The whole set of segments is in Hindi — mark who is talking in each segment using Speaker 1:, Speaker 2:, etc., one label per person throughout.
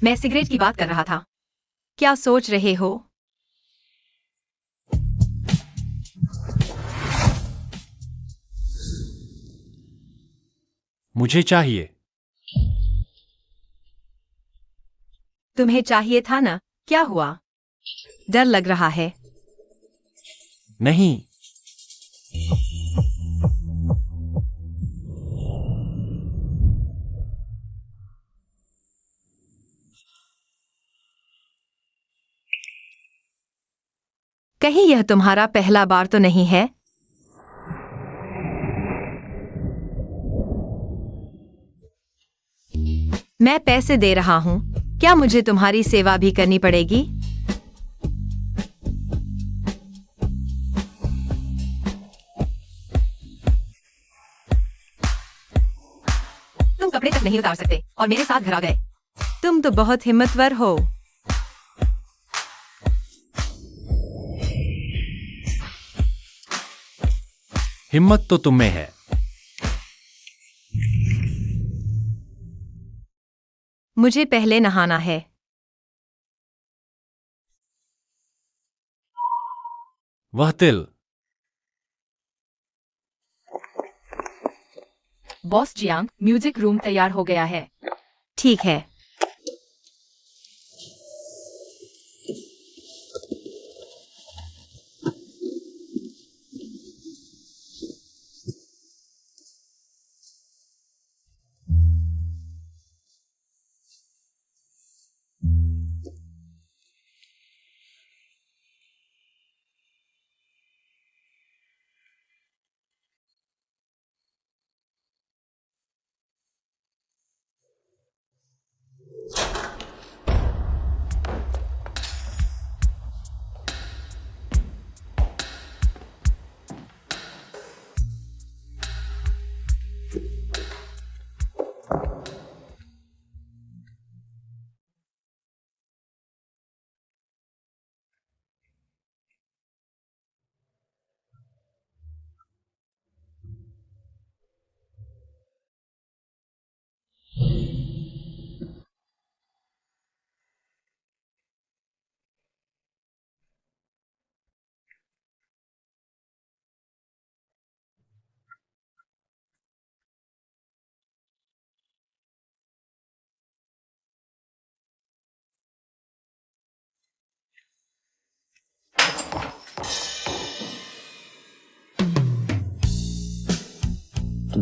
Speaker 1: मैं सिगरेट की बात कर रहा था। क्या सोच रहे हो?
Speaker 2: मुझे चाहिए।
Speaker 1: तुम्हें चाहिए था ना? क्या हुआ? डर लग रहा है?
Speaker 2: नहीं।
Speaker 1: कहीं यह तुम्हारा पहला बार तो नहीं है? मैं पैसे दे रहा हूँ। क्या मुझे तुम्हारी सेवा भी करनी पड़ेगी? तुम कपड़े तक नहीं उतार सकते और मेरे साथ घर आ गए। तुम तो बहुत हिम्मतवर हो।
Speaker 2: हिम्मत तो तुम में है।
Speaker 1: मुझे पहले नहाना है।
Speaker 2: वह तिल।
Speaker 1: बॉस जियांग, म्यूजिक रूम तैयार हो गया है। ठीक है।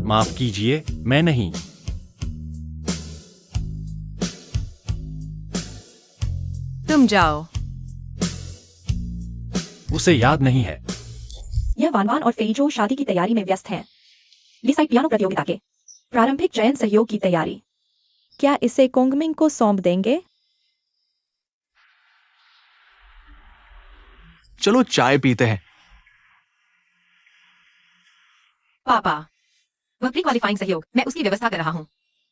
Speaker 2: माफ कीजिए, मैं नहीं।
Speaker 1: तुम जाओ।
Speaker 2: उसे याद नहीं है।
Speaker 1: यह वानवान और फेइजो शादी की तैयारी में व्यस्त हैं। लिसाई पियानो प्रतियोगिता के प्रारंभिक चयन सहयोग की तैयारी। क्या इसे कोंगमिंग को सौंप देंगे?
Speaker 3: चलो चाय पीते हैं।
Speaker 1: पापा, वह प्री क्वालिफाइंग सहयोग, मैं उसकी व्यवस्था कर रहा हूँ।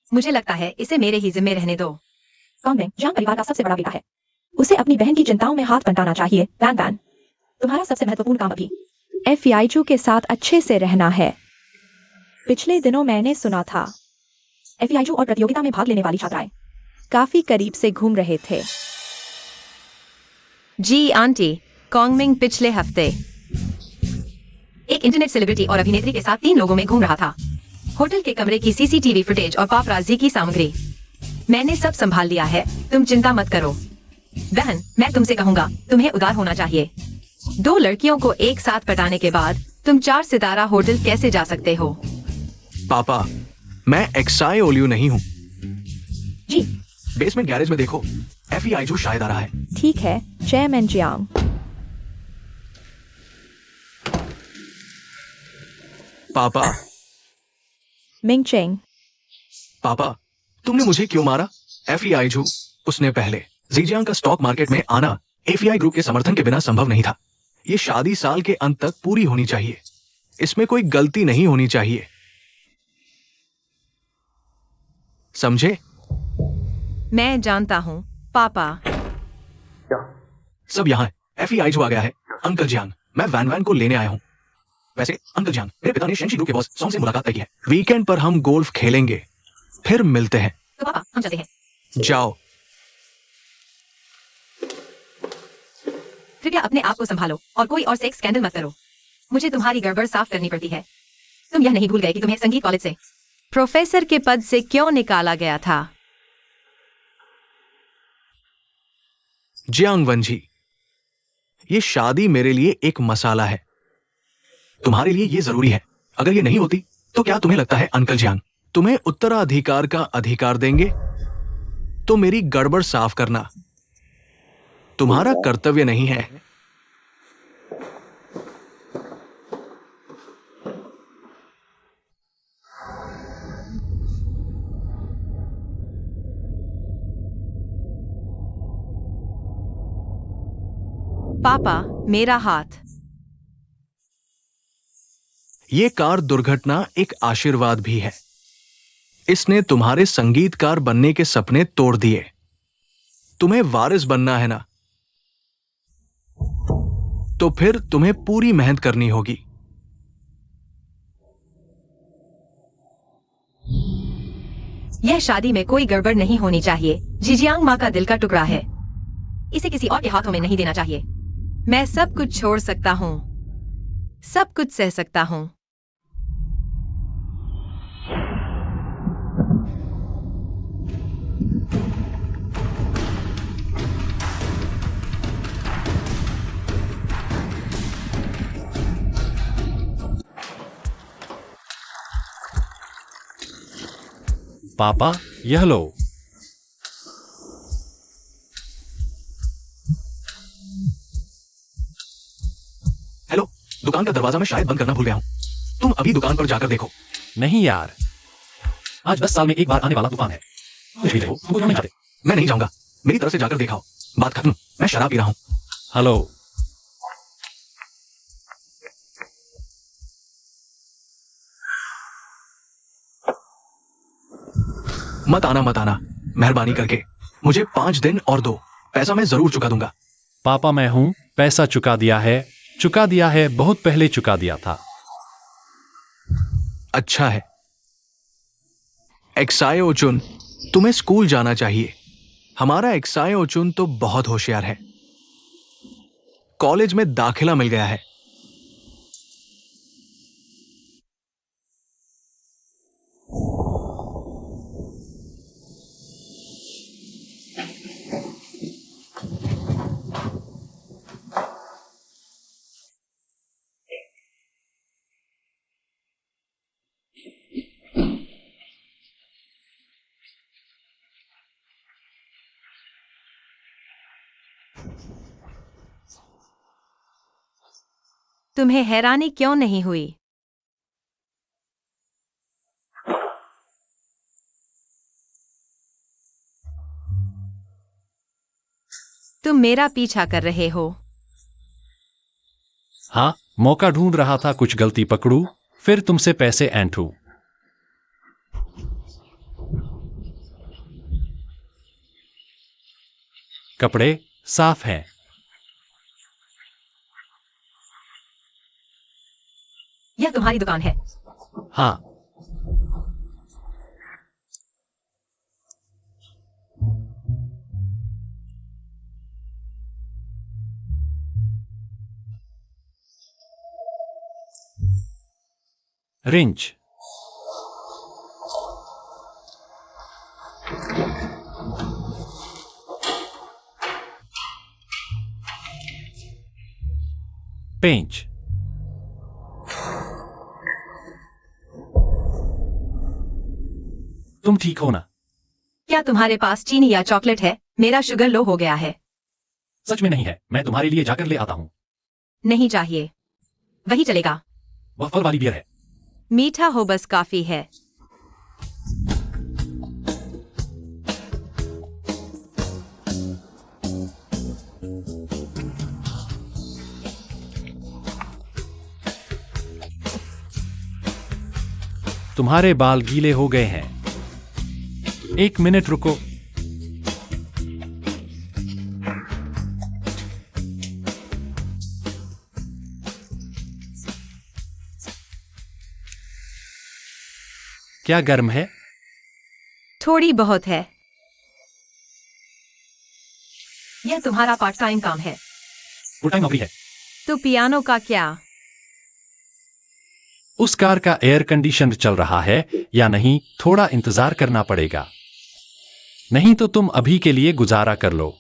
Speaker 1: मुझे लगता है इसे मेरे ही जिम्मे रहने दो। कोंगमिंग जियांग परिवार का सबसे बड़ा बेटा है। उसे अपनी बहन की चिंताओं में हाथ बंटाना चाहिए। वैन वैन, तुम्हारा सबसे महत्वपूर्ण काम अभी एफआईजू के साथ अच्छे से रहना है। पिछले दिनों मैंने सुना था एफआईजू और प्रतियोगिता में भाग लेने वाली छात्राएं काफी करीब से घूम रहे थे। जी आंटी, कोंगमिंग पिछले हफ्ते एक इंटरनेट सेलिब्रिटी और अभिनेत्री के साथ 3 लोगों में घूम रहा था। होटल के कमरे की सीसीटीवी फुटेज और पापराजी की सामग्री मैंने सब संभाल लिया है। तुम चिंता मत करो। बहन, मैं तुमसे कहूंगा, तुम्हें उदार होना चाहिए। 2 लड़कियों को एक साथ पटाने के बाद तुम 4 सितारा होटल कैसे जा सकते हो?
Speaker 3: पापा, मैं एक्साई ओलियो नहीं हूँ।
Speaker 1: जी।
Speaker 3: बेसमेंट गैरेज में देखो, एफईआईजू शायद आ रहा है।
Speaker 1: ठीक है, चेयरमैन जियांग।
Speaker 3: पापा।
Speaker 1: मिंगचेंग।
Speaker 3: पापा, तुमने मुझे क्यों मारा? एफईआईजू, उसने पहले जीजियांग का स्टॉक मार्केट में आना एफईआई ग्रुप के समर्थन के बिना संभव नहीं था। ये शादी साल के अंत तक पूरी होनी चाहिए। इसमें कोई गलती नहीं होनी चाहिए, समझे?
Speaker 1: मैं जानता हूँ पापा।
Speaker 3: सब यहाँ है। एफईआईजू आ गया है। अंकल जियांग, मैं वैन वैन को लेने आया हूँ। वैसे अंकल जियांग, मेरे पिता ने शेंशी ग्रुप के बॉस सॉन्ग से मुलाकात तय की है। वीकेंड पर हम गोल्फ खेलेंगे। फिर मिलते हैं।
Speaker 1: तो पापा, हम चलते हैं।
Speaker 3: जाओ।
Speaker 1: कृपया अपने आप को संभालो और कोई और सेक्स स्कैंडल मत करो। मुझे तुम्हारी गड़बड़ साफ करनी पड़ती है। तुम यह नहीं भूल गए कि तुम्हें संगीत कॉलेज से प्रोफेसर के पद से क्यों निकाला गया था?
Speaker 3: जियांग वनजी, ये शादी मेरे लिए एक मसाला है। तुम्हारे लिए ये जरूरी है। अगर ये नहीं होती तो क्या तुम्हें लगता है अंकल जियांग तुम्हें उत्तराधिकार का अधिकार देंगे? तो मेरी गड़बड़ साफ करना तुम्हारा कर्तव्य नहीं है।
Speaker 1: पापा, मेरा हाथ।
Speaker 3: ये कार दुर्घटना एक आशीर्वाद भी है। इसने तुम्हारे संगीतकार बनने के सपने तोड़ दिए। तुम्हें वारिस बनना है ना, तो फिर तुम्हें पूरी मेहनत करनी होगी।
Speaker 1: यह शादी में कोई गड़बड़ नहीं होनी चाहिए। जिजियांग माँ का दिल का टुकड़ा है। इसे किसी और के हाथों में नहीं देना चाहिए। मैं सब कुछ छोड़ सकता हूँ, सब कुछ सह सकता हूँ।
Speaker 2: पापा, यह लो।
Speaker 3: हेलो, दुकान का दरवाजा मैं शायद बंद करना भूल गया हूं। तुम अभी दुकान पर जाकर देखो।
Speaker 2: नहीं यार, आज 10 साल में एक बार आने वाला तूफान है। कुछ भी देखो, तुमको नहीं चाहते।
Speaker 3: मैं नहीं जाऊंगा। मेरी तरफ से जाकर दिखाओ। बात खत्म। मैं शराब पी रहा हूं।
Speaker 2: हेलो।
Speaker 3: मत आना, मेहरबानी करके। मुझे 5 दिन और दो। पैसा मैं जरूर चुका दूंगा।
Speaker 2: पापा, मैं हूं। पैसा चुका दिया है, बहुत पहले चुका दिया था।
Speaker 3: अच्छा है। एक्साए ओचुन, तुम्हें स्कूल जाना चाहिए। हमारा एक्साए ओचुन तो बहुत होशियार है। कॉलेज में दाखिला मिल गया है।
Speaker 1: तुम्हें हैरानी क्यों नहीं हुई? तुम मेरा पीछा कर रहे हो।
Speaker 2: हाँ, मौका ढूंढ रहा था, कुछ गलती पकड़ू, फिर तुमसे पैसे ऐंठू। कपड़े साफ हैं।
Speaker 1: यह तुम्हारी दुकान है?
Speaker 2: हाँ। रिंच। पेंच। तुम ठीक हो ना?
Speaker 1: क्या तुम्हारे पास चीनी या चॉकलेट है? मेरा शुगर लो हो गया है।
Speaker 2: सच में नहीं है, मैं तुम्हारे लिए जाकर ले आता हूं।
Speaker 1: नहीं चाहिए। वही चलेगा।
Speaker 2: वह फल वाली बियर है।
Speaker 1: मीठा हो बस काफी है।
Speaker 2: तुम्हारे बाल गीले हो गए हैं। 1 मिनट रुको। क्या गर्म है?
Speaker 1: थोड़ी बहुत है। यह तुम्हारा पार्ट टाइम काम है।
Speaker 2: फुल टाइम नौकरी है।
Speaker 4: तो पियानो का क्या?
Speaker 2: उस कार का एयर कंडीशनर चल रहा है या नहीं, थोड़ा इंतजार करना पड़ेगा। नहीं तो तुम अभी के लिए गुजारा कर लो।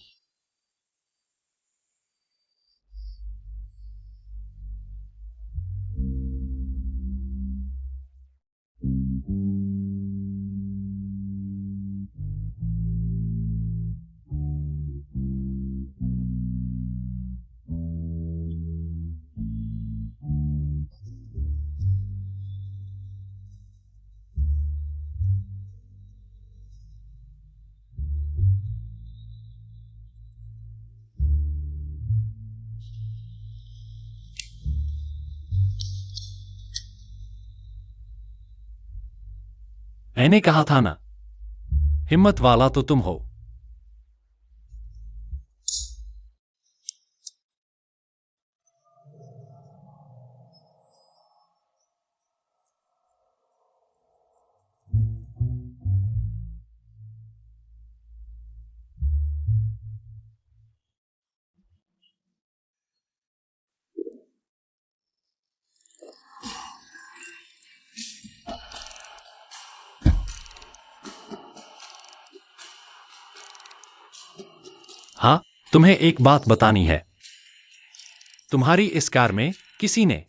Speaker 2: मैंने कहा था ना, हिम्मत वाला तो तुम हो। हाँ, तुम्हें एक बात बतानी है। तुम्हारी इस कार में किसी ने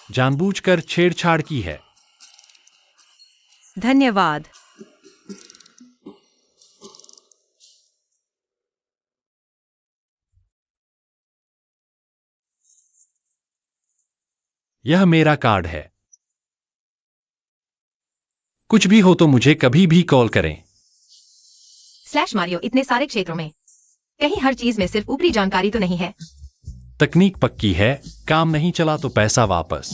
Speaker 2: जानबूझकर छेड़छाड़ की है।
Speaker 4: धन्यवाद।
Speaker 2: यह मेरा कार्ड है। कुछ भी हो तो मुझे कभी भी कॉल करें।
Speaker 1: स्लैश मारियो इतने सारे क्षेत्रों में कहीं हर चीज में सिर्फ ऊपरी जानकारी तो नहीं है।
Speaker 2: तकनीक पक्की है, काम नहीं चला तो पैसा वापस।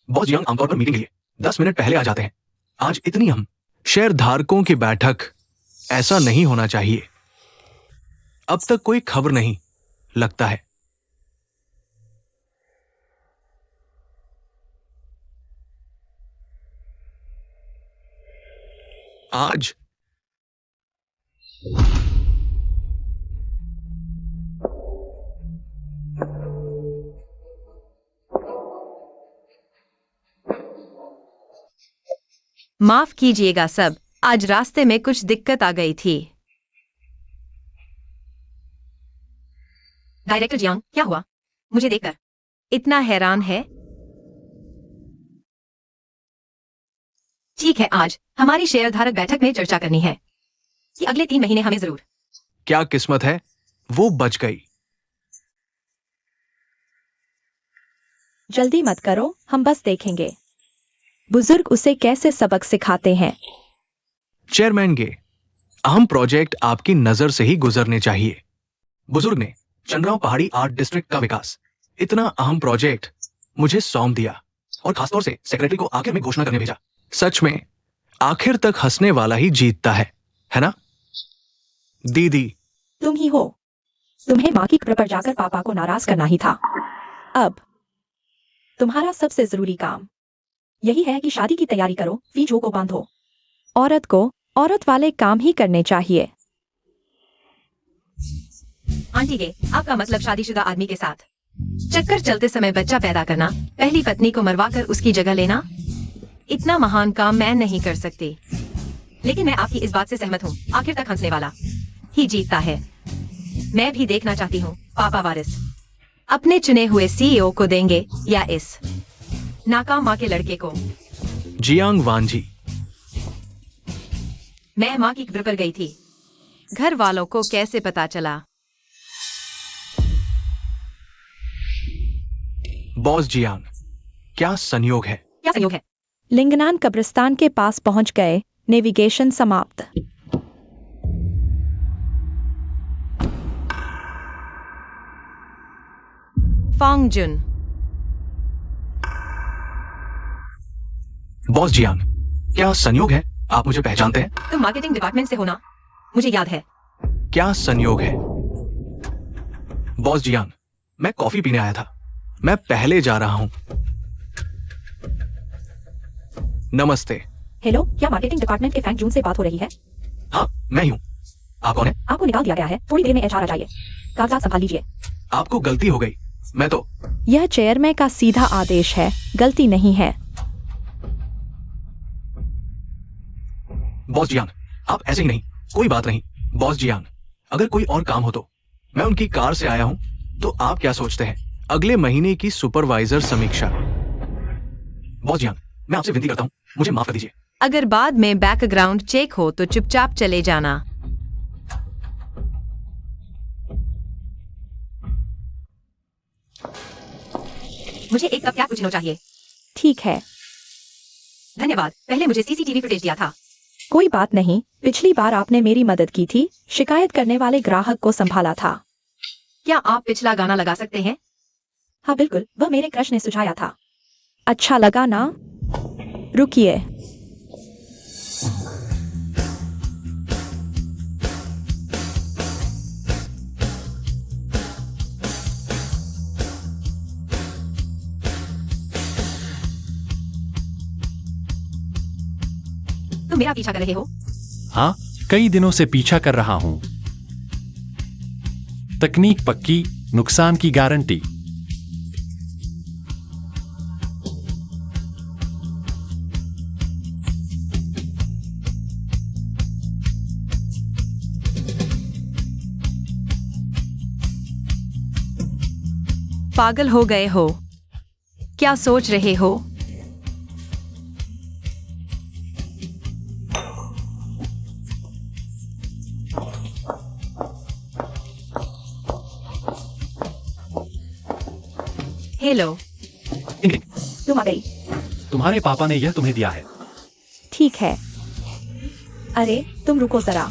Speaker 3: बॉस जियांग आमतौर पर मीटिंग के लिए 10 मिनट पहले आ जाते हैं। आज इतनी हम शेयर धारकों की बैठक, ऐसा नहीं होना चाहिए। अब तक कोई खबर नहीं लगता है। आज
Speaker 4: माफ कीजिएगा सब, आज रास्ते में कुछ दिक्कत आ गई थी।
Speaker 1: डायरेक्टर जियांग, क्या हुआ? मुझे देखकर
Speaker 4: इतना हैरान है?
Speaker 1: ठीक है, आज हमारी शेयरधारक बैठक में चर्चा करनी है कि अगले 3 महीने हमें जरूर।
Speaker 3: क्या किस्मत है, वो बच गई।
Speaker 5: जल्दी मत करो, हम बस देखेंगे बुजुर्ग उसे कैसे सबक सिखाते हैं।
Speaker 3: चेयरमैन गे, अहम प्रोजेक्ट आपकी नजर से ही गुजरने चाहिए। बुजुर्ग ने चंद्राव पहाड़ी आर्ट डिस्ट्रिक्ट का विकास, इतना अहम प्रोजेक्ट मुझे सौंप दिया और खासतौर से सेक्रेटरी को आखिर में घोषणा करने भेजा। सच में आखिर तक हंसने वाला ही जीतता है ना? दीदी,
Speaker 5: तुम ही हो। तुम्हें माँ की कृपा पर जाकर पापा को नाराज करना ही था। अब तुम्हारा सबसे जरूरी काम यही है कि शादी की तैयारी करो, फीजों को बांधो। औरत को औरत वाले काम ही करने चाहिए।
Speaker 1: आंटी के, आपका मतलब शादीशुदा आदमी के साथ चक्कर चलते समय बच्चा पैदा करना, पहली पत्नी को मरवाकर उसकी जगह लेना? इतना महान काम मैं नहीं कर सकती। लेकिन मैं आपकी इस बात से सहमत हूँ, आखिर तक हंसने वाला ही जीतता है। मैं भी देखना चाहती हूँ पापा वारिस अपने चुने हुए सीईओ को देंगे या इस नाकाम माँ के लड़के को।
Speaker 3: जियांग वानजी,
Speaker 1: मैं माँ की कब्र पर गई थी।
Speaker 4: घर वालों को कैसे पता चला?
Speaker 3: बॉस जियांग, क्या संयोग है।
Speaker 1: क्या संयोग है?
Speaker 5: लिंगनान कब्रिस्तान के पास पहुंच गए। नेविगेशन समाप्त।
Speaker 4: फांगजुन,
Speaker 3: बॉस जियांग, क्या संयोग है, आप मुझे पहचानते हैं?
Speaker 1: तुम मार्केटिंग डिपार्टमेंट से हो ना? मुझे याद है।
Speaker 3: क्या संयोग है। बॉस जियांग, मैं कॉफी पीने आया था। मैं पहले जा रहा हूं। नमस्ते।
Speaker 5: हेलो, क्या मार्केटिंग डिपार्टमेंट के फैंग जून से बात हो रही है?
Speaker 3: हाँ, मैं ही हूं। आप कौन है?
Speaker 5: आपको निकाल दिया गया है, थोड़ी देर में एचआर आ जाइए। कागजात संभाल लीजिए।
Speaker 3: आपको गलती हो गई। मैं तो
Speaker 5: यह चेयरमैन का सीधा आदेश है, गलती नहीं है।
Speaker 3: बॉस जियांग, आप ऐसे ही नहीं। कोई बात नहीं। बॉस जियांग, अगर कोई और काम हो तो मैं उनकी कार से आया हूं, तो आप क्या सोचते हैं? अगले महीने की सुपरवाइजर समीक्षा। बॉस जियांग, मैं आपसे विनती करता हूं, मुझे माफ कर दीजिए।
Speaker 4: अगर बाद में बैकग्राउंड चेक हो तो चुपचाप चले जाना।
Speaker 1: मुझे एक कप कैपुचिनो चाहिए।
Speaker 5: ठीक है,
Speaker 1: धन्यवाद। पहले मुझे सीसीटीवी फुटेज दिया था।
Speaker 5: कोई बात नहीं, पिछली बार आपने मेरी मदद की थी, शिकायत करने वाले ग्राहक को संभाला था।
Speaker 1: क्या आप पिछला गाना लगा सकते हैं?
Speaker 5: हाँ बिल्कुल, वह मेरे क्रश ने सुझाया था। अच्छा लगा ना? रुकिए।
Speaker 1: तुम मेरा पीछा कर रहे हो?
Speaker 2: हाँ, कई दिनों से पीछा कर रहा हूं। तकनीक पक्की, नुकसान की गारंटी।
Speaker 4: पागल हो गए हो? क्या सोच रहे हो? हेलो,
Speaker 5: तुम आ गई।
Speaker 2: तुम्हारे पापा ने यह तुम्हें दिया है।
Speaker 5: ठीक है। अरे तुम रुको जरा,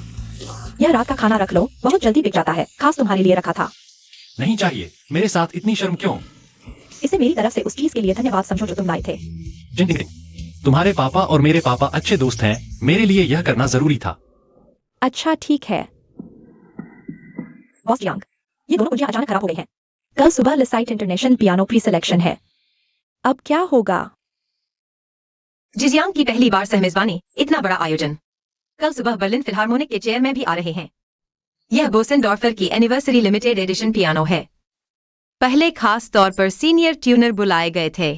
Speaker 5: यह रात का खाना रख लो, बहुत जल्दी बिक जाता है, खास तुम्हारे लिए रखा था।
Speaker 2: नहीं चाहिए। मेरे साथ इतनी शर्म क्यों?
Speaker 5: इसे मेरी तरफ से उस चीज के लिए धन्यवाद समझो जो तुम लाए थे।
Speaker 2: जिंग जिंग जिंग। तुम्हारे पापा और मेरे पापा अच्छे दोस्त हैं, मेरे लिए यह करना जरूरी था।
Speaker 5: अच्छा ठीक है। बॉस जियांग, ये दोनों कुंजियां अचानक खराब हो गई हैं। कल सुबह लिसाइट इंटरनेशनल पियानो प्री सिलेक्शन है। अब क्या होगा?
Speaker 1: जिजियांग की पहली बार सहमेजबानी, इतना बड़ा आयोजन। कल सुबह बर्लिन फिल्हार्मोनिक के चेयरमैन भी आ रहे हैं। यह बोसेनडॉर्फर की एनिवर्सरी लिमिटेड एडिशन पियानो है।
Speaker 4: पहले खास तौर पर सीनियर ट्यूनर बुलाए गए थे।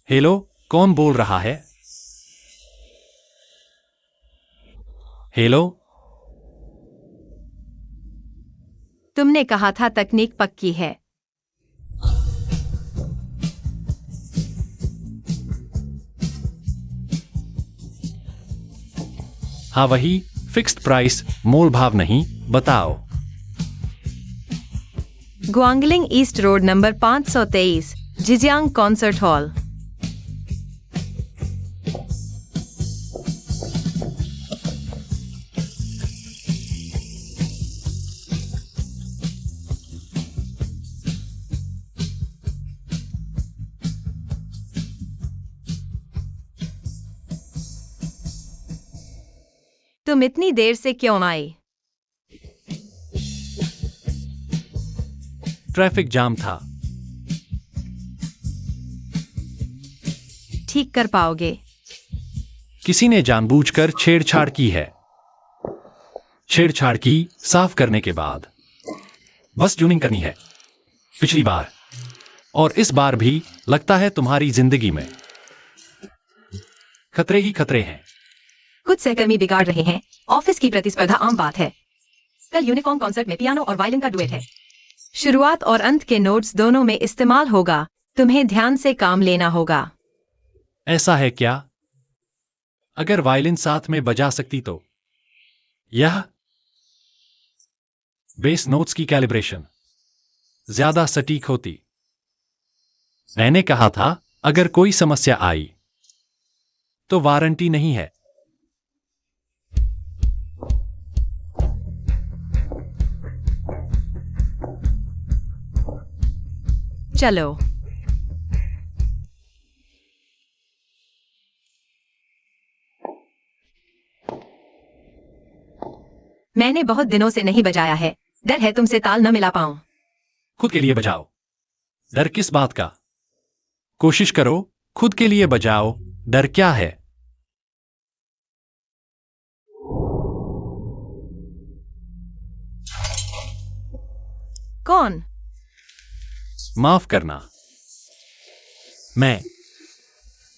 Speaker 2: हेलो, कौन बोल रहा है? हेलो,
Speaker 4: तुमने कहा था तकनीक पक्की है।
Speaker 2: हाँ वही, फिक्स्ड प्राइस, मोल भाव नहीं, बताओ।
Speaker 4: Guangling east road number 523, Jijiang concert hall. तुम इतनी देर से क्यों आई?
Speaker 2: ट्रैफिक जाम था।
Speaker 4: ठीक कर पाओगे?
Speaker 2: किसी ने जानबूझकर छेड़छाड़ की है। छेड़छाड़ की, साफ करने के बाद बस ट्यूनिंग करनी है। पिछली बार और इस बार भी लगता है तुम्हारी जिंदगी में खतरे ही खतरे हैं।
Speaker 1: कुछ सहकर्मी बिगाड़ रहे हैं। ऑफिस की प्रतिस्पर्धा आम बात है। कल यूनिफॉर्म कॉन्सर्ट में पियानो और वायलिन का डुएट है।
Speaker 4: शुरुआत और अंत के नोट्स दोनों में इस्तेमाल होगा। तुम्हें ध्यान से काम लेना होगा।
Speaker 2: ऐसा है क्या? अगर वायलिन साथ में बजा सकती तो। यह बेस नोट्स की कैलिब्रेशन ज्यादा सटीक होती। मैंने कहा था, अगर कोई समस्या आई तो वारंटी नहीं है।
Speaker 4: चलो। मैंने बहुत दिनों से नहीं बजाया है, डर है तुमसे ताल न मिला पाऊं।
Speaker 2: खुद के लिए बजाओ। डर किस बात का? कोशिश करो, खुद के लिए बजाओ। डर क्या है?
Speaker 4: कौन?
Speaker 2: माफ करना, मैं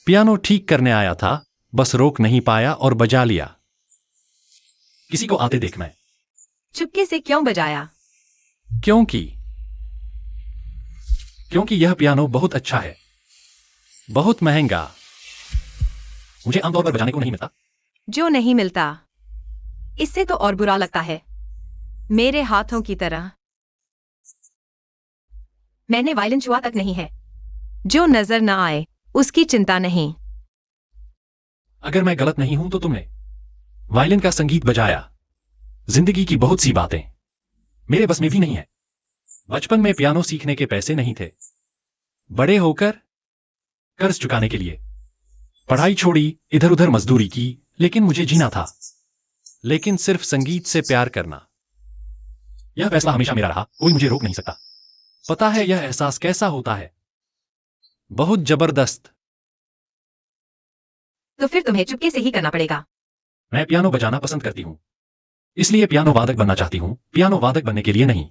Speaker 2: पियानो ठीक करने आया था, बस रोक नहीं पाया और बजा लिया। किसी को आते देख मैं।
Speaker 4: चुपके से क्यों बजाया?
Speaker 2: क्योंकि क्योंकि यह पियानो बहुत अच्छा है, बहुत महंगा। मुझे आमतौर पर बजाने को नहीं मिलता।
Speaker 4: जो नहीं मिलता, इससे तो और बुरा लगता है, मेरे हाथों की तरह। मैंने वायलिन छुआ तक नहीं है। जो नजर न आए उसकी चिंता नहीं।
Speaker 2: अगर मैं गलत नहीं हूं तो तुमने वायलिन का संगीत बजाया। जिंदगी की बहुत सी बातें मेरे बस में भी नहीं है। बचपन में पियानो सीखने के पैसे नहीं थे। बड़े होकर कर्ज चुकाने के लिए पढ़ाई छोड़ी, इधर उधर मजदूरी की, लेकिन मुझे जीना था। लेकिन सिर्फ संगीत से प्यार करना, यह फैसला हमेशा मेरा रहा, कोई मुझे रोक नहीं सकता। पता है यह एहसास कैसा होता है? बहुत जबरदस्त।
Speaker 4: तो फिर तुम्हें चुपके से ही करना पड़ेगा।
Speaker 2: मैं पियानो बजाना पसंद करती हूं, इसलिए पियानो वादक बनना चाहती हूं। पियानो वादक बनने के लिए नहीं,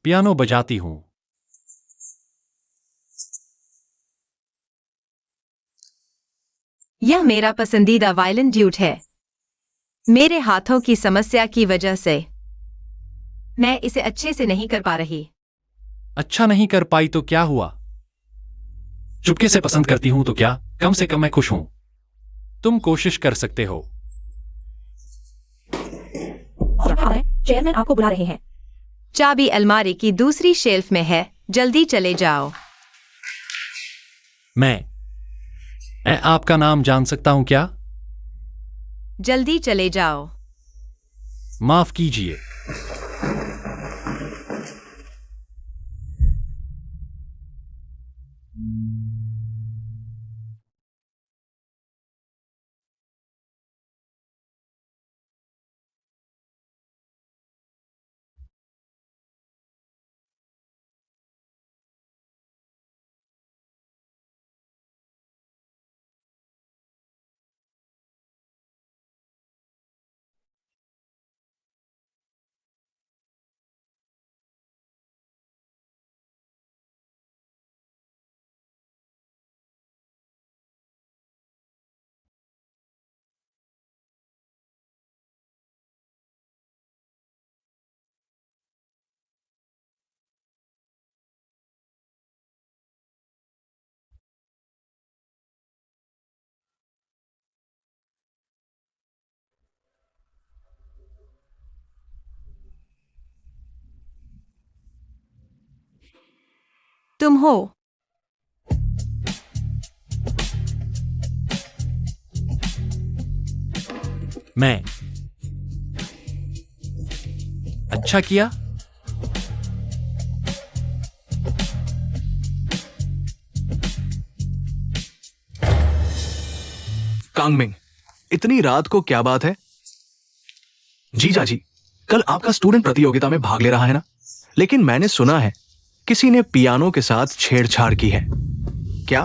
Speaker 2: पियानो बजाती हूं।
Speaker 4: यह मेरा पसंदीदा वायलिन ड्यूट है। मेरे हाथों की समस्या की वजह से मैं इसे अच्छे से नहीं कर पा रही।
Speaker 2: अच्छा नहीं कर पाई तो क्या हुआ? चुपके से पसंद करती हूं तो क्या? कम से कम मैं खुश हूं। तुम कोशिश कर सकते हो।
Speaker 5: चेयरमैन आपको बुला रहे हैं।
Speaker 4: चाबी अलमारी की दूसरी शेल्फ में है, जल्दी चले जाओ।
Speaker 2: मैं आपका नाम जान सकता हूं क्या?
Speaker 4: जल्दी चले जाओ।
Speaker 2: माफ कीजिए।
Speaker 4: तुम हो?
Speaker 2: मैं अच्छा किया।
Speaker 3: कांगमिंग, इतनी रात को क्या बात है? जीजा जी, कल आपका स्टूडेंट प्रतियोगिता में भाग ले रहा है ना? लेकिन मैंने सुना है किसी ने पियानो के साथ छेड़छाड़ की है। क्या?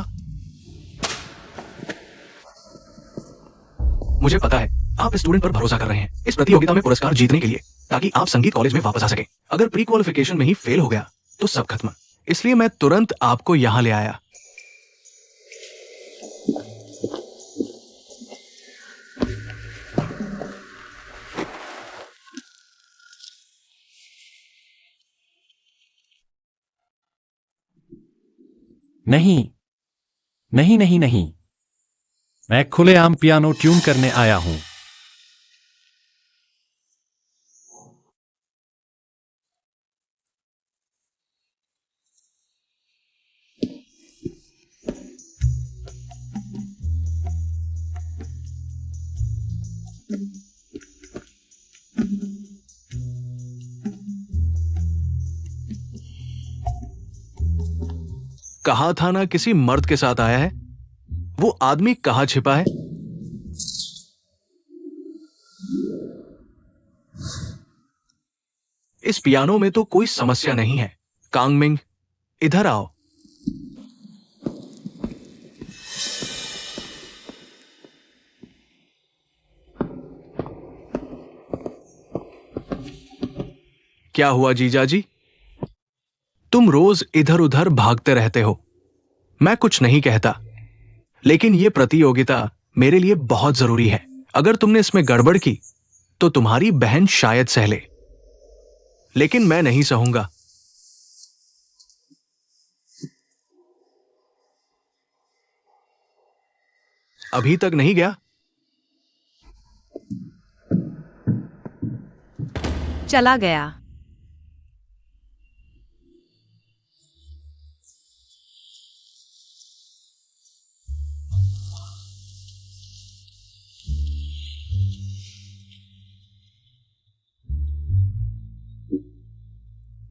Speaker 3: मुझे पता है आप स्टूडेंट पर भरोसा कर रहे हैं इस प्रतियोगिता में पुरस्कार जीतने के लिए, ताकि आप संगीत कॉलेज में वापस आ सकें। अगर प्री क्वालिफिकेशन में ही फेल हो गया तो सब खत्म। इसलिए मैं तुरंत आपको यहां ले आया।
Speaker 2: नहीं नहीं नहीं नहीं, मैं खुलेआम पियानो ट्यून करने आया हूं।
Speaker 3: कहा था ना किसी मर्द के साथ आया है। वो आदमी कहाँ छिपा है? इस पियानो में तो कोई समस्या नहीं है। कांगमिंग, इधर आओ। क्या हुआ जीजाजी? तुम रोज इधर उधर भागते रहते हो। मैं कुछ नहीं कहता, लेकिन यह प्रतियोगिता मेरे लिए बहुत जरूरी है। अगर तुमने इसमें गड़बड़ की तो तुम्हारी बहन शायद सह ले, लेकिन मैं नहीं सहूंगा। अभी तक नहीं गया?
Speaker 4: चला गया।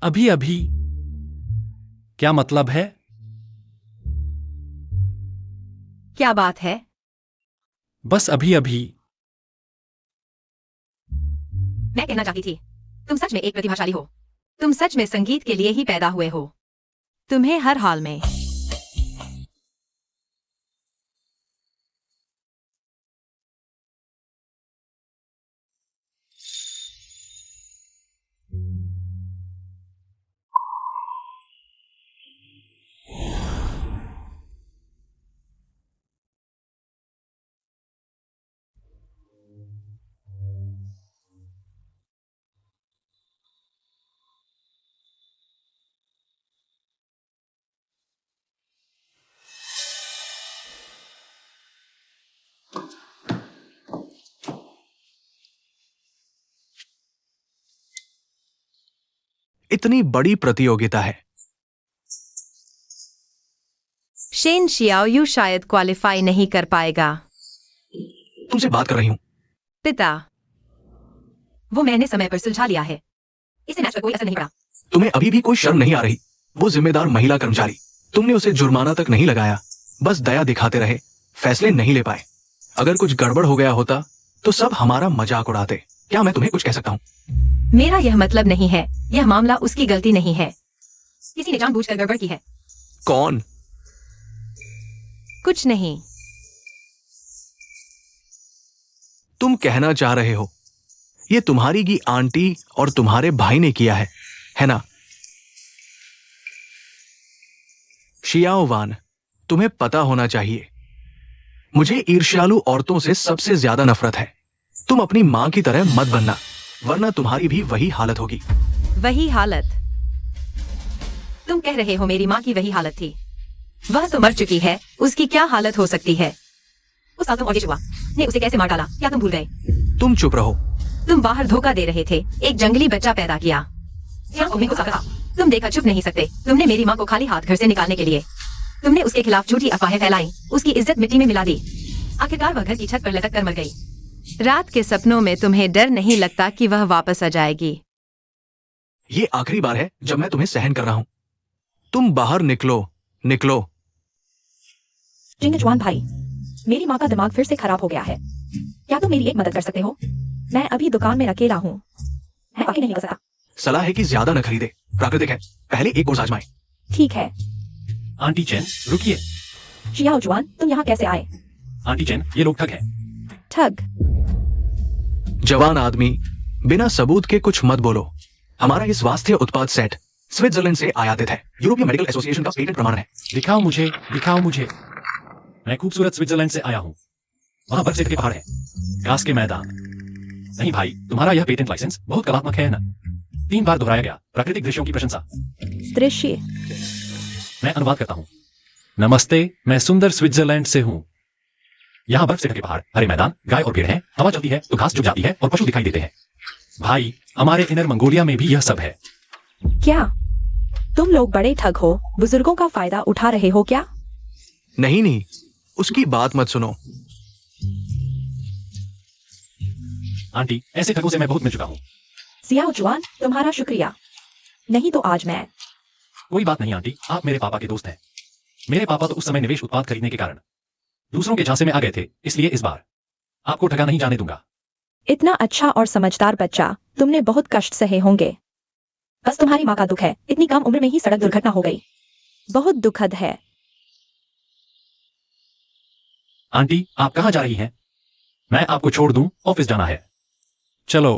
Speaker 2: अभी अभी क्या मतलब है?
Speaker 4: क्या बात है?
Speaker 2: बस अभी अभी।
Speaker 1: मैं कहना चाहती थी, तुम सच में एक प्रतिभाशाली हो।
Speaker 4: तुम सच में संगीत के लिए ही पैदा हुए हो। तुम्हें हर हाल में
Speaker 3: इतनी बड़ी प्रतियोगिता है।
Speaker 4: शेन शियाओयू शायद क्वालिफाई नहीं कर पाएगा।
Speaker 3: तुमसे बात कर रही हूं।
Speaker 4: पिता,
Speaker 1: वो मैंने समय पर सुलझा लिया है। इसे मैच पर कोई असर नहीं पड़ा।
Speaker 3: तुम्हें अभी भी कोई शर्म नहीं आ रही? वो जिम्मेदार महिला कर्मचारी, तुमने उसे जुर्माना तक नहीं लगाया, बस दया दिखाते रहे, फैसले नहीं ले पाए। अगर कुछ गड़बड़ हो गया होता तो सब हमारा मजाक उड़ाते। क्या मैं तुम्हें कुछ कह सकता हूं?
Speaker 1: मेरा यह मतलब नहीं है। यह मामला उसकी गलती नहीं है। किसी ने जानबूझकर गड़बड़ की है।
Speaker 3: कौन?
Speaker 4: कुछ नहीं।
Speaker 3: तुम कहना चाह रहे हो ये तुम्हारी की आंटी और तुम्हारे भाई ने किया है ना? शियाओ वान, तुम्हें पता होना चाहिए, मुझे ईर्ष्यालु औरतों से सबसे ज्यादा नफरत है। तुम अपनी मां की तरह मत बनना, वरना तुम्हारी भी वही हालत होगी।
Speaker 4: वही हालत?
Speaker 1: तुम कह रहे हो मेरी माँ की वही हालत थी? वह तो मर चुकी है, उसकी क्या हालत हो सकती है? उस आदम और यीशुआ ने उसे कैसे मार डाला, क्या तुम भूल गए?
Speaker 3: तुम चुप रहो।
Speaker 1: तुम बाहर धोखा दे रहे थे, एक जंगली बच्चा पैदा किया। को कहा, तुम देखा चुप नहीं सकते। तुमने मेरी माँ को खाली हाथ घर से निकालने के लिए तुमने उसके खिलाफ झूठी अफवाहें फैलाई, उसकी इज्जत मिट्टी में मिला दी। आखिरकार वह घर की छत पर लटक कर मर गई।
Speaker 4: रात के सपनों में तुम्हें डर नहीं लगता कि वह वापस आ जाएगी?
Speaker 3: ये आखिरी बार है जब मैं तुम्हें सहन कर रहा हूं। तुम बाहर निकलो, निकलो।
Speaker 5: जिंगजुआन भाई, मेरी माँ का दिमाग फिर से खराब हो गया है। क्या तुम मेरी एक मदद कर सकते हो? मैं अभी दुकान में अकेला हूँ, मैं बाकी नहीं कर सकता।
Speaker 3: सलाह है कि ज्यादा न खरीदे, प्राकृतिक है। पहले एक कोर्स आजमाएं।
Speaker 5: ठीक है।
Speaker 2: आंटी चैन, रुकिए।
Speaker 5: शियाओ जुआन, तुम यहाँ कैसे आए?
Speaker 2: आंटी चैन, ये लोग ठग हैं।
Speaker 5: ठग?
Speaker 3: जवान आदमी, बिना सबूत के कुछ मत बोलो। हमारा ये स्वास्थ्य उत्पाद सेट स्विट्जरलैंड से आयातित है। यूरोपीय मेडिकल एसोसिएशन का पेटेंट प्रमाण है।
Speaker 2: दिखाओ मुझे, दिखाओ मुझे। मैं खूबसूरत स्विट्जरलैंड से आया हूँ। वहां बर्फ से ढके पहाड़ है, घास के मैदान। नहीं भाई, तुम्हारा यह पेटेंट लाइसेंस बहुत कलात्मक है ना? 3 बार दोहराया गया, प्राकृतिक दृश्यों की प्रशंसा।
Speaker 5: दृश्य?
Speaker 2: मैं अनुवाद करता हूँ। नमस्ते, मैं सुंदर स्विट्जरलैंड से हूँ। यहाँ बर्फ से ढके पहाड़, हरे मैदान, गाय और पेड़ हैं, हवा चलती है तो घास झुक जाती है और पशु दिखाई देते हैं। भाई, हमारे इनर मंगोलिया में भी यह सब है।
Speaker 5: क्या तुम लोग बड़े ठग हो? बुजुर्गों का फायदा उठा रहे हो क्या?
Speaker 3: नहीं नहीं, उसकी बात मत सुनो।
Speaker 2: आंटी, ऐसे ठगों से मैं बहुत मिल चुका हूँ।
Speaker 5: सियाओ जुआन, तुम्हारा शुक्रिया। नहीं तो आज मैं।
Speaker 2: कोई बात नहीं आंटी, आप मेरे पापा के दोस्त हैं। मेरे पापा तो उस समय निवेश उत्पाद खरीदने के कारण दूसरों के झांसे में आ गए थे, इसलिए इस बार आपको ठगा नहीं जाने दूंगा।
Speaker 5: इतना अच्छा और समझदार बच्चा, तुमने बहुत कष्ट सहे होंगे। बस तुम्हारी माँ का दुख है, इतनी कम उम्र में ही सड़क दुर्घटना हो गई। बहुत दुखद है।
Speaker 2: आंटी, आप कहाँ जा रही हैं? मैं आपको छोड़ दूं, ऑफिस जाना है। चलो।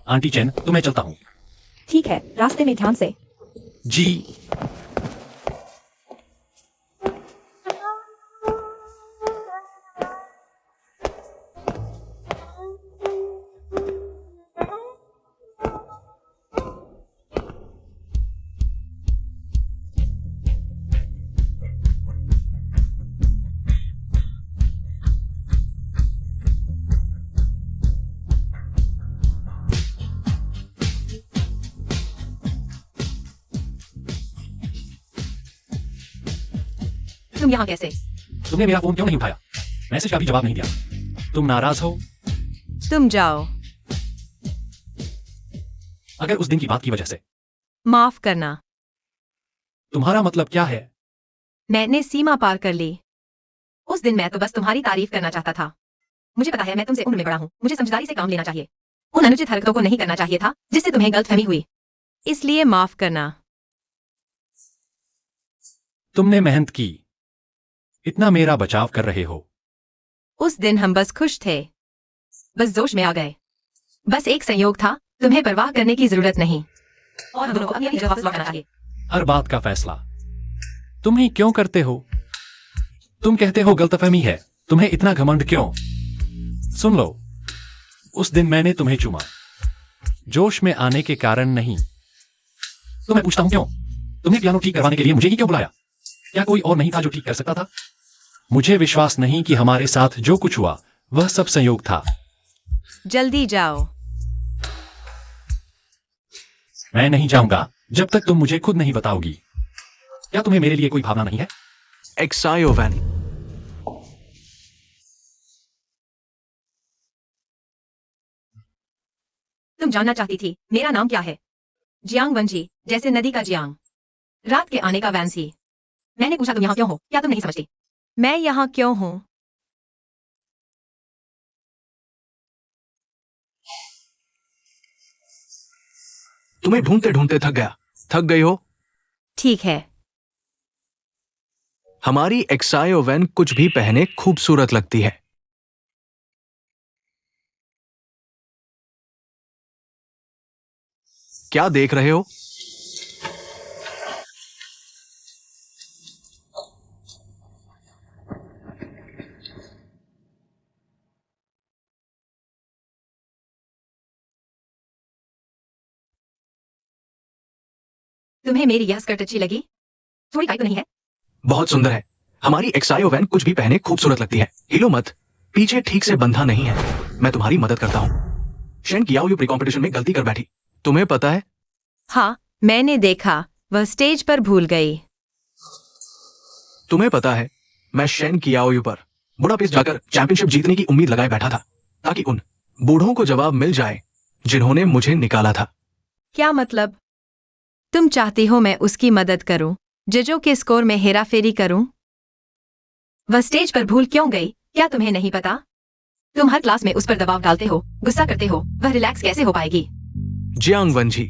Speaker 2: आंटी चेन, तो मैं चलता हूं।
Speaker 5: ठीक है, रास्ते में ध्यान से।
Speaker 2: जी।
Speaker 1: तुम यहाँ कैसे?
Speaker 2: तुमने मेरा फोन क्यों नहीं उठाया? मैसेज का भी जवाब नहीं दिया। तुम नाराज हो?
Speaker 4: तुम जाओ।
Speaker 2: अगर उस दिन की बात की वजह से।
Speaker 4: माफ करना।
Speaker 2: तुम्हारा मतलब क्या है?
Speaker 4: मैंने सीमा पार कर ली।
Speaker 1: उस दिन मैं तो बस तुम्हारी तारीफ करना चाहता था। मुझे पता है मैं तुमसे उम्र में बड़ा हूँ, मुझे समझदारी से काम लेना चाहिए। उन अनुचित हरकतों को नहीं करना चाहिए था जिससे तुम्हें गलतफहमी हुई।
Speaker 4: इसलिए माफ करना।
Speaker 2: तुमने मेहनत की, इतना मेरा बचाव कर रहे हो।
Speaker 4: उस दिन हम बस खुश थे।
Speaker 1: बस जोश में आ गए। बस एक संयोग था, तुम्हें परवाह करने की जरूरत नहीं। और हम दोनों को अपनी जगह लौटना चाहिए।
Speaker 2: हर बात का फैसला तुम ही क्यों करते हो? तुम कहते हो गलतफहमी है, तुम्हें इतना घमंड क्यों? सुन लो, उस दिन मैंने तुम्हें चूमा, जोश में आने के कारण नहीं। तो मैं पूछता हूं क्यों? तुम्हें पियानो ठीक करवाने के लिए मुझे ही क्यों बुलाया? क्या कोई और नहीं था जो ठीक कर सकता था? मुझे विश्वास नहीं कि हमारे साथ जो कुछ हुआ वह सब संयोग था।
Speaker 4: जल्दी जाओ।
Speaker 2: मैं नहीं जाऊंगा जब तक तुम मुझे खुद नहीं बताओगी। क्या तुम्हें मेरे लिए कोई भावना नहीं है?
Speaker 3: एक्सायोवैन,
Speaker 1: तुम जानना चाहती थी मेरा नाम क्या है? जियांग वंजी, जैसे नदी का जियांग। रात के आने का वैंसी। मैंने पूछा तुम यहाँ क्यों हो? क्या तुम नहीं समझती?
Speaker 4: मैं यहाँ क्यों हूँ?
Speaker 3: तुम्हें ढूंढते ढूंढते थक गया। थक गई हो?
Speaker 4: ठीक है।
Speaker 3: हमारी एक्सायोवैन कुछ भी पहने खूबसूरत लगती है। क्या देख रहे हो?
Speaker 1: तुम्हें मेरी यह स्कर्ट अच्छी लगी? थोड़ी टाइट तो नहीं है?
Speaker 3: बहुत सुंदर है। हमारी एक्सायोवैन कुछ भी पहने खूबसूरत लगती है। हिलो मत, पीछे ठीक से बंधा नहीं है। मैं तुम्हारी मदद करता हूं। शेन कियाओयू प्री कॉम्पिटिशन में गलती कर बैठी। तुम्हें पता है?
Speaker 4: हाँ, मैंने देखा, वह स्टेज पर भूल गई।
Speaker 3: तुम्हें पता है, मैं शेन कियाओयू पर बुडापेस्ट जाकर चैंपियनशिप जीतने की उम्मीद लगाए बैठा था, ताकि उन बूढ़ों को जवाब मिल जाए जिन्होंने मुझे निकाला था।
Speaker 4: क्या मतलब? तुम चाहती हो मैं उसकी मदद करूं, जजों के स्कोर में हेराफेरी करूं?
Speaker 1: वह स्टेज पर भूल क्यों गई, क्या तुम्हें नहीं पता? तुम हर क्लास में उस पर दबाव डालते हो, गुस्सा करते हो, वह रिलैक्स कैसे हो पाएगी?
Speaker 3: जियांग वंजी,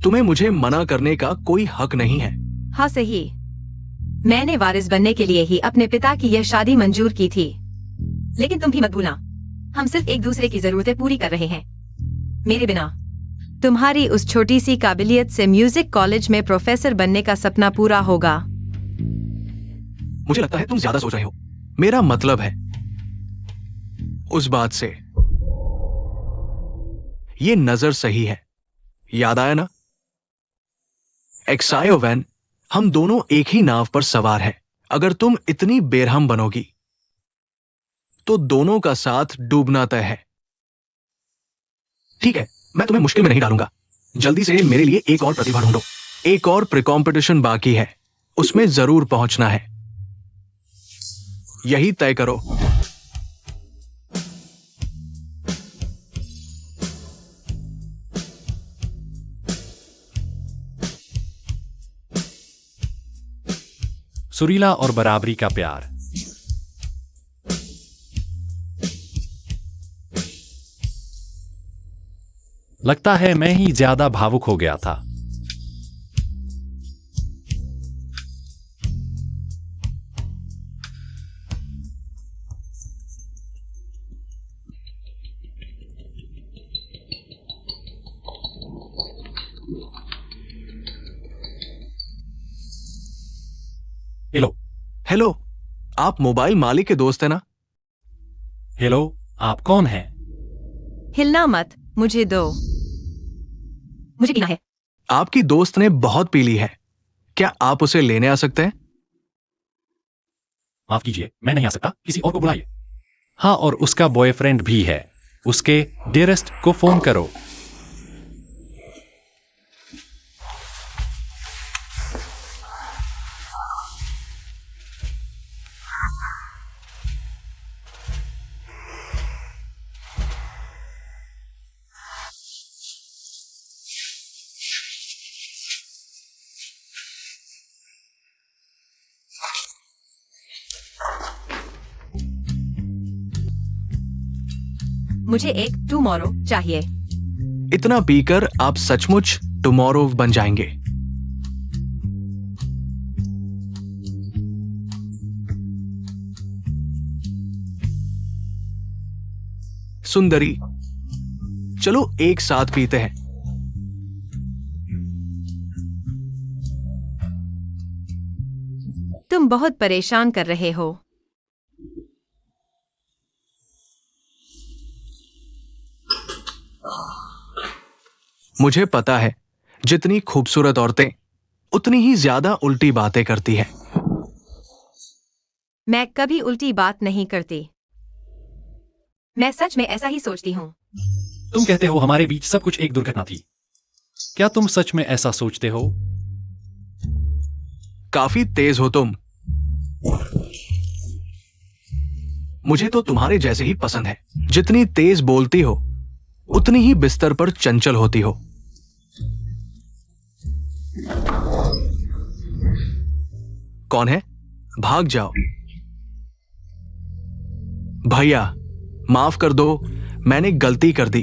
Speaker 3: तुम्हें मुझे मना करने का कोई हक नहीं है।
Speaker 4: हाँ सही।
Speaker 1: मैंने वारिस बनने के लिए ही अपने पिता की यह शादी मंजूर की थी। लेकिन तुम भी मत भूलना, हम सिर्फ एक दूसरे की जरूरतें पूरी कर रहे हैं। मेरे बिना।
Speaker 4: तुम्हारी उस छोटी सी काबिलियत से म्यूजिक कॉलेज में प्रोफेसर बनने का सपना पूरा होगा।
Speaker 3: मुझे लगता है तुम ज्यादा सोच रहे हो। मेरा मतलब है उस बात से। ये नजर सही है। याद आया ना? एक्सायोवैन, हम दोनों एक ही नाव पर सवार हैं। अगर तुम इतनी बेरहम बनोगी तो दोनों का साथ डूबना तय है। ठीक है, मैं तुम्हें मुश्किल में नहीं डालूंगा। जल्दी से मेरे लिए एक और प्रतिभा ढूंढो। एक और प्री कॉम्पिटिशन बाकी है, उसमें जरूर पहुंचना है। यही तय करो।
Speaker 2: सुरीला और बराबरी का प्यार। लगता है मैं ही ज्यादा भावुक हो गया था। हेलो।
Speaker 3: हेलो, आप मोबाइल मालिक के दोस्त हैं ना?
Speaker 2: हेलो, आप कौन हैं?
Speaker 4: हिलना मत, मुझे दो।
Speaker 1: मुझे पीना है।
Speaker 3: आपकी दोस्त ने बहुत पी ली है, क्या आप उसे लेने आ सकते हैं?
Speaker 2: माफ कीजिए, मैं नहीं आ सकता, किसी और को बुलाइए। हाँ, और उसका बॉयफ्रेंड भी है, उसके डियरेस्ट को फोन करो।
Speaker 4: मुझे एक टुमारो चाहिए।
Speaker 3: इतना पीकर आप सचमुच टुमारो बन जाएंगे। सुंदरी, चलो एक साथ पीते हैं।
Speaker 4: तुम बहुत परेशान कर रहे हो।
Speaker 3: मुझे पता है, जितनी खूबसूरत औरतें उतनी ही ज्यादा उल्टी बातें करती हैं।
Speaker 4: मैं कभी उल्टी बात नहीं करती।
Speaker 1: मैं सच में ऐसा ही सोचती हूँ।
Speaker 2: तुम कहते हो हमारे बीच सब कुछ एक दुर्घटना थी। क्या तुम सच में ऐसा सोचते हो?
Speaker 3: काफी तेज हो तुम। मुझे तो तुम्हारे जैसे ही पसंद है। जितनी तेज बोलती हो उतनी ही बिस्तर पर चंचल होती हो। कौन है? भाग जाओ। भैया, माफ कर दो, मैंने गलती कर दी।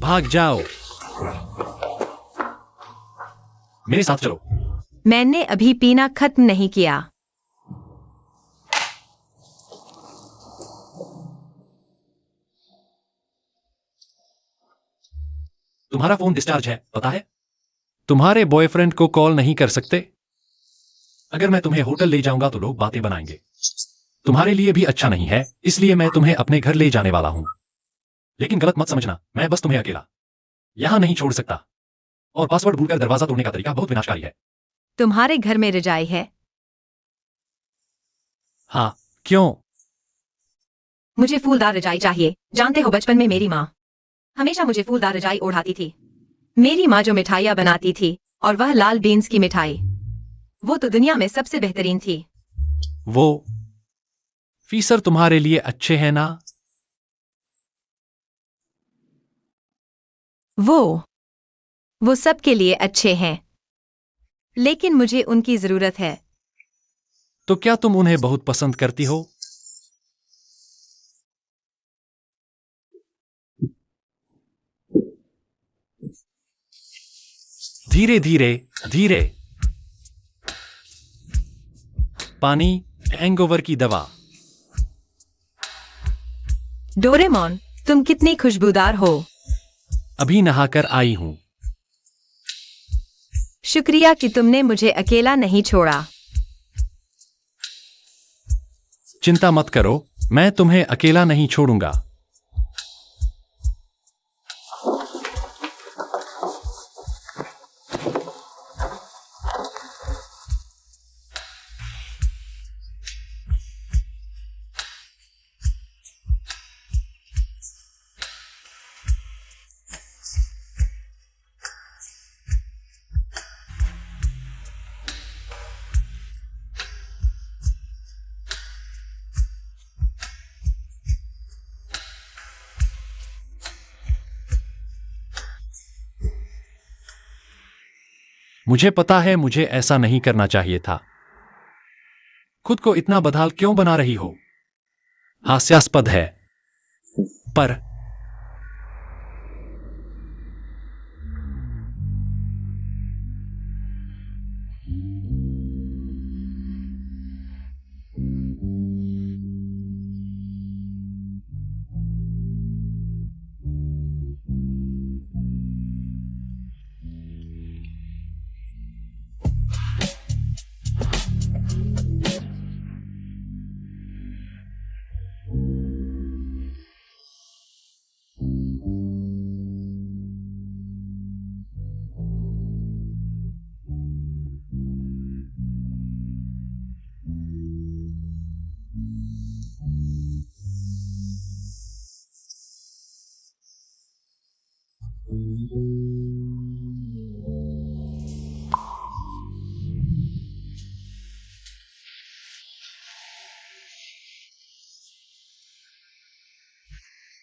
Speaker 2: भाग जाओ। मेरे साथ चलो।
Speaker 4: मैंने अभी पीना खत्म नहीं किया।
Speaker 2: तुम्हारा फोन डिस्चार्ज है, पता है? तुम्हारे बॉयफ्रेंड को कॉल नहीं कर सकते? अगर मैं तुम्हें होटल ले जाऊंगा तो लोग बातें बनाएंगे। तुम्हारे लिए भी अच्छा नहीं है, इसलिए मैं तुम्हें अपने घर ले जाने वाला हूं। लेकिन गलत मत समझना, मैं बस तुम्हें अकेला यहां नहीं छोड़ सकता। और पासवर्ड भूलकर दरवाजा तोड़ने का तरीका बहुत विनाशकारी है।
Speaker 4: तुम्हारे घर में रजाई है?
Speaker 2: हाँ, क्यों?
Speaker 1: मुझे फूलदार रजाई चाहिए। जानते हो, बचपन में मेरी माँ हमेशा मुझे फूलदार रजाई ओढ़ाती थी।
Speaker 4: मेरी माँ जो मिठाइयाँ बनाती थी, और वह लाल बीन्स की मिठाई, वो तो दुनिया में सबसे बेहतरीन थी।
Speaker 2: वो फीसर तुम्हारे लिए अच्छे हैं ना?
Speaker 4: वो सबके लिए अच्छे हैं, लेकिन मुझे उनकी जरूरत है।
Speaker 2: तो क्या तुम उन्हें बहुत पसंद करती हो? धीरे धीरे धीरे। पानी, हैंगओवर की दवा।
Speaker 4: डोरेमोन, तुम कितनी खुशबूदार हो।
Speaker 2: अभी नहाकर आई हूं।
Speaker 4: शुक्रिया कि तुमने मुझे अकेला नहीं छोड़ा।
Speaker 2: चिंता मत करो, मैं तुम्हें अकेला नहीं छोड़ूंगा। मुझे पता है मुझे ऐसा नहीं करना चाहिए था। खुद को इतना बदहाल क्यों बना रही हो? हास्यास्पद है, पर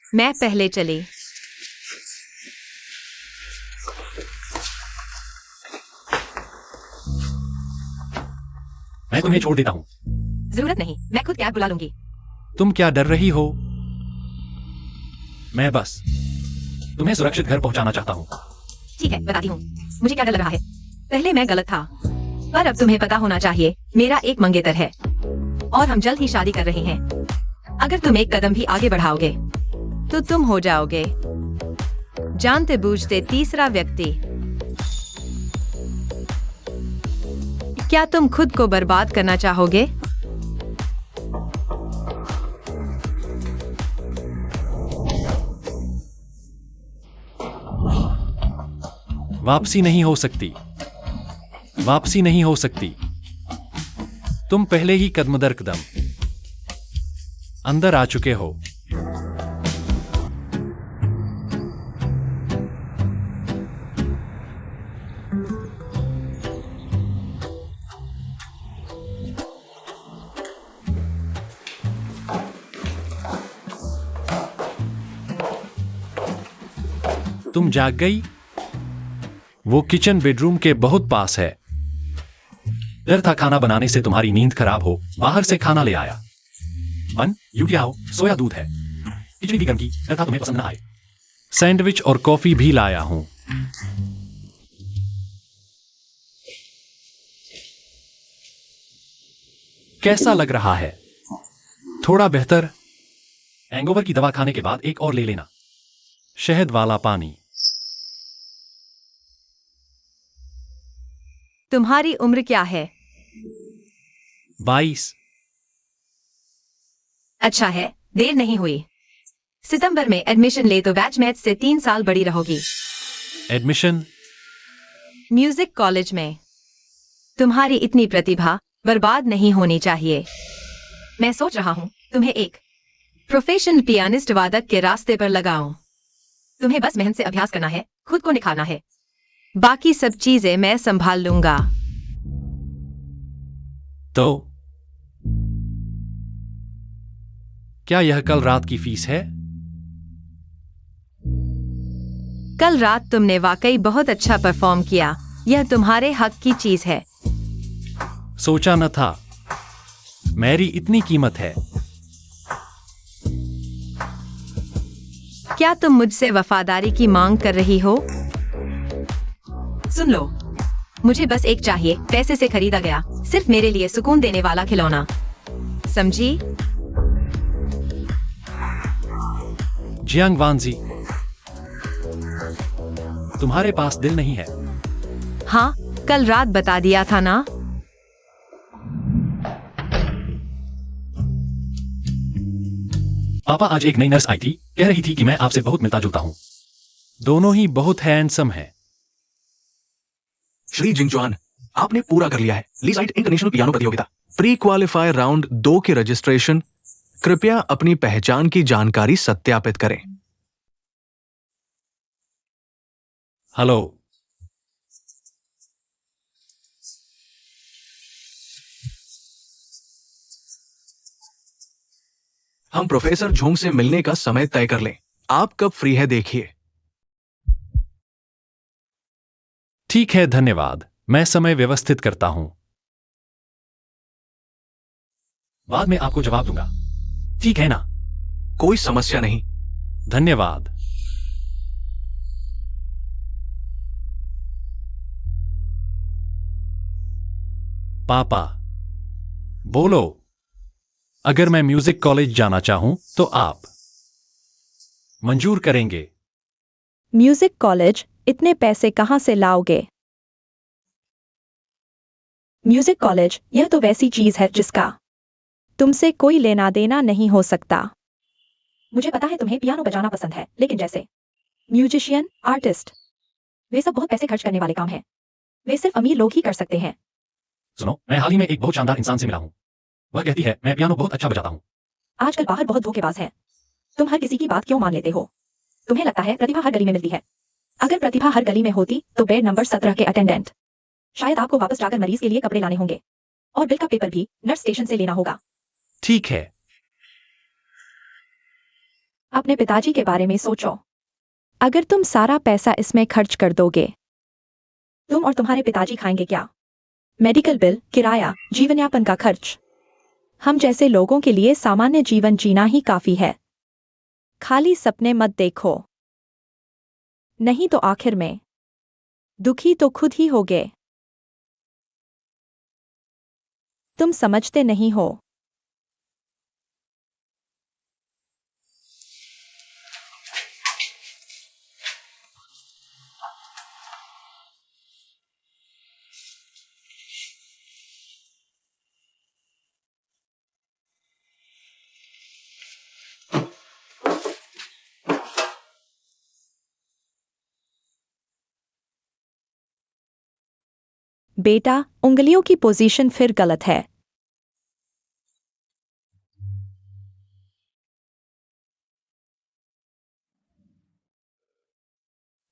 Speaker 4: मैं पहले चली।
Speaker 2: मैं तुम्हें छोड़ देता हूं।
Speaker 1: जरूरत नहीं, मैं खुद कैब बुला लूंगी।
Speaker 2: तुम क्या डर रही हो? मैं बस तुम्हें सुरक्षित घर पहुंचाना चाहता हूं।
Speaker 1: ठीक है, बताती हूँ मुझे क्या डर लग रहा है। पहले मैं गलत था, पर अब तुम्हें पता होना चाहिए मेरा एक मंगेतर है और हम जल्द ही शादी कर रहे हैं। अगर तुम एक कदम भी आगे बढ़ाओगे
Speaker 4: तो तुम हो जाओगे जानते बूझते तीसरा व्यक्ति। क्या तुम खुद को बर्बाद करना चाहोगे?
Speaker 2: वापसी नहीं हो सकती, वापसी नहीं हो सकती। तुम पहले ही कदम दर कदम अंदर आ चुके हो। तुम जाग गई? वो किचन बेडरूम के बहुत पास है। डर था खाना बनाने से तुम्हारी नींद खराब हो, बाहर से खाना ले आया। बन यूटी आओ, सोया दूध है, खिचड़ी भी गंदी, डर था तुम्हें पसंद ना आए। सैंडविच और कॉफी भी लाया हूं। कैसा लग रहा है? थोड़ा बेहतर? हैंगओवर की दवा खाने के बाद एक और ले लेना। शहद वाला पानी।
Speaker 4: तुम्हारी उम्र क्या है?
Speaker 2: 22।
Speaker 1: अच्छा है, देर नहीं हुई। सितंबर में एडमिशन ले तो बैचमेट से 3 साल बड़ी रहोगी।
Speaker 2: एडमिशन?
Speaker 4: म्यूजिक कॉलेज में। तुम्हारी इतनी प्रतिभा बर्बाद नहीं होनी चाहिए।
Speaker 1: मैं सोच रहा हूँ तुम्हें एक प्रोफेशनल पियानिस्ट वादक के रास्ते पर लगाऊं। तुम्हें बस मेहनत से अभ्यास करना है, खुद को निखारना है।
Speaker 4: बाकी सब चीजें मैं संभाल लूंगा।
Speaker 2: तो क्या यह कल रात की फीस है?
Speaker 4: कल रात तुमने वाकई बहुत अच्छा परफॉर्म किया। यह तुम्हारे हक की चीज है।
Speaker 2: सोचा न था मेरी इतनी कीमत है।
Speaker 4: क्या तुम मुझसे वफादारी की मांग कर रही हो?
Speaker 1: सुन लो, मुझे बस एक चाहिए, पैसे से खरीदा गया, सिर्फ मेरे लिए सुकून देने वाला खिलौना।
Speaker 4: समझी?
Speaker 2: जियांग वानजी, तुम्हारे पास दिल नहीं है।
Speaker 4: हाँ, कल रात बता दिया था ना।
Speaker 2: पापा, आज एक नई नर्स आई थी, कह रही थी कि मैं आपसे बहुत मिलता जुलता हूं। दोनों ही बहुत हैंडसम हैं।
Speaker 3: श्री जिंगजुआन, आपने पूरा कर लिया है लीसाइट इंटरनेशनल पियानो प्रतियोगिता प्री क्वालिफायर राउंड 2 के रजिस्ट्रेशन। कृपया अपनी पहचान की जानकारी सत्यापित करें।
Speaker 2: हेलो।
Speaker 3: हम प्रोफेसर झोंग से मिलने का समय तय कर लें। आप कब फ्री है देखिए।
Speaker 2: ठीक है, धन्यवाद। मैं समय व्यवस्थित करता हूं। बाद में आपको जवाब दूंगा, ठीक है ना?
Speaker 3: कोई समस्या नहीं।
Speaker 2: धन्यवाद। पापा, बोलो, अगर मैं म्यूजिक कॉलेज जाना चाहूं तो आप मंजूर करेंगे?
Speaker 5: म्यूजिक कॉलेज, इतने पैसे कहाँ से लाओगे? म्यूजिक कॉलेज, यह तो वैसी चीज है जिसका तुमसे कोई लेना देना नहीं हो सकता। मुझे पता है तुम्हें पियानो बजाना पसंद है, लेकिन जैसे म्यूजिशियन, आर्टिस्ट, वे सब बहुत पैसे खर्च करने वाले काम हैं। वे सिर्फ अमीर लोग ही कर सकते हैं।
Speaker 2: सुनो, मैं हाल ही में एक बहुत शानदार इंसान से मिला हूं। वह कहती है मैं पियानो बहुत अच्छा बजाता हूं।
Speaker 5: आजकल बाहर बहुत धोखेबाज हैं। तुम हर किसी की बात क्यों मान लेते हो? तुम्हें लगता है प्रतिभा हर गली में मिलती है। अगर प्रतिभा हर गली में होती तो बेड नंबर 17 के अटेंडेंट शायद आपको वापस जाकर मरीज के लिए कपड़े लाने होंगे, और बिल का पेपर भी नर्स स्टेशन से लेना होगा।
Speaker 2: ठीक है।
Speaker 5: अपने पिताजी के बारे में सोचो। अगर तुम सारा पैसा इसमें खर्च कर दोगे, तुम और तुम्हारे पिताजी खाएंगे क्या? मेडिकल बिल, किराया, जीवन यापन का खर्च। हम जैसे लोगों के लिए सामान्य जीवन जीना ही काफी है। खाली सपने मत देखो, नहीं तो आखिर में दुखी तो खुद ही होगे। तुम समझते नहीं हो। बेटा, उंगलियों की पोजीशन फिर गलत है।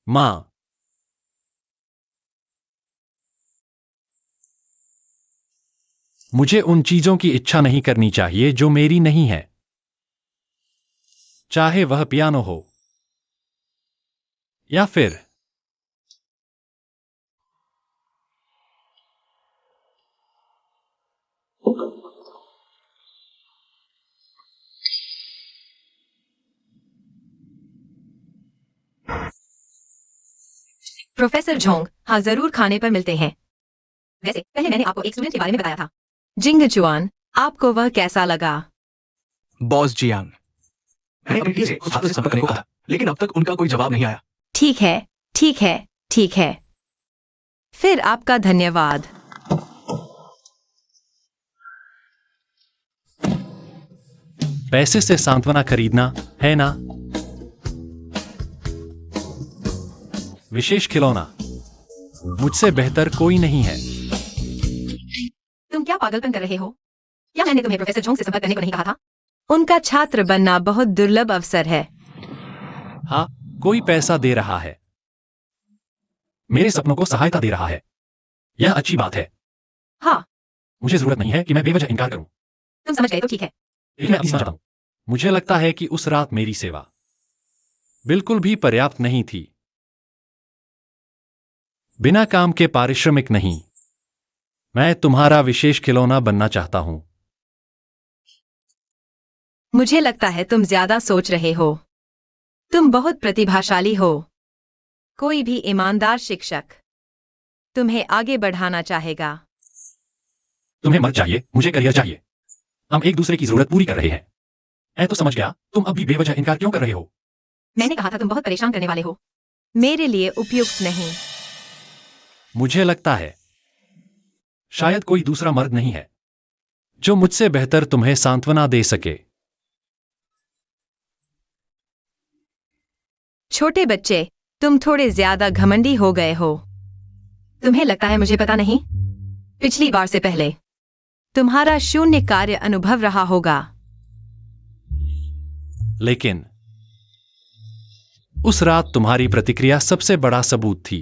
Speaker 2: मां, मुझे उन चीजों की इच्छा नहीं करनी चाहिए जो मेरी नहीं है, चाहे वह पियानो हो या फिर
Speaker 4: प्रोफेसर झोंग, हाँ जरूर खाने पर मिलते हैं।
Speaker 1: वैसे पहले मैंने आपको एक स्टूडेंट के बारे में बताया था।
Speaker 4: जिंग चुआन, आपको वह कैसा लगा?
Speaker 3: बॉस जियांग, मैंने अपनी टीम से उस छात्र से संपर्क करने को कहा था, लेकिन अब तक उनका कोई जवाब नहीं आया।
Speaker 4: ठीक है, ठीक है, ठीक है। फिर आपका धन्यवाद।
Speaker 2: पैसे से सांत्वना खरीदना है ना? विशेष खिलौना, मुझसे बेहतर कोई नहीं है।
Speaker 1: तुम क्या पागलपन कर रहे हो? क्या मैंने तुम्हें प्रोफेसर झोंग से संपर्क करने को नहीं कहा था?
Speaker 4: उनका छात्र बनना बहुत दुर्लभ अवसर है।
Speaker 2: हाँ, कोई पैसा दे रहा है, मेरे सपनों को सहायता दे रहा है। यह अच्छी बात है।
Speaker 1: हाँ,
Speaker 2: मुझे जरूरत नहीं है कि मैं बेवजह इनकार करूं।
Speaker 1: तुम समझ गए तो ठीक है।
Speaker 2: लेकिन मैं अभी समझ रहा हूं। मुझे लगता है कि उस रात मेरी सेवा बिल्कुल भी पर्याप्त नहीं थी। बिना काम के पारिश्रमिक नहीं। मैं तुम्हारा विशेष खिलौना बनना चाहता हूं।
Speaker 4: मुझे लगता है तुम ज्यादा सोच रहे हो। तुम बहुत प्रतिभाशाली हो। कोई भी ईमानदार शिक्षक तुम्हें आगे बढ़ाना चाहेगा।
Speaker 2: तुम्हें मत चाहिए, मुझे करियर चाहिए। हम एक दूसरे की जरूरत पूरी कर रहे हैं। मैं तो समझ गया, तुम अब भी बेवजह इनकार क्यों कर रहे हो?
Speaker 1: मैंने कहा था तुम बहुत परेशान करने वाले हो।
Speaker 4: मेरे लिए उपयुक्त नहीं।
Speaker 2: मुझे लगता है शायद कोई दूसरा मर्द नहीं है जो मुझसे बेहतर तुम्हें सांत्वना दे सके।
Speaker 4: छोटे बच्चे, तुम थोड़े ज्यादा घमंडी हो गए हो।
Speaker 1: तुम्हें लगता है मुझे पता नहीं?
Speaker 4: पिछली बार से पहले तुम्हारा शून्य कार्य अनुभव रहा होगा।
Speaker 2: लेकिन उस रात तुम्हारी प्रतिक्रिया सबसे बड़ा सबूत थी।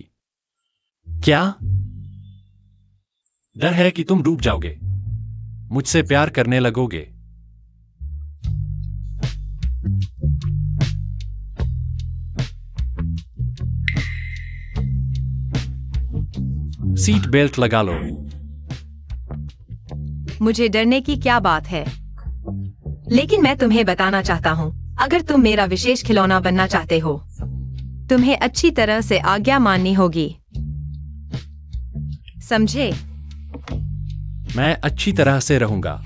Speaker 2: क्या? डर है कि तुम डूब जाओगे, मुझसे प्यार करने लगोगे। सीट बेल्ट लगा लो।
Speaker 4: मुझे डरने की क्या बात है? लेकिन मैं तुम्हें बताना चाहता हूँ, अगर तुम मेरा विशेष खिलौना बनना चाहते हो, तुम्हें अच्छी तरह से आज्ञा माननी होगी, समझे?
Speaker 2: मैं अच्छी तरह से रहूंगा,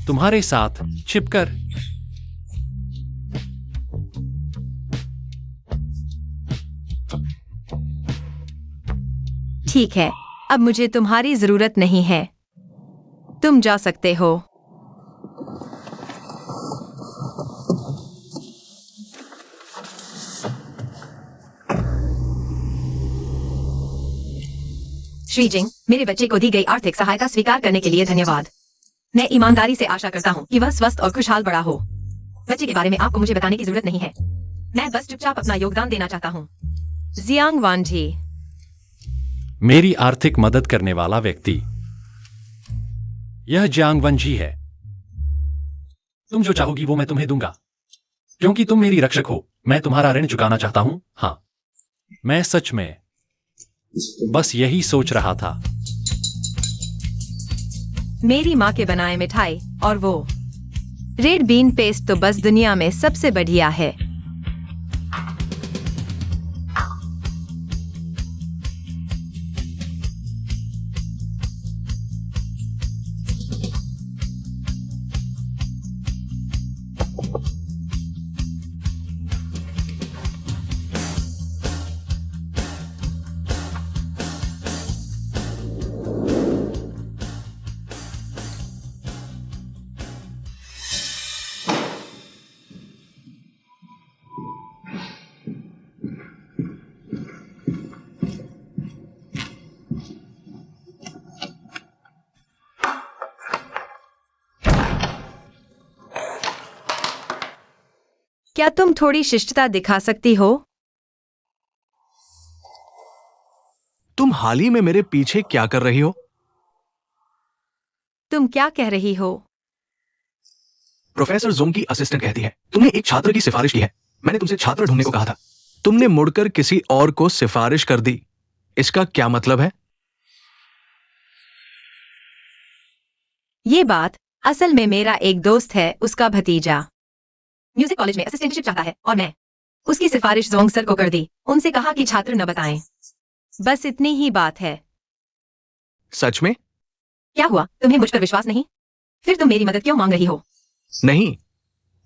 Speaker 2: तुम्हारे साथ छिपकर।
Speaker 4: ठीक है, अब मुझे तुम्हारी जरूरत नहीं है, तुम जा सकते हो।
Speaker 1: श्री जिंग, मेरे बच्चे को दी गई आर्थिक सहायता स्वीकार करने के लिए धन्यवाद। मैं ईमानदारी से आशा करता हूँ कि वह स्वस्थ और खुशहाल बड़ा हो। बच्चे के बारे में आपको मुझे बताने की जरूरत नहीं है, मैं बस चुपचाप अपना योगदान देना चाहता हूँ।
Speaker 4: जियांग वानजी,
Speaker 2: मेरी आर्थिक मदद करने वाला व्यक्ति, यह जियांग वनजी है। तुम जो चाहोगी वो मैं तुम्हें दूंगा, क्योंकि तुम मेरी रक्षक हो। मैं तुम्हारा ऋण चुकाना चाहता हूं। हाँ, मैं सच में बस यही सोच रहा था।
Speaker 4: मेरी माँ के बनाए मिठाई और वो रेड बीन पेस्ट तो बस दुनिया में सबसे बढ़िया है। क्या तुम थोड़ी शिष्टता दिखा सकती हो?
Speaker 3: तुम हाल ही में मेरे पीछे क्या कर रही हो?
Speaker 4: तुम क्या कह रही हो?
Speaker 3: प्रोफेसर जोंग की असिस्टेंट कहती है तुमने एक छात्र की सिफारिश की है। मैंने तुमसे छात्र ढूंढने को कहा था, तुमने मुड़कर किसी और को सिफारिश कर दी। इसका क्या मतलब है?
Speaker 4: ये बात असल में मेरा एक दोस्त है, उसका भतीजा
Speaker 1: म्यूजिक कॉलेज में असिस्टेंटशिप चाहता है और मैं उसकी सिफारिश जोंग सर को कर दी। उनसे कहा कि छात्र न बताएं।
Speaker 4: बस इतनी ही बात है।
Speaker 3: सच में?
Speaker 1: क्या हुआ, तुम्हें मुझ पर विश्वास नहीं? फिर तुम मेरी मदद क्यों मांग रही हो?
Speaker 3: नहीं,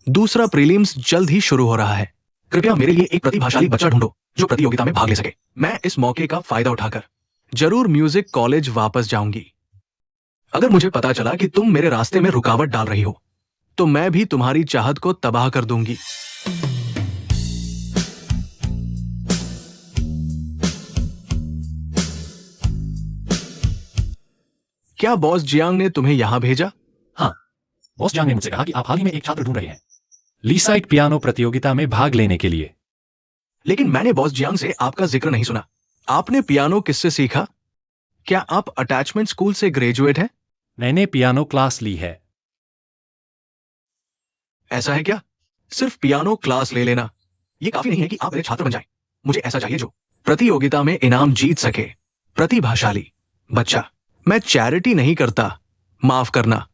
Speaker 3: दूसरा प्रीलिम्स जल्द ही शुरू हो रहा है। कृपया मेरे लिए एक प्रतिभाशाली बच्चा ढूंढो जो प्रतियोगिता में भाग ले सके। मैं इस मौके का फायदा उठाकर जरूर म्यूजिक कॉलेज वापस जाऊंगी। अगर मुझे पता चला कि तुम मेरे रास्ते में रुकावट डाल रही हो, तो मैं भी तुम्हारी चाहत को तबाह कर दूंगी। क्या बॉस जियांग ने तुम्हें यहां भेजा?
Speaker 2: हाँ, बॉस जियांग ने मुझसे कहा कि आप हाल ही में एक छात्र ढूंढ रहे हैं लीसाइट पियानो प्रतियोगिता में भाग लेने के लिए।
Speaker 3: लेकिन मैंने बॉस जियांग से आपका जिक्र नहीं सुना। आपने पियानो किससे सीखा? क्या आप अटैचमेंट स्कूल से ग्रेजुएट हैं?
Speaker 2: मैंने पियानो क्लास ली है।
Speaker 3: ऐसा है क्या? सिर्फ पियानो क्लास ले लेना यह काफी नहीं है कि आप मेरे छात्र बन जाएं। मुझे ऐसा चाहिए जो प्रतियोगिता में इनाम जीत सके। प्रतिभाशाली बच्चा। मैं चैरिटी नहीं करता, माफ करना।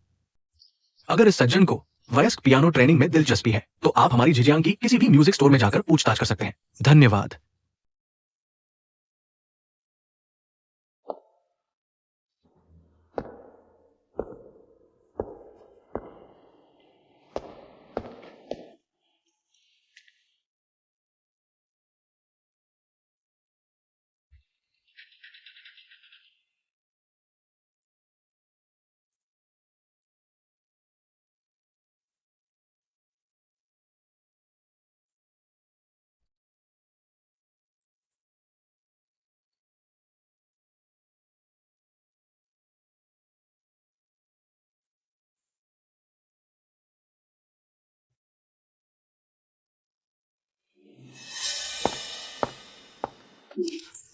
Speaker 3: अगर इस सज्जन को वयस्क पियानो ट्रेनिंग में दिलचस्पी है तो आप हमारी झिझियांग की किसी भी म्यूजिक स्टोर में जाकर पूछताछ कर सकते हैं। धन्यवाद।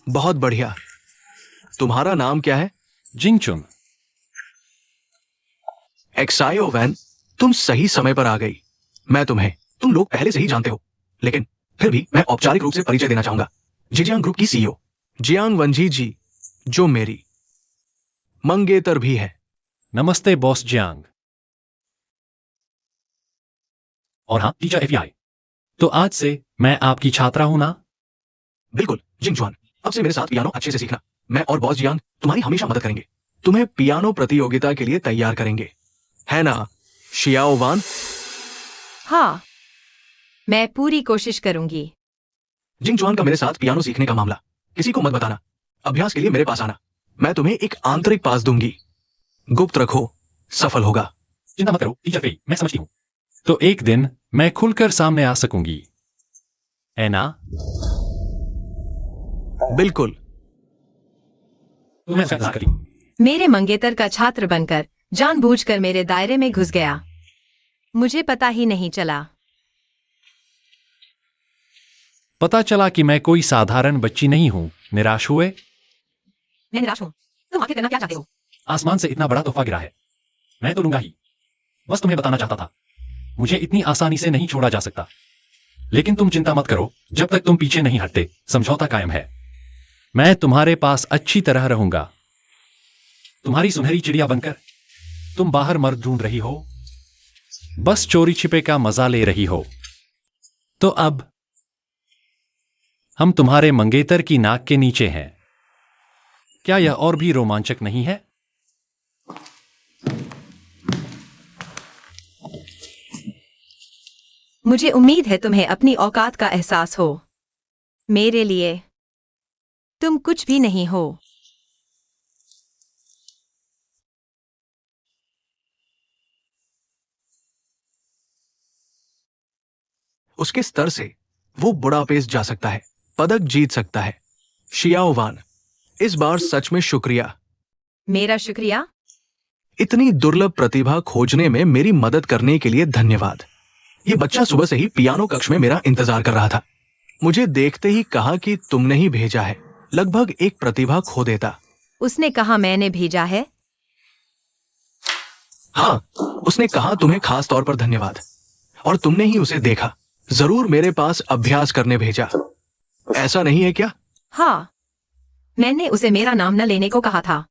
Speaker 3: बहुत बढ़िया। तुम्हारा नाम क्या है?
Speaker 2: जिंगचुन।
Speaker 3: एक्सायो वैन, तुम सही समय पर आ गई। तुम लोग पहले से ही जानते हो, लेकिन फिर भी मैं औपचारिक रूप से परिचय देना चाहूंगा। झिझियांग ग्रुप की सीईओ जियांग वनजी जी। जो मेरी मंगेतर भी है।
Speaker 2: नमस्ते बॉस जियांग। और हाँ टीचर एफआई, तो आज से मैं आपकी छात्रा हूं ना?
Speaker 3: बिल्कुल जिंग जुआन, अब से मेरे साथ पियानो अच्छे से सीखना। मैं और बॉस जियांग तुम्हारी हमेशा मदद करेंगे। तुम्हें पियानो प्रतियोगिता के लिए तैयार करेंगे, है ना शियाओ वान?
Speaker 4: हाँ, मैं पूरी कोशिश करूंगी।
Speaker 3: जिंग जुआन का मेरे साथ पियानो सीखने का मामला किसी को मत बताना। अभ्यास के लिए मेरे पास आना। मैं तुम्हें एक आंतरिक पास दूंगी, गुप्त रखो, सफल होगा।
Speaker 2: चिंता मत करो टीचर फेई, मैं समझती हूँ। तो एक दिन मैं खुलकर सामने आ सकूंगी, है ना?
Speaker 3: बिल्कुल।
Speaker 2: तो मैं फैसला करी।
Speaker 4: मेरे मंगेतर का छात्र बनकर जानबूझकर मेरे दायरे में घुस गया। मुझे पता ही नहीं चला।
Speaker 2: पता चला कि मैं कोई साधारण बच्ची नहीं हूं। निराश हुए?
Speaker 1: मैं निराश हूँ। तुम आखिर करना क्या चाहते हो?
Speaker 2: आसमान से इतना बड़ा तोहफा गिरा है, मैं तो लूंगा ही। बस तुम्हें बताना चाहता था, मुझे इतनी आसानी से नहीं छोड़ा जा सकता। लेकिन तुम चिंता मत करो, जब तक तुम पीछे नहीं हटते समझौता कायम है। मैं तुम्हारे पास अच्छी तरह रहूंगा, तुम्हारी सुनहरी चिड़िया बनकर। तुम बाहर मर्द ढूंढ रही हो, बस चोरी छिपे का मजा ले रही हो। तो अब हम तुम्हारे मंगेतर की नाक के नीचे हैं। क्या यह और भी रोमांचक नहीं है?
Speaker 4: मुझे उम्मीद है तुम्हें अपनी औकात का एहसास हो। मेरे लिए तुम कुछ भी नहीं हो।
Speaker 3: उसके स्तर से वो बुढ़ापेस जा सकता है, पदक जीत सकता है। शियाओ वान, इस बार सच में शुक्रिया।
Speaker 4: मेरा शुक्रिया?
Speaker 3: इतनी दुर्लभ प्रतिभा खोजने में मेरी मदद करने के लिए धन्यवाद। ये बच्चा सुबह से ही पियानो कक्ष में मेरा इंतजार कर रहा था। मुझे देखते ही कहा कि तुमने ही भेजा है। लगभग एक प्रतिभा खो देता।
Speaker 4: उसने कहा मैंने भेजा है?
Speaker 3: हाँ, उसने कहा तुम्हें खास तौर पर धन्यवाद। और तुमने ही उसे देखा, जरूर मेरे पास अभ्यास करने भेजा। ऐसा नहीं है क्या?
Speaker 4: हाँ, मैंने उसे मेरा नाम न लेने को कहा था।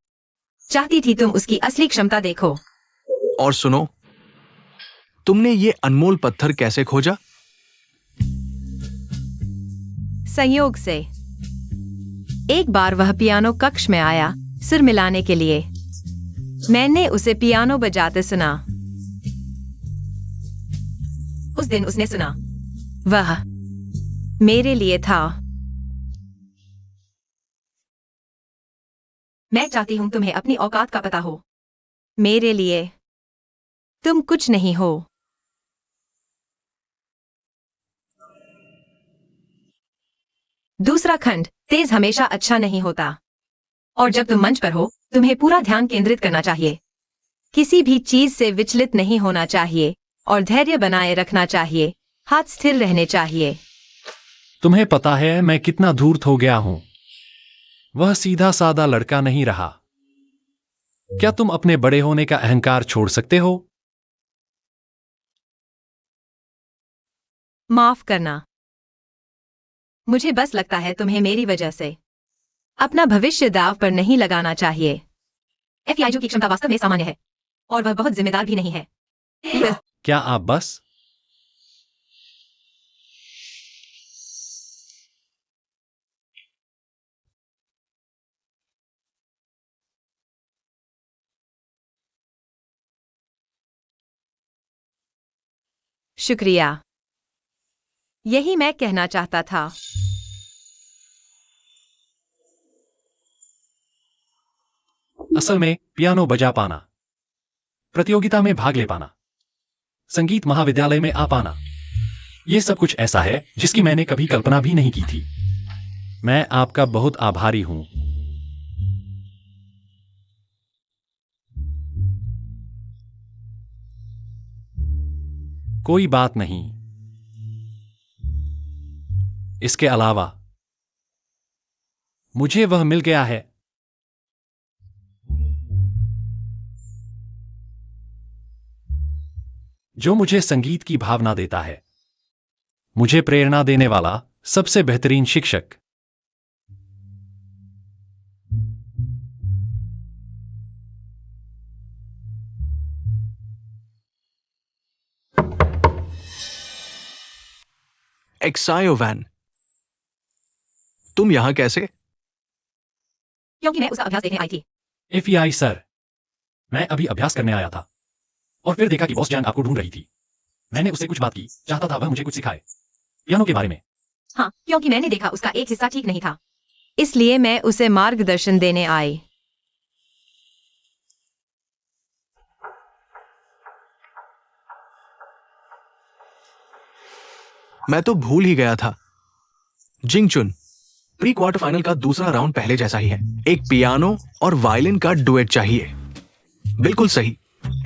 Speaker 4: चाहती थी तुम उसकी असली क्षमता देखो।
Speaker 3: और सुनो, तुमने ये अनमोल पत्थर कैसे खोजा?
Speaker 4: संयोग से। एक बार वह पियानो कक्ष में आया सिर मिलाने के लिए। मैंने उसे पियानो बजाते सुना।
Speaker 1: उस दिन उसने सुना।
Speaker 4: वह मेरे लिए था।
Speaker 1: मैं चाहती हूँ तुम्हें अपनी औकात का पता हो।
Speaker 4: मेरे लिए तुम कुछ नहीं हो।
Speaker 1: दूसरा खंड, तेज हमेशा अच्छा नहीं होता। और जब तुम मंच पर हो, तुम्हें पूरा ध्यान केंद्रित करना चाहिए।
Speaker 4: किसी भी चीज से विचलित नहीं होना चाहिए और धैर्य बनाए रखना चाहिए। हाथ स्थिर रहने चाहिए।
Speaker 2: तुम्हें पता है मैं कितना धूर्त हो गया हूं। वह सीधा साधा लड़का नहीं रहा। क्या तुम अपने बड़े होने का अहंकार छोड़ सकते हो?
Speaker 4: माफ करना।
Speaker 1: मुझे बस लगता है तुम्हें मेरी वजह से
Speaker 4: अपना भविष्य दांव पर नहीं लगाना चाहिए।
Speaker 1: एफआईजू की क्षमता वास्तव में सामान्य है और वह बहुत जिम्मेदार भी नहीं है।
Speaker 2: क्या आप बस
Speaker 4: शुक्रिया। यही मैं कहना चाहता था।
Speaker 2: असल में पियानो बजा पाना, प्रतियोगिता में भाग ले पाना, संगीत महाविद्यालय में आ पाना, यह सब कुछ ऐसा है जिसकी मैंने कभी कल्पना भी नहीं की थी। मैं आपका बहुत आभारी हूं। कोई बात नहीं। इसके अलावा मुझे वह मिल गया है जो मुझे संगीत की भावना देता है। मुझे प्रेरणा देने वाला सबसे बेहतरीन शिक्षक।
Speaker 3: एक्सायोवैन, तुम यहां कैसे?
Speaker 1: क्योंकि मैं उसका अभ्यास देखने आई थी।
Speaker 2: एफईआई सर, मैं अभी अभ्यास करने आया था और फिर देखा कि बॉस जैन आपको ढूंढ रही थी। मैंने उससे कुछ बात की, चाहता था वह मुझे कुछ सिखाए पियानो के बारे में।
Speaker 1: हाँ, क्योंकि मैंने देखा उसका एक हिस्सा ठीक नहीं था।
Speaker 4: इसलिए मैं उसे मार्गदर्शन देने आई।
Speaker 3: मैं तो भूल ही गया था। जिंगचुन, प्री क्वार्टर फाइनल का दूसरा राउंड पहले जैसा ही है। एक पियानो और वायलिन का डुएट चाहिए। बिल्कुल सही।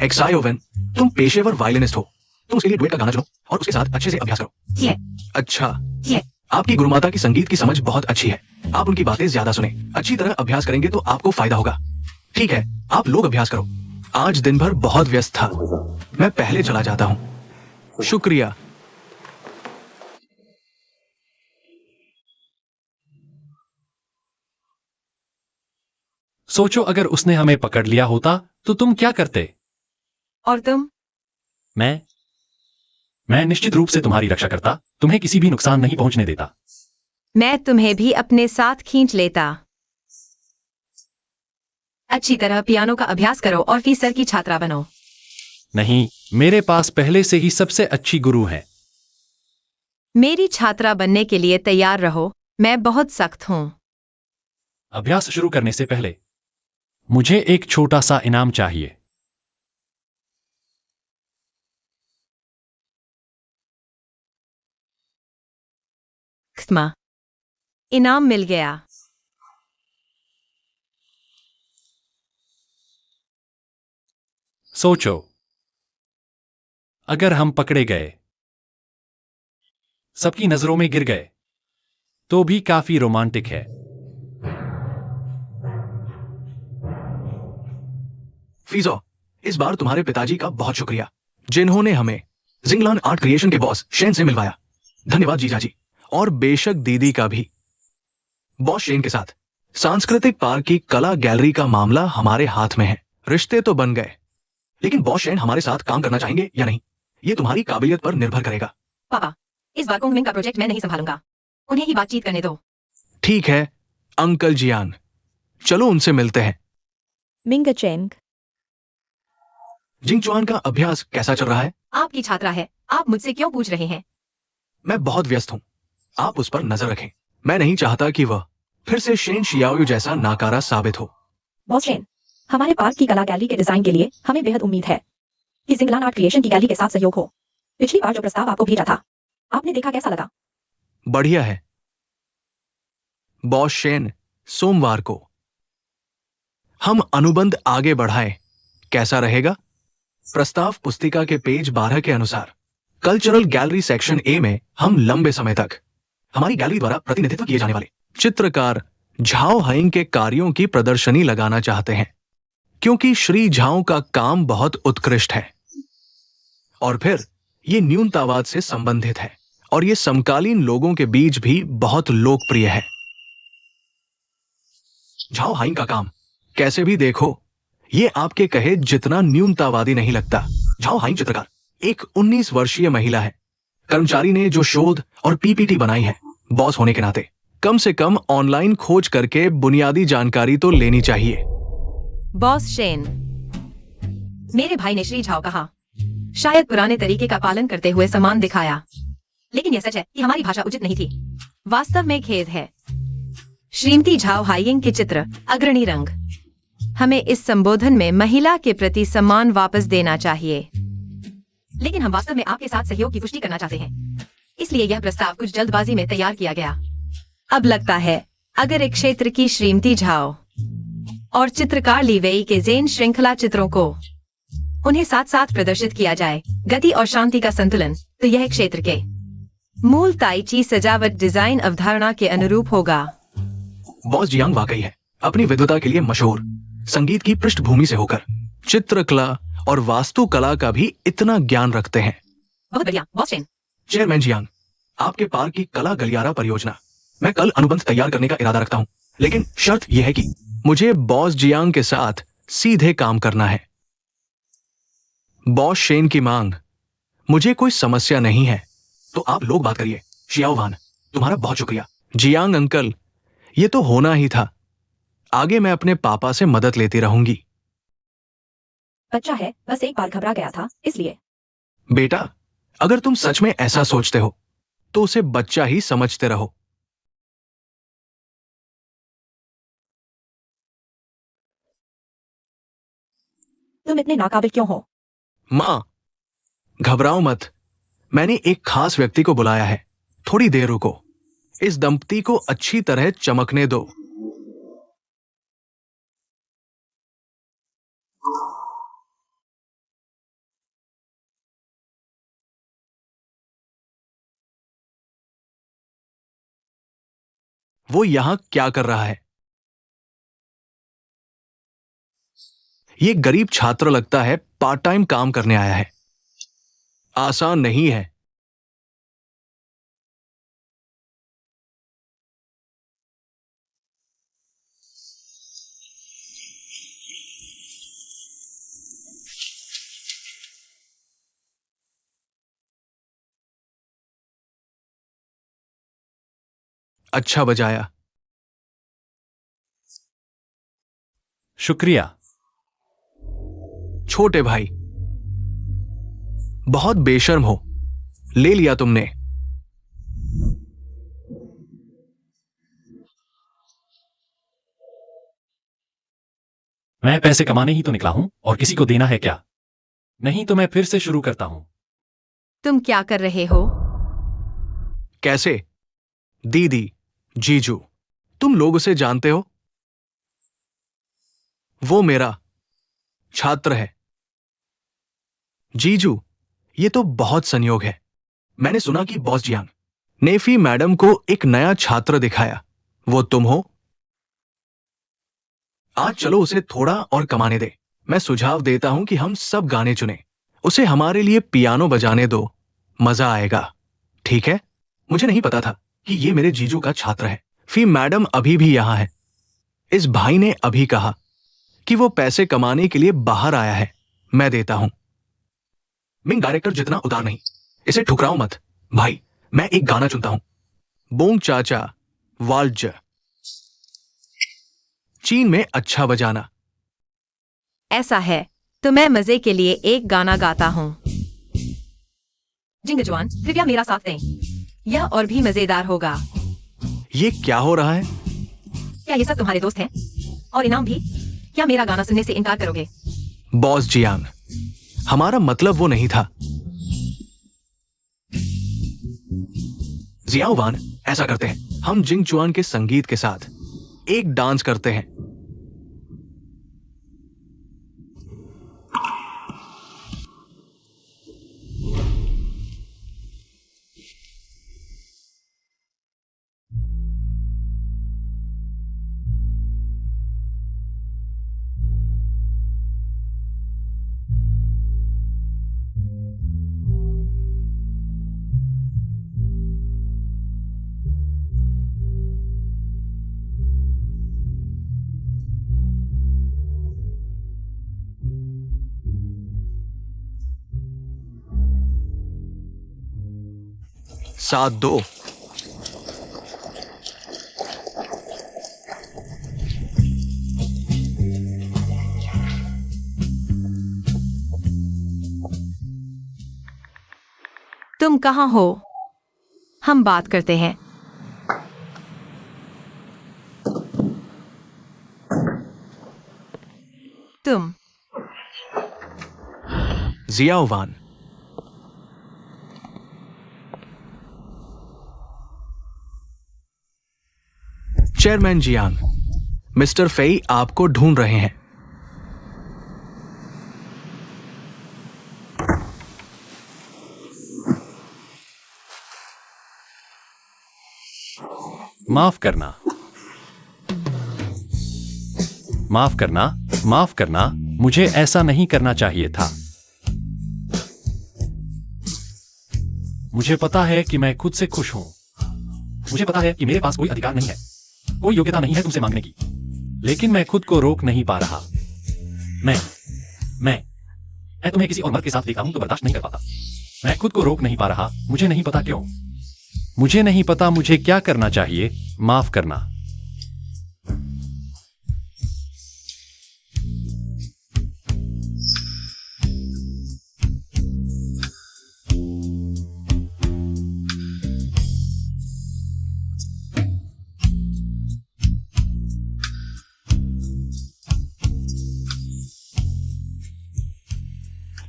Speaker 3: एक्सायोवेन, तुम पेशेवर वायलिनिस्ट हो, तुम उसके लिए डुएट का गाना चुनो और उसके साथ अच्छे से अभ्यास करो।
Speaker 1: ठीक है,
Speaker 3: अच्छा,
Speaker 1: ठीक है।
Speaker 3: आपकी गुरुमाता की संगीत की समझ बहुत अच्छी है। आप उनकी बातें ज्यादा सुने, अच्छी तरह अभ्यास करेंगे तो आपको फायदा होगा। ठीक है, आप लोग अभ्यास करो। आज दिन भर बहुत व्यस्त था, मैं पहले चला जाता हूं। शुक्रिया।
Speaker 2: सोचो अगर उसने हमें पकड़ लिया होता तो तुम क्या करते?
Speaker 4: और तुम?
Speaker 2: मैं निश्चित रूप से तुम्हारी रक्षा करता, तुम्हें किसी भी नुकसान नहीं पहुंचने देता।
Speaker 4: मैं तुम्हें भी अपने साथ खींच लेता।
Speaker 1: अच्छी तरह पियानो का अभ्यास करो और फिर सर की छात्रा बनो।
Speaker 2: नहीं, मेरे पास पहले से ही सबसे अच्छी गुरु है।
Speaker 4: मेरी छात्रा बनने के लिए तैयार रहो, मैं बहुत सख्त हूं।
Speaker 2: अभ्यास शुरू करने से पहले मुझे एक छोटा सा इनाम चाहिए।
Speaker 4: क्षमा, इनाम मिल गया।
Speaker 2: सोचो, अगर हम पकड़े गए, सबकी नजरों में गिर गए, तो भी काफी रोमांटिक है।
Speaker 3: फीजो, इस बार तुम्हारे पिताजी का बहुत शुक्रिया, जिन्होंने हमें जिंगलान आर्ट क्रिएशन के बॉस शेन से मिलवाया। धन्यवाद जीजाजी। और बेशक दीदी का भी। बॉस शेन के साथ सांस्कृतिक पार्क की कला गैलरी का मामला हमारे हाथ में है। रिश्ते तो बन गए, लेकिन बॉस शेन हमारे साथ काम करना चाहेंगे या नहीं, ये तुम्हारी काबिलियत पर निर्भर करेगा।
Speaker 1: पापा, इस बार कुंगमिंग का प्रोजेक्ट मैं नहीं संभालूंगा, उन्हें ही बातचीत करने दो।
Speaker 3: ठीक है अंकल जियान, चलो उनसे मिलते हैं।
Speaker 5: मिंग चेंग,
Speaker 3: जिंगचुआन का अभ्यास कैसा चल रहा है?
Speaker 1: आपकी छात्रा है, आप मुझसे क्यों पूछ रहे हैं?
Speaker 3: मैं बहुत व्यस्त हूं, आप उस पर नजर रखें। मैं नहीं चाहता कि वह फिर से शेन शियाओयू जैसा नाकारा साबित हो।
Speaker 5: बॉस शेन, हमारे पार्क की कला गैलरी के डिजाइन के लिए हमें बेहद उम्मीद है कि जिंगलान आर्ट क्रिएशन की गैलरी के साथ सहयोग हो। पिछली बार जो प्रस्ताव आपको भेजा था, आपने देखा, कैसा लगा?
Speaker 3: बढ़िया है बॉस शेन। सोमवार को हम अनुबंध आगे बढ़ाएं, कैसा रहेगा? प्रस्ताव पुस्तिका के पेज 12 के अनुसार कल्चरल गैलरी सेक्शन ए में हम लंबे समय तक हमारी गैलरी द्वारा प्रतिनिधित्व किए जाने वाले चित्रकार झाओ हाइंग के कार्यों की प्रदर्शनी लगाना चाहते हैं, क्योंकि श्री झाओ का काम बहुत उत्कृष्ट है और फिर ये न्यूनतावाद से संबंधित है और ये समकालीन लोगों के बीच भी बहुत लोकप्रिय है। झाओ हाइंग का काम कैसे भी देखो, ये आपके कहे जितना न्यूनतावादी नहीं लगता। झाओ हाइंग चित्रकार एक 19 वर्षीय महिला है। कर्मचारी ने जो शोध और पीपीटी बनाई है, बॉस होने के नाते कम से कम ऑनलाइन खोज करके बुनियादी जानकारी तो लेनी चाहिए।
Speaker 4: बॉस शेन,
Speaker 1: मेरे भाई ने श्री झाओ कहा, शायद पुराने तरीके का पालन करते हुए समान दिखाया, लेकिन यह सच है कि हमारी भाषा उचित नहीं थी।
Speaker 4: वास्तव में खेद है। श्रीमती झाओ हाइंग के चित्र अग्रणी रंग, हमें इस संबोधन में महिला के प्रति सम्मान वापस देना चाहिए।
Speaker 1: लेकिन हम वास्तव में आपके साथ सहयोग की पुष्टि करना चाहते हैं, इसलिए यह प्रस्ताव कुछ जल्दबाजी में तैयार किया गया।
Speaker 4: अब लगता है अगर एक क्षेत्र की श्रीमती झाओ और चित्रकार लीवेई के जेन श्रृंखला चित्रों को उन्हें साथ साथ प्रदर्शित किया जाए, गति और शांति का संतुलन, तो यह क्षेत्र के मूल ताइची सजावट डिजाइन अवधारणा के अनुरूप होगा।
Speaker 3: बॉस जियांग वाकई है अपनी विद्वता के लिए मशहूर। संगीत की पृष्ठभूमि से होकर चित्रकला और वास्तुकला का भी इतना ज्ञान रखते हैं।
Speaker 1: बहुत बढ़िया बॉस शेन।
Speaker 3: चेयरमैन जियांग, आपके पार्क की कला गलियारा परियोजना, मैं कल अनुबंध तैयार करने का इरादा रखता हूं, लेकिन शर्त यह है कि मुझे बॉस जियांग के साथ सीधे काम करना है। बॉस शेन की मांग, मुझे कोई समस्या नहीं है, तो आप लोग बात करिए, शियाओवान, तुम्हारा बहुत शुक्रिया। जियांग अंकल, ये तो होना ही था। आगे मैं अपने पापा से मदद लेती रहूंगी।
Speaker 5: बच्चा है, बस एक बार घबरा गया था, इसलिए।
Speaker 3: बेटा, अगर तुम सच में ऐसा सोचते हो तो उसे बच्चा ही समझते रहो।
Speaker 5: तुम इतने नाकाबिल क्यों हो?
Speaker 3: मां, घबराओ मत। मैंने एक खास व्यक्ति को बुलाया है। थोड़ी देर रुको। इस दंपति को अच्छी तरह चमकने दो। वो यहां क्या कर रहा है? ये गरीब छात्र लगता है पार्ट टाइम काम करने आया है। आसान नहीं है। अच्छा बजाया।
Speaker 2: शुक्रिया।
Speaker 3: छोटे भाई, बहुत बेशर्म हो। ले लिया तुमने।
Speaker 2: मैं पैसे कमाने ही तो निकला हूं और किसी को देना है क्या? नहीं तो मैं फिर से शुरू करता हूं।
Speaker 4: तुम क्या कर रहे हो?
Speaker 3: कैसे? दीदी, जीजू, तुम लोग उसे जानते हो? वो मेरा छात्र है। जीजू, ये तो बहुत संयोग है। मैंने सुना कि बॉस जियांग ने फी मैडम को एक नया छात्र दिखाया। वो तुम हो? आज चलो उसे थोड़ा और कमाने दे। मैं सुझाव देता हूं कि हम सब गाने चुने। उसे हमारे लिए पियानो बजाने दो। मजा आएगा। ठीक है? मुझे नहीं पता था कि ये मेरे जीजू का छात्र है। फी मैडम अभी भी यहां है। इस भाई ने अभी कहा कि वो पैसे कमाने के लिए बाहर आया है। मैं देता हूं। मिंग डायरेक्टर जितना उदार नहीं। इसे ठुकराओ मत। भाई, मैं एक गाना चुनता हूं। बोंग चाचा वाल्ज। चीन में अच्छा बजाना।
Speaker 4: ऐसा है तो मैं मजे के लिए एक गाना गाता हूँ।
Speaker 1: जिंग जवान, कृपया मेरा साथ दें।
Speaker 4: यह और भी मजेदार होगा।
Speaker 3: ये क्या हो रहा है?
Speaker 1: क्या ये सब तुम्हारे दोस्त हैं? और इनाम भी? क्या मेरा गाना सुनने से इनकार करोगे?
Speaker 3: बॉस जियांग, हमारा मतलब वो नहीं था। जियाओवान, ऐसा करते हैं, हम जिंग चुआन के संगीत के साथ एक डांस करते हैं। साथ दो।
Speaker 4: तुम कहाँ हो? हम बात करते हैं। तुम
Speaker 3: जियाओवान, चेयरमैन जियांग, मिस्टर फेई आपको ढूंढ रहे हैं।
Speaker 2: माफ करना। माफ करना। माफ करना। मुझे ऐसा नहीं करना चाहिए था। मुझे पता है कि मैं खुद से खुश हूं। मुझे पता है कि मेरे पास कोई अधिकार नहीं है, कोई योग्यता नहीं है तुमसे मांगने की, लेकिन मैं खुद को रोक नहीं पा रहा। मैं तुम्हें किसी और मर्द के साथ देखता हूं तो बर्दाश्त नहीं कर पाता। मैं खुद को रोक नहीं पा रहा। मुझे नहीं पता क्यों। मुझे नहीं पता मुझे क्या करना चाहिए, माफ करना।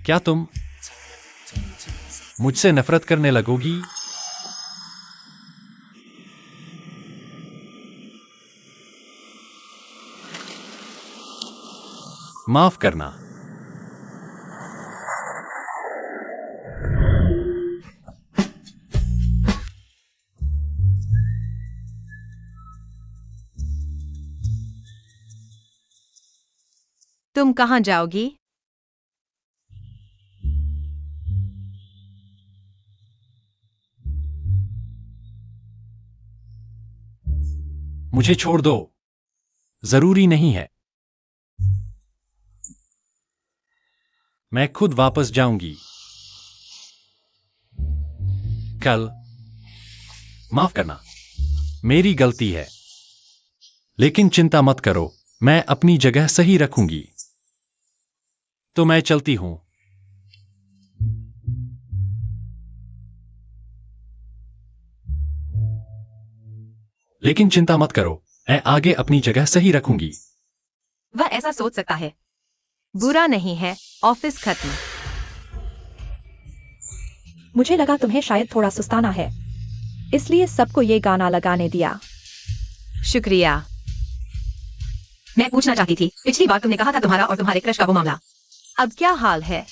Speaker 2: क्या तुम मुझसे नफरत करने लगोगी? माफ करना।
Speaker 4: तुम कहाँ जाओगी?
Speaker 2: मुझे छोड़ दो, जरूरी नहीं है। मैं खुद वापस जाऊंगी कल। माफ करना, मेरी गलती है। लेकिन चिंता मत करो, मैं अपनी जगह सही रखूंगी। तो मैं चलती हूं। लेकिन चिंता मत करो, मैं आगे अपनी जगह सही रखूंगी।
Speaker 1: वह ऐसा सोच सकता है।
Speaker 4: बुरा नहीं है, ऑफिस खत्म।
Speaker 5: मुझे लगा तुम्हें शायद थोड़ा सुस्ताना है, इसलिए सबको ये गाना लगाने दिया।
Speaker 4: शुक्रिया।
Speaker 1: मैं पूछना चाहती थी, पिछली बार तुमने कहा था तुम्हारा और तुम्हारे क्रश का वो मामला।
Speaker 4: अब क्या हाल है?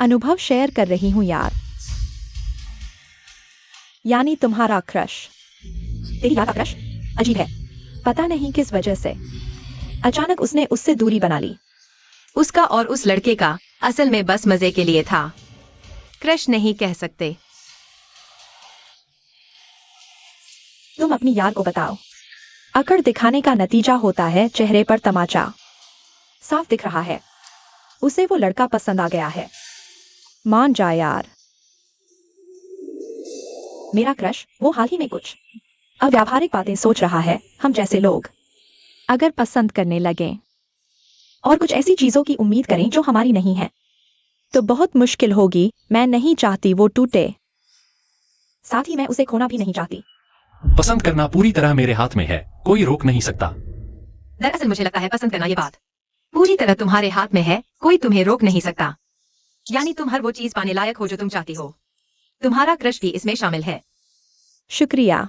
Speaker 5: अनुभव शेयर कर रही हूँ यार। यानी तुम्हारा क्रश। तेरी याद का क्रश अजीब है, पता नहीं किस वजह से अचानक उसने उससे दूरी बना ली।
Speaker 4: उसका और उस लड़के का असल में बस मजे के लिए था। क्रश नहीं कह सकते।
Speaker 5: तुम अपनी याद को बताओ। अकड़ दिखाने का नतीजा होता है चेहरे पर तमाचा। साफ दिख रहा है उसे वो लड़का पसंद आ गया है। मान जा यार। मेरा क्रश वो हाल ही में कुछ अव्यावहारिक बातें सोच रहा है। हम जैसे लोग अगर पसंद करने लगे और कुछ ऐसी चीजों की उम्मीद करें जो हमारी नहीं है, तो बहुत मुश्किल होगी। मैं नहीं चाहती वो टूटे, साथ ही मैं उसे खोना भी नहीं चाहती।
Speaker 2: पसंद करना पूरी तरह मेरे हाथ में है, कोई रोक नहीं सकता।
Speaker 1: दरअसल मुझे लगता है पसंद करना ये बात पूरी तरह तुम्हारे हाथ में है, कोई तुम्हें रोक नहीं सकता। यानी तुम हर वो चीज पाने लायक हो जो तुम चाहती हो। तुम्हारा क्रश भी इसमें शामिल है।
Speaker 5: शुक्रिया।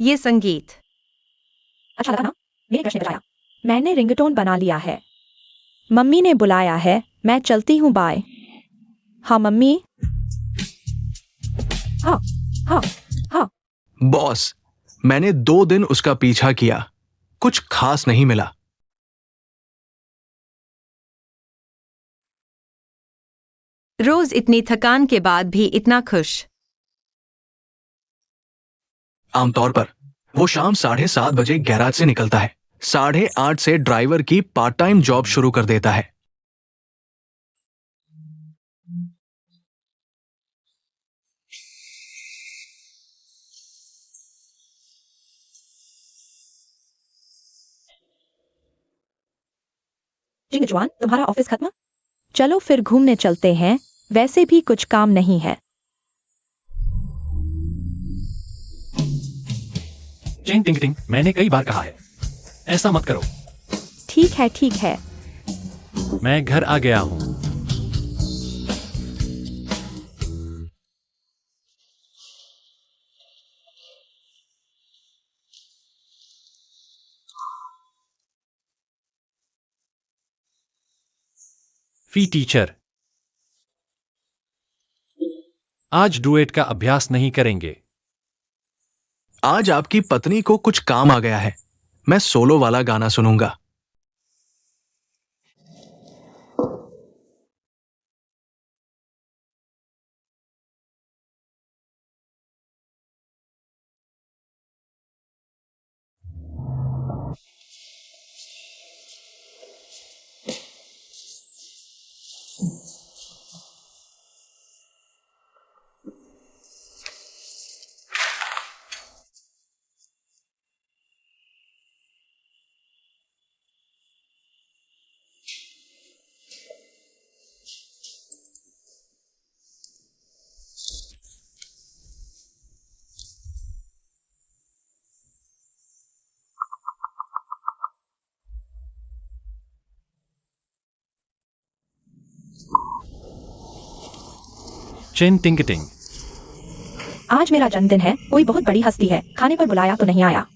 Speaker 4: ये संगीत
Speaker 5: अच्छा लगा ना? मेरे क्रश ने बजाया। मैंने रिंगटोन बना लिया है। मम्मी ने बुलाया है, मैं चलती हूँ, बाय। हाँ मम्मी। हाँ हाँ हाँ।
Speaker 3: बॉस, मैंने 2 दिन उसका पीछा किया, कुछ खास नहीं मिला।
Speaker 4: रोज इतनी थकान के बाद भी इतना खुश।
Speaker 3: आमतौर पर वो शाम 7:30 बजे गैराज से निकलता है, 8:30 से ड्राइवर की पार्ट टाइम जॉब शुरू कर देता है।
Speaker 5: जिंग जवान, तुम्हारा ऑफिस खत्म? चलो फिर घूमने चलते हैं, वैसे भी कुछ काम नहीं है।
Speaker 2: चिंग टिंग टिंग, मैंने कई बार कहा है, ऐसा मत करो।
Speaker 5: ठीक है ठीक है।
Speaker 2: मैं घर आ गया हूं। फी टीचर, आज डुएट का अभ्यास नहीं करेंगे।
Speaker 3: आज आपकी पत्नी को कुछ काम आ गया है, मैं सोलो वाला गाना सुनूंगा।
Speaker 2: चिन टिंकटिंग।
Speaker 5: आज मेरा जन्मदिन है, कोई बहुत बड़ी हस्ती है, खाने पर बुलाया तो नहीं आया,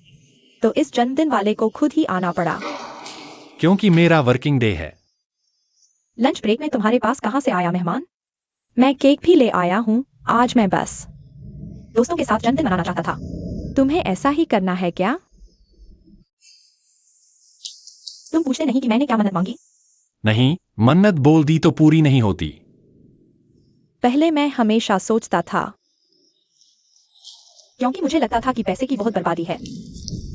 Speaker 5: तो इस जन्मदिन वाले को खुद ही आना पड़ा।
Speaker 2: क्योंकि मेरा वर्किंग डे है।
Speaker 5: लंच ब्रेक में तुम्हारे पास कहाँ से आया मेहमान? मैं केक भी ले आया हूँ, आज मैं बस दोस्तों के साथ जन्मदिन मनाना चाहता था। तुम्हें ऐसा ही करना है क्या? तुम पूछते नहीं कि मैंने क्या मन्नत मांगी?
Speaker 2: नहीं, मन्नत बोल दी तो पूरी नहीं होती।
Speaker 5: पहले मैं हमेशा सोचता था, क्योंकि मुझे लगता था कि पैसे की बहुत बर्बादी है,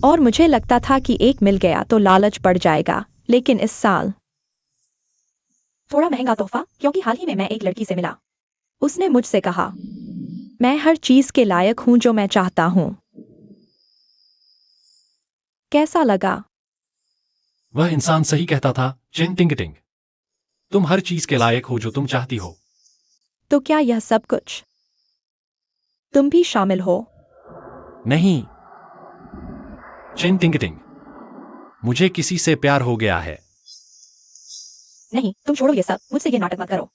Speaker 5: और मुझे लगता था कि एक मिल गया तो लालच बढ़ जाएगा। लेकिन इस साल थोड़ा महंगा तोहफा, क्योंकि हाल ही में मैं एक लड़की से मिला। उसने मुझसे कहा, मैं हर चीज के लायक हूं जो मैं चाहता हूं। कैसा लगा?
Speaker 2: वह इंसान सही कहता था, चिन टिंकटिंग। तुम हर चीज के लायक हो जो तुम चाहती हो।
Speaker 5: तो क्या यह सब कुछ तुम भी शामिल हो?
Speaker 2: नहीं, चिन टिंकटिंग। मुझे किसी से प्यार हो गया है।
Speaker 5: नहीं, तुम छोड़ो ये सब, मुझसे ये नाटक मत करो।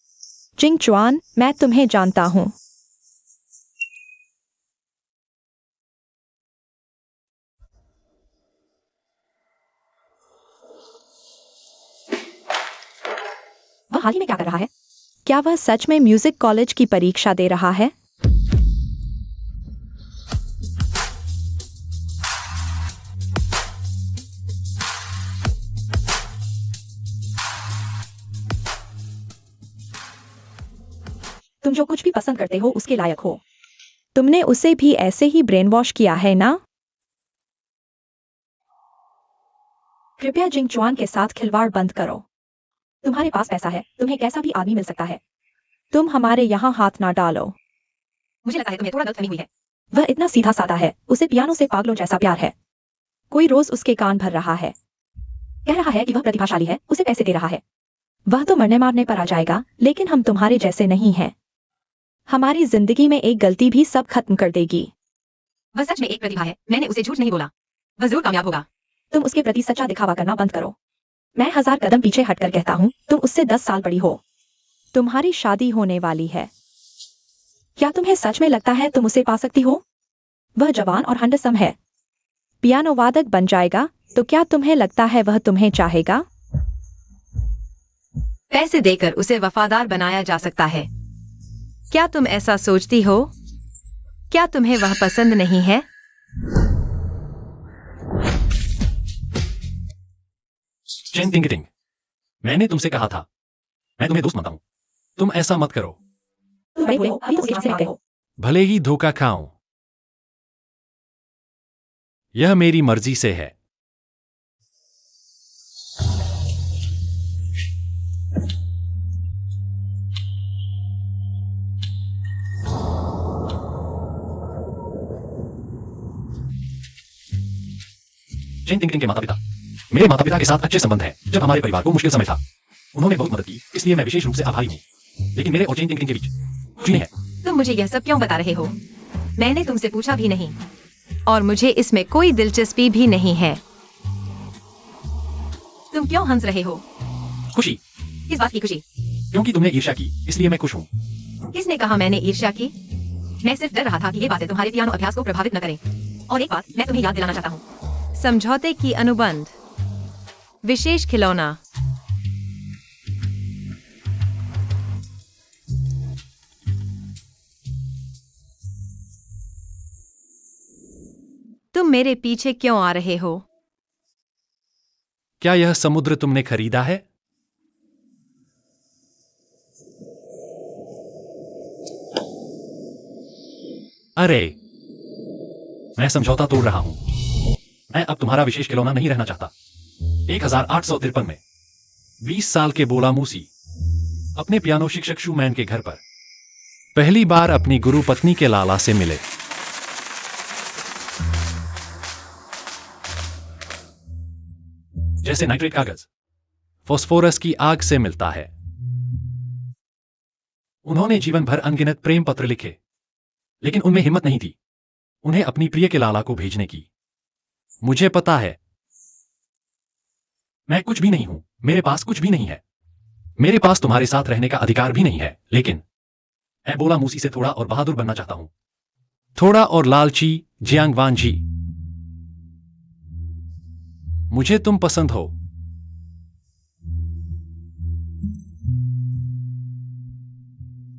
Speaker 5: जिंग चुआन, मैं तुम्हें जानता हूं। वह हाल ही में क्या कर रहा है? क्या वह सच में म्यूजिक कॉलेज की परीक्षा दे रहा है? तुम जो कुछ भी पसंद करते हो उसके लायक हो। तुमने उसे भी ऐसे ही ब्रेन वॉश किया है ना? कृपया जिंग चुआन के साथ खिलवाड़ बंद करो। तुम्हारे पास पैसा है, तुम्हें कैसा भी आदमी मिल सकता है। तुम हमारे यहाँ हाथ ना डालो।
Speaker 1: मुझे लगता है तुम्हें थोड़ा गलतफहमी हुई है।
Speaker 5: वह इतना सीधा साधा है, उसे पियानो से पागलों जैसा प्यार है। कोई रोज उसके कान भर रहा है, कह रहा है कि वह प्रतिभाशाली है, उसे पैसे दे रहा है। वह तो मरने मारने पर आ जाएगा, लेकिन हम तुम्हारे जैसे नहीं हैं। हमारी जिंदगी में एक गलती भी सब खत्म कर देगी।
Speaker 1: वह सच में एक प्रतिभा है, मैंने उसे झूठ नहीं बोला। वह जरूर कामयाब होगा।
Speaker 5: तुम उसके प्रति सच्चा दिखावा करना बंद करो। मैं 1000 कदम पीछे हटकर कहता हूँ, तुम उससे 10 साल बड़ी हो। तुम्हारी शादी होने वाली है। क्या तुम्हें सच में लगता है तुम उसे पा सकती हो? वह जवान और हैंडसम है, पियानो वादक बन जाएगा, तो क्या तुम्हें लगता है वह तुम्हें चाहेगा?
Speaker 4: पैसे देकर उसे वफादार बनाया जा सकता है। क्या तुम ऐसा सोचती हो? क्या तुम्हें वह पसंद नहीं है?
Speaker 2: चिन टिंकटिंग, मैंने तुमसे कहा था, मैं तुम्हें दोस्त मानता हूं। तुम ऐसा मत करो।
Speaker 5: तुम बड़े हुए हो, अभी तो उसके हाथ से हो।
Speaker 2: भले ही धोखा खाऊं, यह मेरी मर्जी से है। चिन टिंकटिंग के माता पिता, मेरे माता पिता के साथ अच्छे संबंध हैं। जब हमारे परिवार को मुश्किल समय था, उन्होंने बहुत मदद की, इसलिए मैं विशेष रूप से आभारी हूं। लेकिन मेरे और चिन टिंकटिंग के बीच कुछ नहीं है।
Speaker 4: तुम मुझे यह सब क्यों बता रहे हो? मैंने तुमसे पूछा भी नहीं, और मुझे इसमें कोई दिलचस्पी भी नहीं है।
Speaker 1: तुम क्यों हंस रहे हो?
Speaker 2: खुशी,
Speaker 1: किस बात की खुशी?
Speaker 2: क्योंकि तुमने ईर्ष्या की, इसलिए मैं खुश हूं।
Speaker 1: किसने कहा मैंने ईर्ष्या की? मैं सिर्फ डर रहा था कि ये बातें तुम्हारे पियानो अभ्यास को प्रभावित न करें। और एक बात मैं तुम्हें याद दिलाना चाहता हूँ।
Speaker 4: समझौते की अनुबंध, विशेष खिलौना। तुम मेरे पीछे क्यों आ रहे हो?
Speaker 2: क्या यह समुद्र तुमने खरीदा है? अरे, मैं समझौता तोड़ रहा हूं। मैं अब तुम्हारा विशेष खिलौना नहीं रहना चाहता। 1853 में 20 साल के बोला मूसी अपने पियानो शिक्षक शूमैन के घर पर पहली बार अपनी गुरु पत्नी के लाला से मिले। जैसे नाइट्रेट कागज फास्फोरस की आग से मिलता है। उन्होंने जीवन भर अनगिनत प्रेम पत्र लिखे, लेकिन उनमें हिम्मत नहीं थी उन्हें अपनी प्रिय के लाला को भेजने की। मुझे पता है, मैं कुछ भी नहीं हूं, मेरे पास कुछ भी नहीं है। मेरे पास तुम्हारे साथ रहने का अधिकार भी नहीं है, लेकिन एबोला मूसी से थोड़ा और बहादुर बनना चाहता हूं, थोड़ा और लालची। जियांग वान जी, मुझे तुम पसंद हो।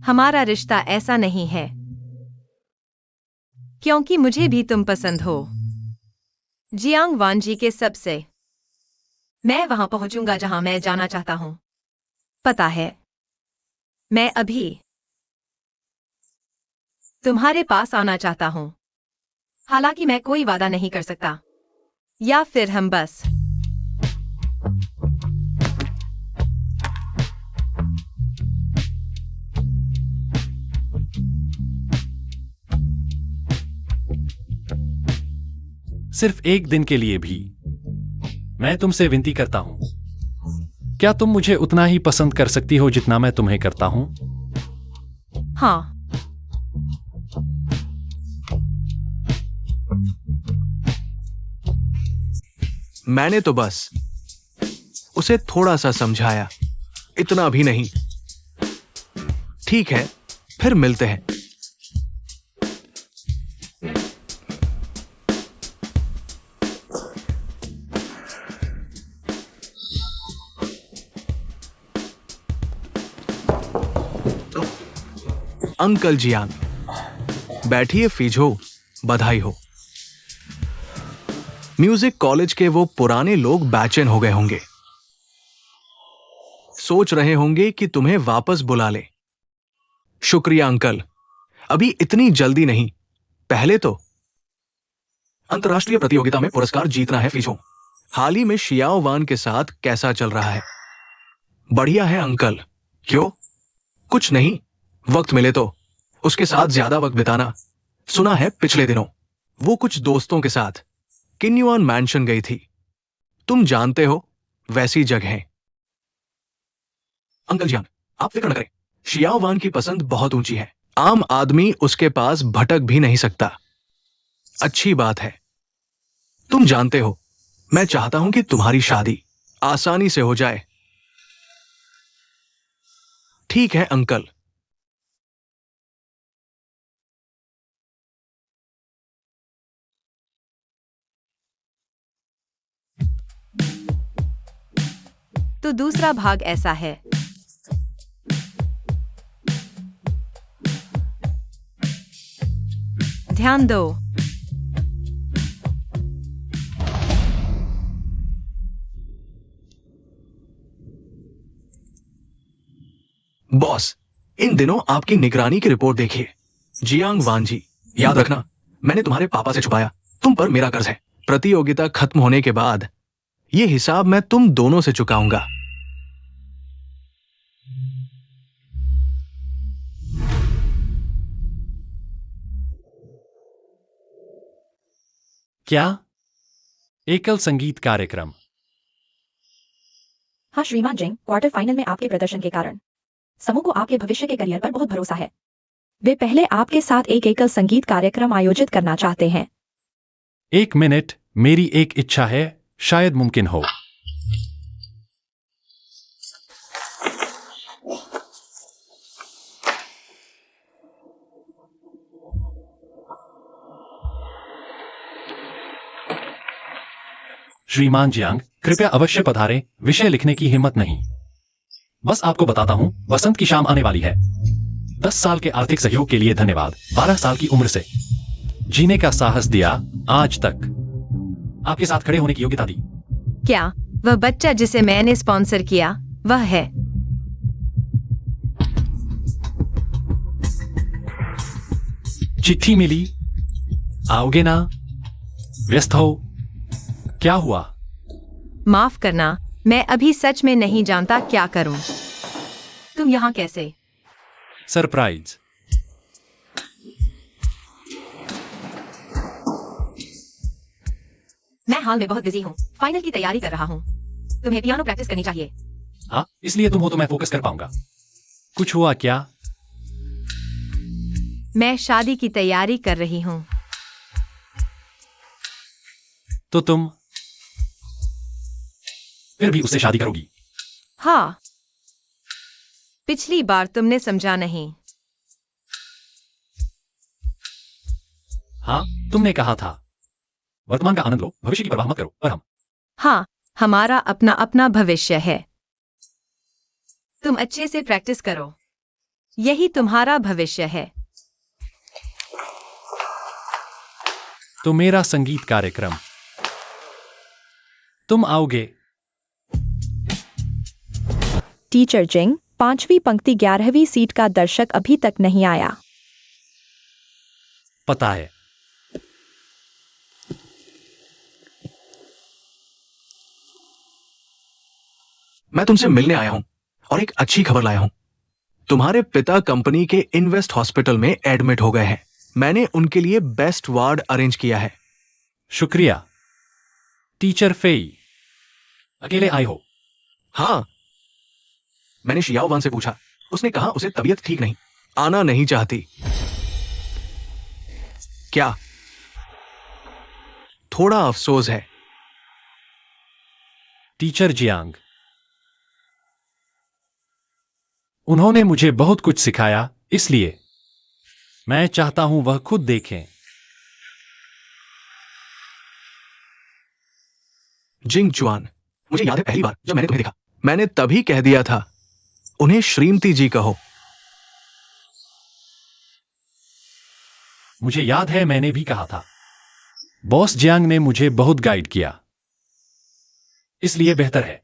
Speaker 4: हमारा रिश्ता ऐसा नहीं है क्योंकि मुझे भी तुम पसंद हो। जियांग वान जी के सबसे।
Speaker 1: मैं वहां पहुंचूंगा जहां मैं जाना चाहता हूं।
Speaker 4: पता है, मैं अभी
Speaker 1: तुम्हारे पास आना चाहता हूं, हालांकि मैं कोई वादा नहीं कर सकता।
Speaker 4: या फिर हम बस
Speaker 2: सिर्फ एक दिन के लिए भी। मैं तुमसे विनती करता हूं, क्या तुम मुझे उतना ही पसंद कर सकती हो जितना मैं तुम्हें करता हूं?
Speaker 4: हाँ।
Speaker 3: मैंने तो बस उसे थोड़ा सा समझाया, इतना भी नहीं। ठीक है, फिर मिलते हैं। अंकल जियांग, बैठिए फीझो, बधाई हो। म्यूजिक कॉलेज के वो पुराने लोग बैचेन हो गए होंगे, सोच रहे होंगे कि तुम्हें वापस बुला ले। शुक्रिया अंकल, अभी इतनी जल्दी नहीं, पहले तो अंतर्राष्ट्रीय प्रतियोगिता में पुरस्कार जीतना है फीझो। हाल ही में शियाओ वान के साथ कैसा चल रहा है? बढ़िया है अंकल। क्यों? कुछ नहीं, वक्त मिले तो उसके साथ ज्यादा वक्त बिताना। सुना है पिछले दिनों वो कुछ दोस्तों के साथ किन्युआन मैंशन गई थी। तुम जानते हो, वैसी जगह। अंकल जान, आप फिक्र न करें, शियाओ वान की पसंद बहुत ऊंची है, आम आदमी उसके पास भटक भी नहीं सकता। अच्छी बात है। तुम जानते हो, मैं चाहता हूं कि तुम्हारी शादी आसानी से हो जाए। ठीक है अंकल।
Speaker 4: तो दूसरा भाग ऐसा है। ध्यान दो।
Speaker 3: बॉस, इन दिनों आपकी निगरानी की रिपोर्ट देखिए। जियांग वान जी, याद रखना, मैंने तुम्हारे पापा से छुपाया, तुम पर मेरा कर्ज है। प्रतियोगिता खत्म होने के बाद ये हिसाब मैं तुम दोनों से चुकाऊंगा।
Speaker 2: क्या? एकल संगीत कार्यक्रम?
Speaker 5: हाँ श्रीमान जिंग, क्वार्टर फाइनल में आपके प्रदर्शन के कारण समूह को आपके भविष्य के करियर पर बहुत भरोसा है। वे पहले आपके साथ एक एकल संगीत कार्यक्रम आयोजित करना चाहते हैं।
Speaker 2: 1 मिनट, मेरी एक इच्छा है, शायद मुमकिन हो। श्रीमान जियांग, कृपया अवश्य पधारें। विषय लिखने की हिम्मत नहीं। बस आपको बताता हूं, वसंत की शाम आने वाली है। 10 साल के आर्थिक सहयोग के लिए धन्यवाद। 12 साल की उम्र से जीने का साहस दिया, आज तक आपके साथ खड़े होने की योग्यता दी।
Speaker 4: क्या वह बच्चा जिसे मैंने स्पॉन्सर किया वह है?
Speaker 2: चिट्ठी मिली, आओगे ना? व्यस्त हो? क्या हुआ?
Speaker 4: माफ करना, मैं अभी सच में नहीं जानता क्या करूं।
Speaker 1: तुम यहाँ कैसे?
Speaker 2: सरप्राइज।
Speaker 1: मैं हाल में बहुत बिजी हूँ, फाइनल की तैयारी कर रहा हूँ। तुम्हें पियानो प्रैक्टिस करनी चाहिए।
Speaker 2: हाँ, इसलिए तुम हो तो मैं फोकस कर पाऊंगा। कुछ हुआ क्या?
Speaker 4: मैं शादी की तैयारी कर रही हूँ।
Speaker 2: तो तुम फिर भी उससे शादी करोगी?
Speaker 4: हाँ, पिछली बार तुमने समझा नहीं।
Speaker 2: हाँ, तुमने कहा था वर्तमान का आनंद लो, भविष्य की परवाह मत करो। पर हम
Speaker 4: हाँ, हमारा अपना अपना भविष्य है। तुम अच्छे से प्रैक्टिस करो, यही तुम्हारा भविष्य है।
Speaker 2: तो मेरा संगीत कार्यक्रम, तुम आओगे?
Speaker 5: टीचर जिंग, 5वीं पंक्ति 11वीं सीट का दर्शक अभी तक नहीं आया।
Speaker 2: पता है।
Speaker 3: मैं तुमसे मिलने आया हूं और एक अच्छी खबर लाया हूं। तुम्हारे पिता कंपनी के इन्वेस्ट हॉस्पिटल में एडमिट हो गए हैं। मैंने उनके लिए बेस्ट वार्ड अरेंज किया है।
Speaker 2: शुक्रिया टीचर फेई। अकेले आए हो?
Speaker 3: हाँ, मैंने शियाओ वान से पूछा, उसने कहा उसे तबीयत ठीक नहीं, आना नहीं चाहती। क्या? थोड़ा अफसोस है।
Speaker 2: टीचर जियांग, उन्होंने मुझे बहुत कुछ सिखाया, इसलिए मैं चाहता हूं वह खुद देखें।
Speaker 3: जिंग जुआन, मुझे याद है पहली बार जब मैंने तुम्हें देखा, मैंने तभी कह दिया था उन्हें श्रीमती जी कहो।
Speaker 2: मुझे याद है मैंने भी कहा था। बॉस जियांग ने मुझे बहुत गाइड किया, इसलिए बेहतर है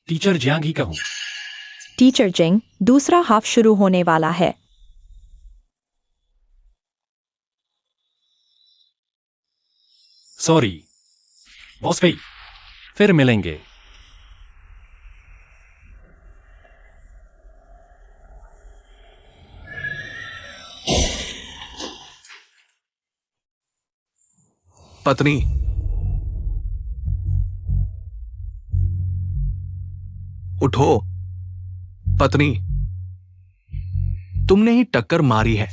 Speaker 2: टीचर जियांग ही कहूं।
Speaker 5: टीचर जिंग, दूसरा हाफ शुरू होने वाला है।
Speaker 2: सॉरी बॉस फेई, फिर मिलेंगे।
Speaker 3: पत्नी, उठो। पत्नी, तुमने ही टक्कर मारी है।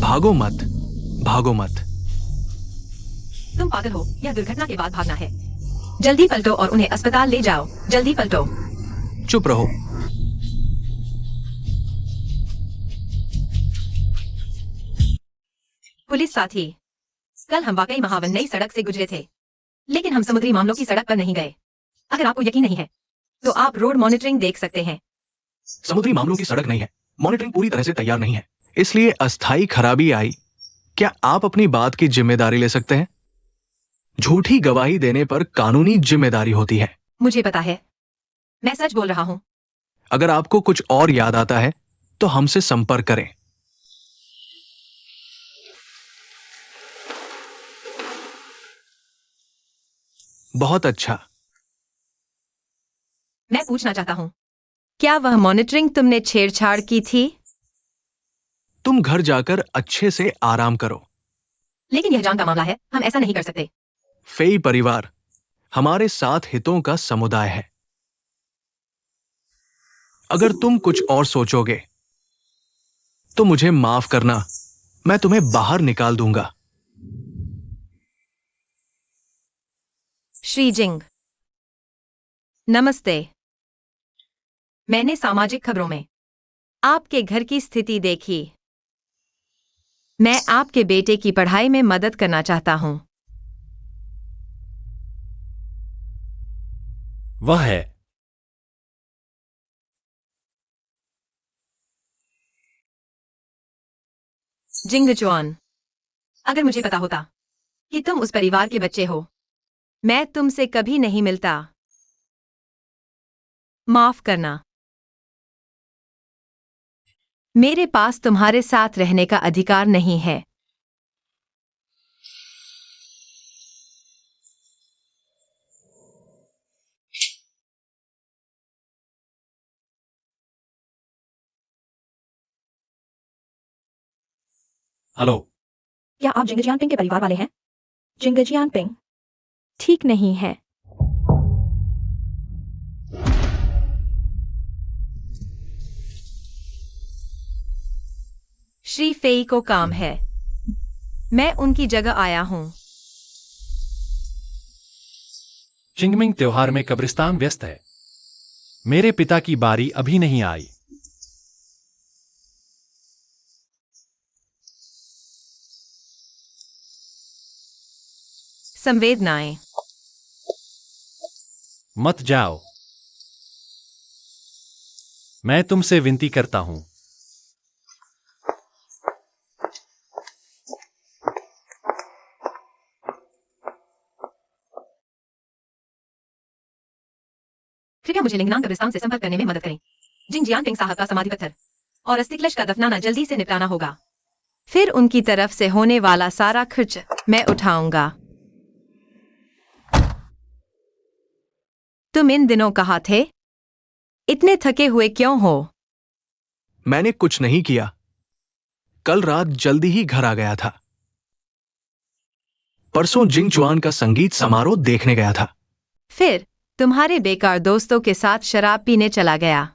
Speaker 3: भागो मत, भागो मत।
Speaker 4: तुम पागल हो, यह दुर्घटना के बाद भागना है। जल्दी पलटो और उन्हें अस्पताल ले जाओ, जल्दी पलटो।
Speaker 3: चुप रहो।
Speaker 4: पुलिस साथी, कल हम वाकई महावन नई सड़क से गुजरे थे, लेकिन हम समुद्री मामलों की सड़क पर नहीं गए। अगर आपको यकीन नहीं है, तो आप रोड मॉनिटरिंग देख सकते हैं।
Speaker 3: समुद्री मामलों की सड़क नहीं है, मॉनिटरिंग पूरी तरह से तैयार नहीं है, इसलिए अस्थायी खराबी आई। क्या आप अपनी बात की जिम्मेदारी ले सकते हैं? झूठी गवाही देने पर कानूनी जिम्मेदारी होती है।
Speaker 4: मुझे पता है, मैं सच बोल रहा हूँ।
Speaker 3: अगर आपको कुछ और याद आता है तो हमसे संपर्क करें। बहुत अच्छा।
Speaker 4: मैं पूछना चाहता हूँ, क्या वह मॉनिटरिंग तुमने छेड़छाड़ की थी?
Speaker 3: तुम घर जाकर अच्छे से आराम करो।
Speaker 4: लेकिन यह जान का मामला है, हम ऐसा नहीं कर सकते।
Speaker 3: फेई परिवार हमारे साथ हितों का समुदाय है। अगर तुम कुछ और सोचोगे तो मुझे माफ करना, मैं तुम्हें बाहर निकाल दूंगा।
Speaker 4: श्री जिंग, नमस्ते। मैंने सामाजिक खबरों में आपके घर की स्थिति देखी। मैं आपके बेटे की पढ़ाई में मदद करना चाहता हूं।
Speaker 2: वह है
Speaker 4: जिंग जुआन, अगर मुझे पता होता कि तुम उस परिवार के बच्चे हो, मैं तुमसे कभी नहीं मिलता। माफ करना। मेरे पास तुम्हारे साथ रहने का अधिकार नहीं है।
Speaker 2: हेलो।
Speaker 5: क्या आप जिंगजियान पिंग के परिवार वाले हैं? जिंगजियान पिंग ठीक नहीं है।
Speaker 4: श्री फेई को काम है, मैं उनकी जगह आया हूं।
Speaker 2: चिंगमिंग त्योहार में कब्रिस्तान व्यस्त है। मेरे पिता की बारी अभी नहीं आई।
Speaker 4: संवेदनाएं।
Speaker 2: मत जाओ। मैं तुमसे विनती करता हूं।
Speaker 1: कृपया मुझे लिंगनांग कब्रिस्तान से संपर्क करने में मदद करें। जिंग जियांग पिंग साहब का समाधि पत्थर और अस्थिकलश का दफनाना जल्दी से निपटाना होगा।
Speaker 4: फिर उनकी तरफ से होने वाला सारा खर्च मैं उठाऊंगा। तुम इन दिनों कहाँ थे? इतने थके हुए क्यों हो?
Speaker 3: मैंने कुछ नहीं किया। कल रात जल्दी ही घर आ गया था। परसों जिंग चुआन का संगीत समारोह देखने गया था।
Speaker 4: फिर तुम्हारे बेकार दोस्तों के साथ शराब पीने चला गया।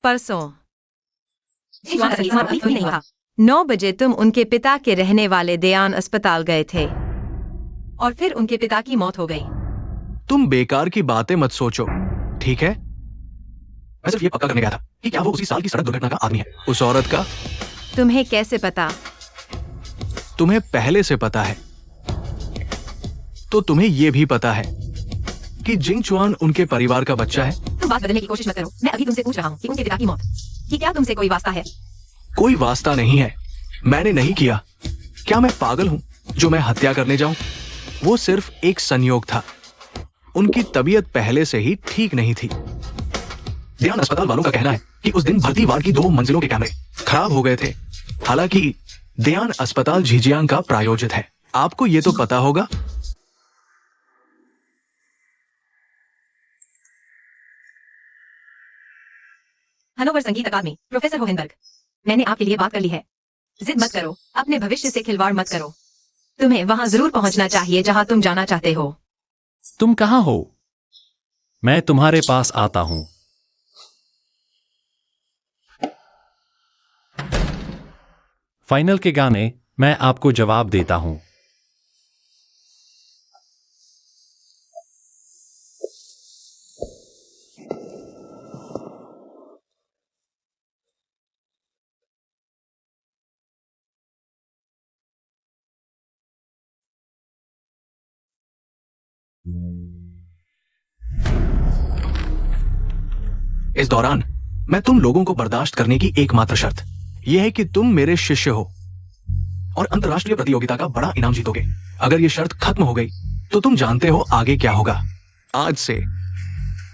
Speaker 4: परसों
Speaker 1: जिंग जियांग का संगीत समारोह अभी नहीं हुआ।
Speaker 4: 9 बजे तुम उनके पिता के रहने वाले दयान अस्पताल गए थे।
Speaker 1: और फिर उनके पिता की मौत हो गई।
Speaker 3: तुम बेकार की बातें मत सोचो, ठीक है? मैं सिर्फ ये पक्का करने गया था कि क्या वो उसी साल की सड़क दुर्घटना का आदमी है। उस औरत का
Speaker 4: तुम्हें कैसे पता?
Speaker 3: तुम्हें पहले से पता है। तो तुम्हें यह भी पता है कि जिंग चुआन उनके परिवार का बच्चा है।
Speaker 1: तुम बात बदलने की कोशिश मत करो। मैं अभी तुमसे पूछ रहा हूँ कि उनके पिता की मौत कि क्या तुमसे कोई वास्ता है?
Speaker 3: कोई वास्ता नहीं है। मैंने नहीं किया। क्या मैं पागल हूं जो मैं हत्या करने जाऊं? वो सिर्फ एक संयोग था। उनकी तबीयत पहले से ही ठीक नहीं थी। ध्यान अस्पताल वालों का कहना है कि उस दिन भर्ती वार्ड की 2 मंजिलों के कैमरे खराब हो गए थे। हालांकि ध्यान अस्पताल झिजियांग का प्रायोजित है। आपको ये तो पता होगा।
Speaker 1: हनोवर संगीत अकादमी, प्रोफेसर होहेनबर्ग, मैंने आपके लिए बात कर ली है। जिद मत करो, अपने भविष्य से खिलवाड़ मत करो। तुम्हें वहां जरूर पहुंचना चाहिए जहां तुम जाना चाहते हो।
Speaker 2: तुम कहां हो? मैं तुम्हारे पास आता हूं। फाइनल के गाने मैं आपको जवाब देता हूं।
Speaker 3: इस दौरान मैं तुम लोगों को बर्दाश्त करने की एकमात्र शर्त यह है कि तुम मेरे शिष्य हो और अंतर्राष्ट्रीय प्रतियोगिता का बड़ा इनाम जीतोगे। अगर यह शर्त खत्म हो गई तो तुम जानते हो आगे क्या होगा। आज से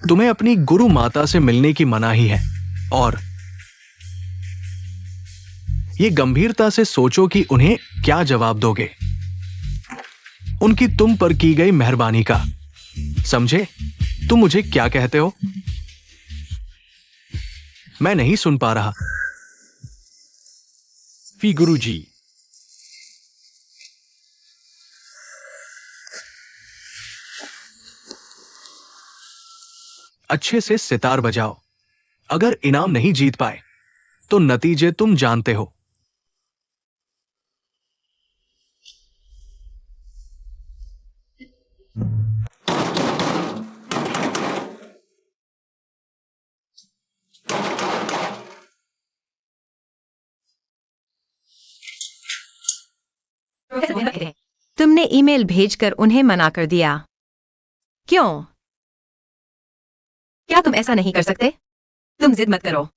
Speaker 3: तुम्हें अपनी गुरु माता से मिलने की मनाही है और ये गंभीरता से सोचो कि उन्हें क्या जवाब दोगे उनकी तुम पर की गई मेहरबानी का। समझे? तुम मुझे क्या कहते हो? मैं नहीं सुन पा रहा।
Speaker 2: फी गुरुजी।
Speaker 3: अच्छे से सितार बजाओ। अगर इनाम नहीं जीत पाए तो नतीजे तुम जानते हो।
Speaker 1: प्रोफेसर होहेनबर्ग कहते हैं,
Speaker 4: तुमने ईमेल भेजकर उन्हें मना कर दिया। क्यों?
Speaker 1: क्या तुम ऐसा नहीं कर सकते? तुम जिद मत करो।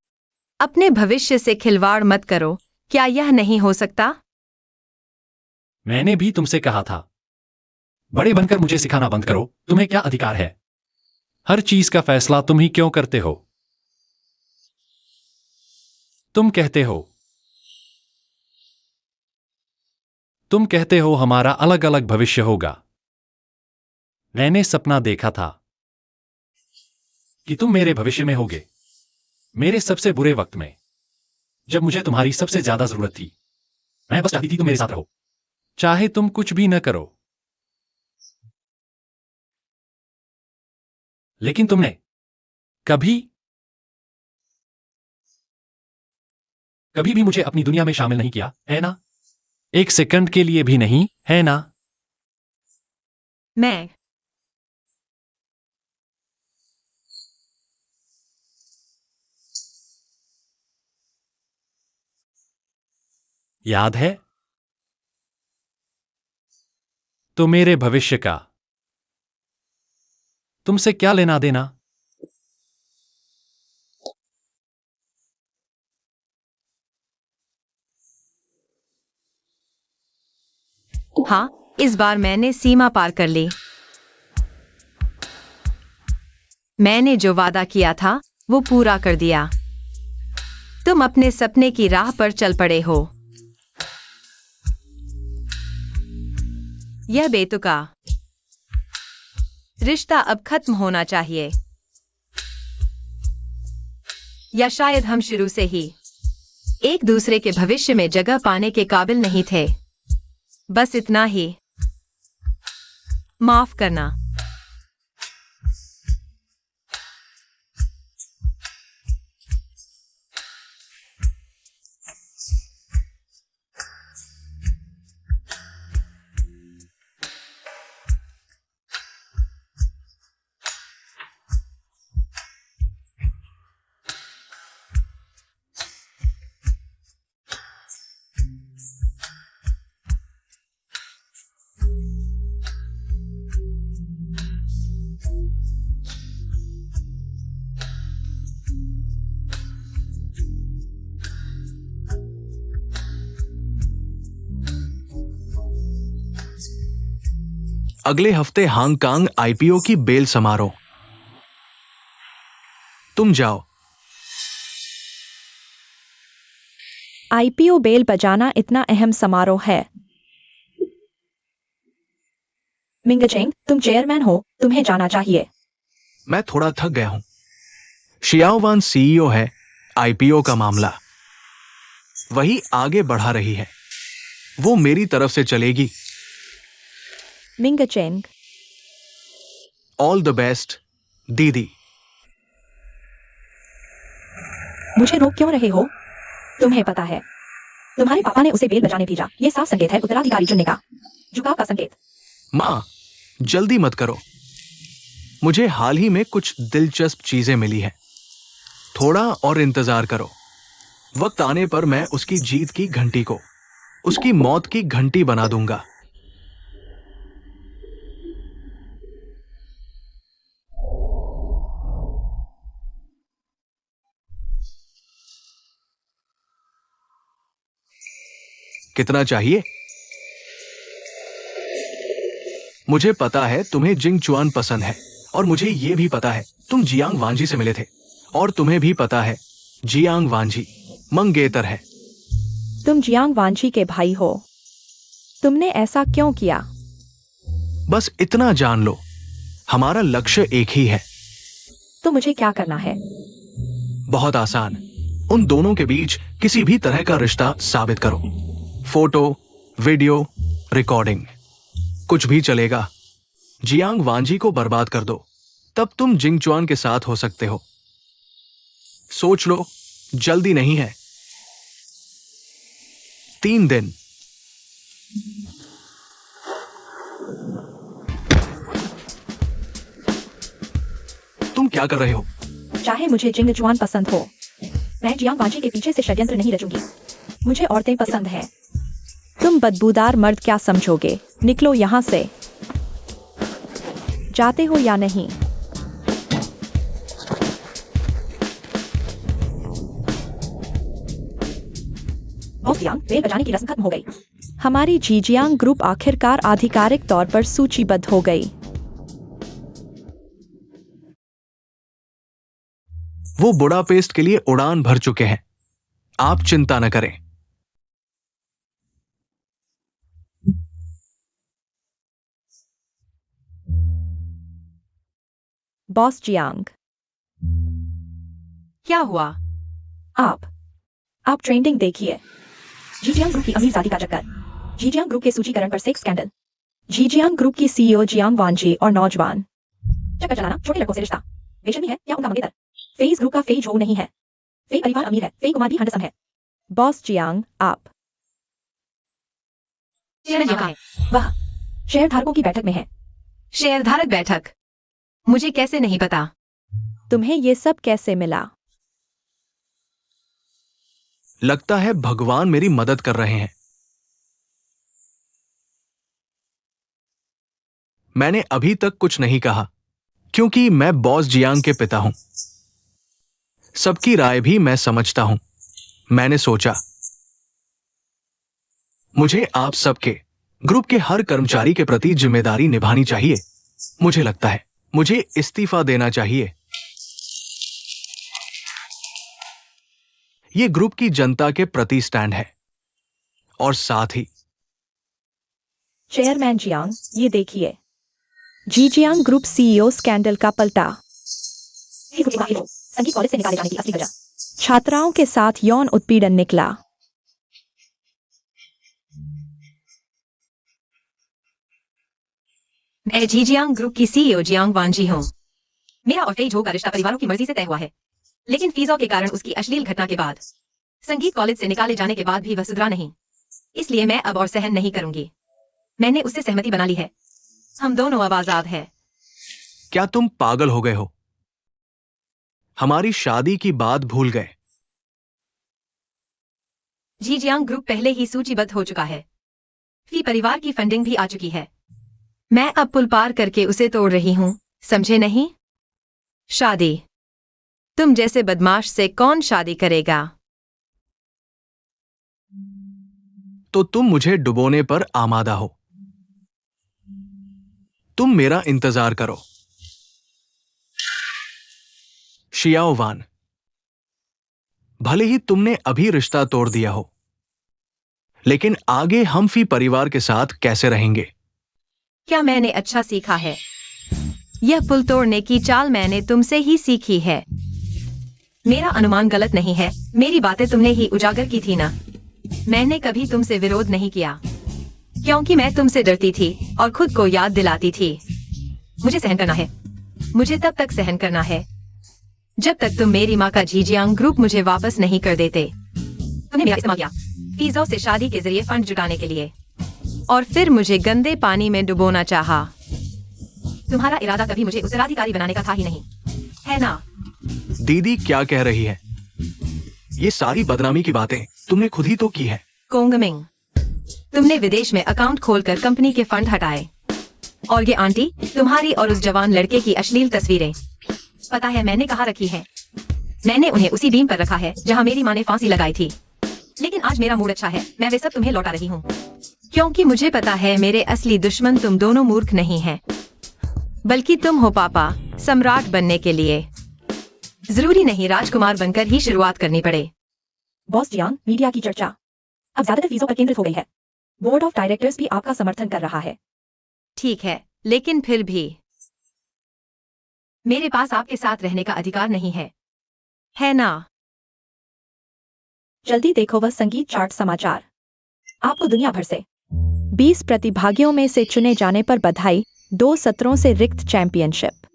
Speaker 4: अपने भविष्य से खिलवाड़ मत करो। क्या यह नहीं हो सकता?
Speaker 2: मैंने भी तुमसे कहा था, बड़े बनकर मुझे सिखाना बंद करो। तुम्हें क्या अधिकार है? हर चीज का फैसला तुम ही क्यों करते हो? तुम कहते हो हमारा अलग अलग भविष्य होगा। मैंने सपना देखा था कि तुम मेरे भविष्य में होगे, मेरे सबसे बुरे वक्त में, जब मुझे तुम्हारी सबसे ज्यादा जरूरत थी। मैं बस चाहती थी तुम मेरे साथ रहो, चाहे तुम कुछ भी न करो। लेकिन तुमने कभी भी मुझे अपनी दुनिया में शामिल नहीं किया, है ना? एक सेकंड के लिए भी नहीं, है ना?
Speaker 4: मैं
Speaker 2: याद है? तो मेरे भविष्य का तुमसे क्या लेना देना?
Speaker 4: हाँ, इस बार मैंने सीमा पार कर ली। मैंने जो वादा किया था वो पूरा कर दिया। तुम अपने सपने की राह पर चल पड़े हो। यह बेतुका रिश्ता अब खत्म होना चाहिए, या शायद हम शुरू से ही एक दूसरे के भविष्य में जगह पाने के काबिल नहीं थे। बस इतना ही। माफ करना।
Speaker 3: अगले हफ्ते हांगकांग आईपीओ की बेल समारोह। तुम जाओ।
Speaker 5: आईपीओ बेल बजाना इतना अहम समारोह है। मिंगचेंग, तुम चेयरमैन हो, तुम्हें जाना चाहिए।
Speaker 3: मैं थोड़ा थक गया हूं। शियाओवान सीईओ है। आईपीओ का मामला वही आगे बढ़ा रही है। वो मेरी तरफ से चलेगी।
Speaker 5: मिंगचेंग,
Speaker 3: ऑल द बेस्ट दीदी।
Speaker 5: मुझे रोक क्यों रहे हो? तुम्हें पता है, तुम्हारे पापा ने उसे बेल बजाने भेजा। ये साफ संकेत है उत्तराधिकारी चुनने का, झुकाव का संकेत।
Speaker 3: मां, जल्दी मत करो। मुझे हाल ही में कुछ दिलचस्प चीजें मिली हैं। थोड़ा और इंतजार करो। वक्त आने पर मैं उसकी जीत की घंटी को उसकी मौत की घंटी बना दूंगा। कितना चाहिए? मुझे पता है तुम्हें जिंग चुआन पसंद है, और मुझे यह भी पता है तुम जियांग वांजी से मिले थे, और तुम्हें भी पता है जियांग वांजी मंगेतर है।
Speaker 5: तुम जियांग वांजी के भाई हो। तुमने ऐसा क्यों किया?
Speaker 3: बस इतना जान लो, हमारा लक्ष्य एक ही है।
Speaker 5: तो मुझे क्या करना है?
Speaker 3: बहुत आसान। उन दोनों के बीच किसी भी तरह का रिश्ता साबित करो। फोटो, वीडियो, रिकॉर्डिंग, कुछ भी चलेगा। जियांग वांजी को बर्बाद कर दो, तब तुम जिंग चुआन के साथ हो सकते हो। सोच लो, जल्दी नहीं है। 3 दिन। तुम क्या कर रहे हो?
Speaker 5: चाहे मुझे जिंग चुआन पसंद हो, मैं जियांग वांजी के पीछे से षड्यंत्र नहीं रचूंगी। मुझे औरतें पसंद हैं। तुम बदबूदार मर्द क्या समझोगे? निकलो यहां से। जाते हो या नहीं? बॉस जियांग, बेल बजाने की रस्म खत्म हो गई। हमारी जीजियांग ग्रुप आखिरकार आधिकारिक तौर पर सूचीबद्ध हो गई।
Speaker 3: वो बुडापेस्ट के लिए उड़ान भर चुके हैं। आप चिंता न करें।
Speaker 5: बॉस जियांग,
Speaker 4: क्या हुआ?
Speaker 5: आप ट्रेंडिंग देखिए। जीजियांग ग्रुप की अमीरजादी का चक्कर, जीजियांग ग्रुप के सूचीकरण पर सेक्स स्कैंडल, जीजियांग ग्रुप की सीईओ जियांग वांजी और नौजवान। चक्कर चलाना, छोटे लड़कों से रिश्ता, बेशर्मी है या उनका मंगेतर। फेइज ग्रुप का फेई झोंग नहीं है। फेई परिवार अमीर है, फेई कुमार भी हैंडसम है। बॉस जियांग, आप वह शेयरधारकों की बैठक में है।
Speaker 4: शेयरधारक बैठक? मुझे कैसे नहीं पता?
Speaker 5: तुम्हें ये सब कैसे मिला?
Speaker 3: लगता है भगवान मेरी मदद कर रहे हैं। मैंने अभी तक कुछ नहीं कहा क्योंकि मैं बॉस जियांग के पिता हूं। सबकी राय भी मैं समझता हूं। मैंने सोचा मुझे आप सबके ग्रुप के हर कर्मचारी के प्रति जिम्मेदारी निभानी चाहिए। मुझे लगता है मुझे इस्तीफा देना चाहिए। ये ग्रुप की जनता के प्रति स्टैंड है और साथ ही
Speaker 5: चेयरमैन जियांग, ये देखिए, जी जियांग ग्रुप सीईओ स्कैंडल का पलटा।
Speaker 1: हे ग्रुप के बाकी लोग, संगीत कॉलेज से निकाले जाने की असली वजह।
Speaker 5: छात्राओं के साथ यौन उत्पीड़न निकला।
Speaker 4: मैं जीजियांग ग्रुप की सीईओ जियांग वानजी हूँ।
Speaker 1: मेरा और फेई झो का रिश्ता परिवारों की मर्जी से तय हुआ है, लेकिन फीजों के कारण उसकी अश्लील घटना के बाद, संगीत कॉलेज से निकाले जाने के बाद भी वह सुधरा नहीं। इसलिए मैं अब और सहन नहीं करूंगी। मैंने उससे सहमति बना ली है। हम दोनों अब आजाद है।
Speaker 3: क्या तुम पागल हो गए हो? हमारी शादी की बात भूल गए।
Speaker 1: जीजियांग ग्रुप पहले ही सूचीबद्ध हो चुका है। फी परिवार की फंडिंग भी आ चुकी है।
Speaker 4: मैं अब पुल पार करके उसे तोड़ रही हूँ, समझे नहीं? शादी तुम जैसे बदमाश से कौन शादी करेगा?
Speaker 3: तो तुम मुझे डुबोने पर आमादा हो। तुम मेरा इंतजार करो। शियाओ वान, भले ही तुमने अभी रिश्ता तोड़ दिया हो, लेकिन आगे हम फी परिवार के साथ कैसे रहेंगे?
Speaker 4: क्या मैंने अच्छा सीखा है? यह पुल तोड़ने की चाल मैंने तुमसे ही सीखी है।
Speaker 1: मेरा अनुमान गलत नहीं है। मेरी बातें तुमने ही उजागर की थी ना।
Speaker 4: मैंने कभी तुमसे विरोध नहीं किया, क्योंकि मैं तुमसे डरती थी और खुद को याद दिलाती थी।
Speaker 1: मुझे सहन करना है।
Speaker 4: मुझे तब तक सहन करना है जब तक तुम मेरी माँ का जीजियांग ग्रुप मुझे वापस नहीं कर देते।
Speaker 1: तुमने मेरा इस्तेमाल किया फीजों से शादी के जरिए फंड जुटाने के लिए,
Speaker 4: और फिर मुझे गंदे पानी में डुबोना चाहा।
Speaker 1: तुम्हारा इरादा कभी मुझे उत्तराधिकारी बनाने का था ही नहीं, है ना?
Speaker 3: दीदी क्या कह रही है? ये सारी बदनामी की बातें तुमने खुद ही तो की है।
Speaker 4: कोंगमिंग, तुमने विदेश में अकाउंट खोलकर कंपनी के फंड हटाए, और ये आंटी तुम्हारी और उस जवान लड़के की अश्लील तस्वीरें।
Speaker 1: पता है मैंने कहाँ रखी है? मैंने उन्हें उसी बीम पर रखा है जहाँ मेरी माँ ने फांसी लगाई थी। लेकिन आज मेरा मूड अच्छा है, मैं वे सब तुम्हें लौटा रही हूँ।
Speaker 4: क्योंकि मुझे पता है मेरे असली दुश्मन तुम दोनों मूर्ख नहीं हैं, बल्कि तुम हो पापा सम्राट बनने के लिए। जरूरी नहीं राजकुमार बनकर ही शुरुआत करनी पड़े।
Speaker 5: बॉस जियांग, मीडिया की चर्चा अब ज्यादातर फीसों पर केंद्रित हो गई है। बोर्ड ऑफ डायरेक्टर्स भी आपका समर्थन कर रहा है।
Speaker 4: ठीक है, लेकिन फिर भी
Speaker 1: मेरे पास आपके साथ रहने का अधिकार नहीं है
Speaker 4: ना?
Speaker 5: जल्दी देखो वह संगीत चार्ट समाचार। आपको दुनिया भर से 20 प्रतिभागियों में से चुने जाने पर बधाई। 2 सत्रों से रिक्त चैंपियनशिप।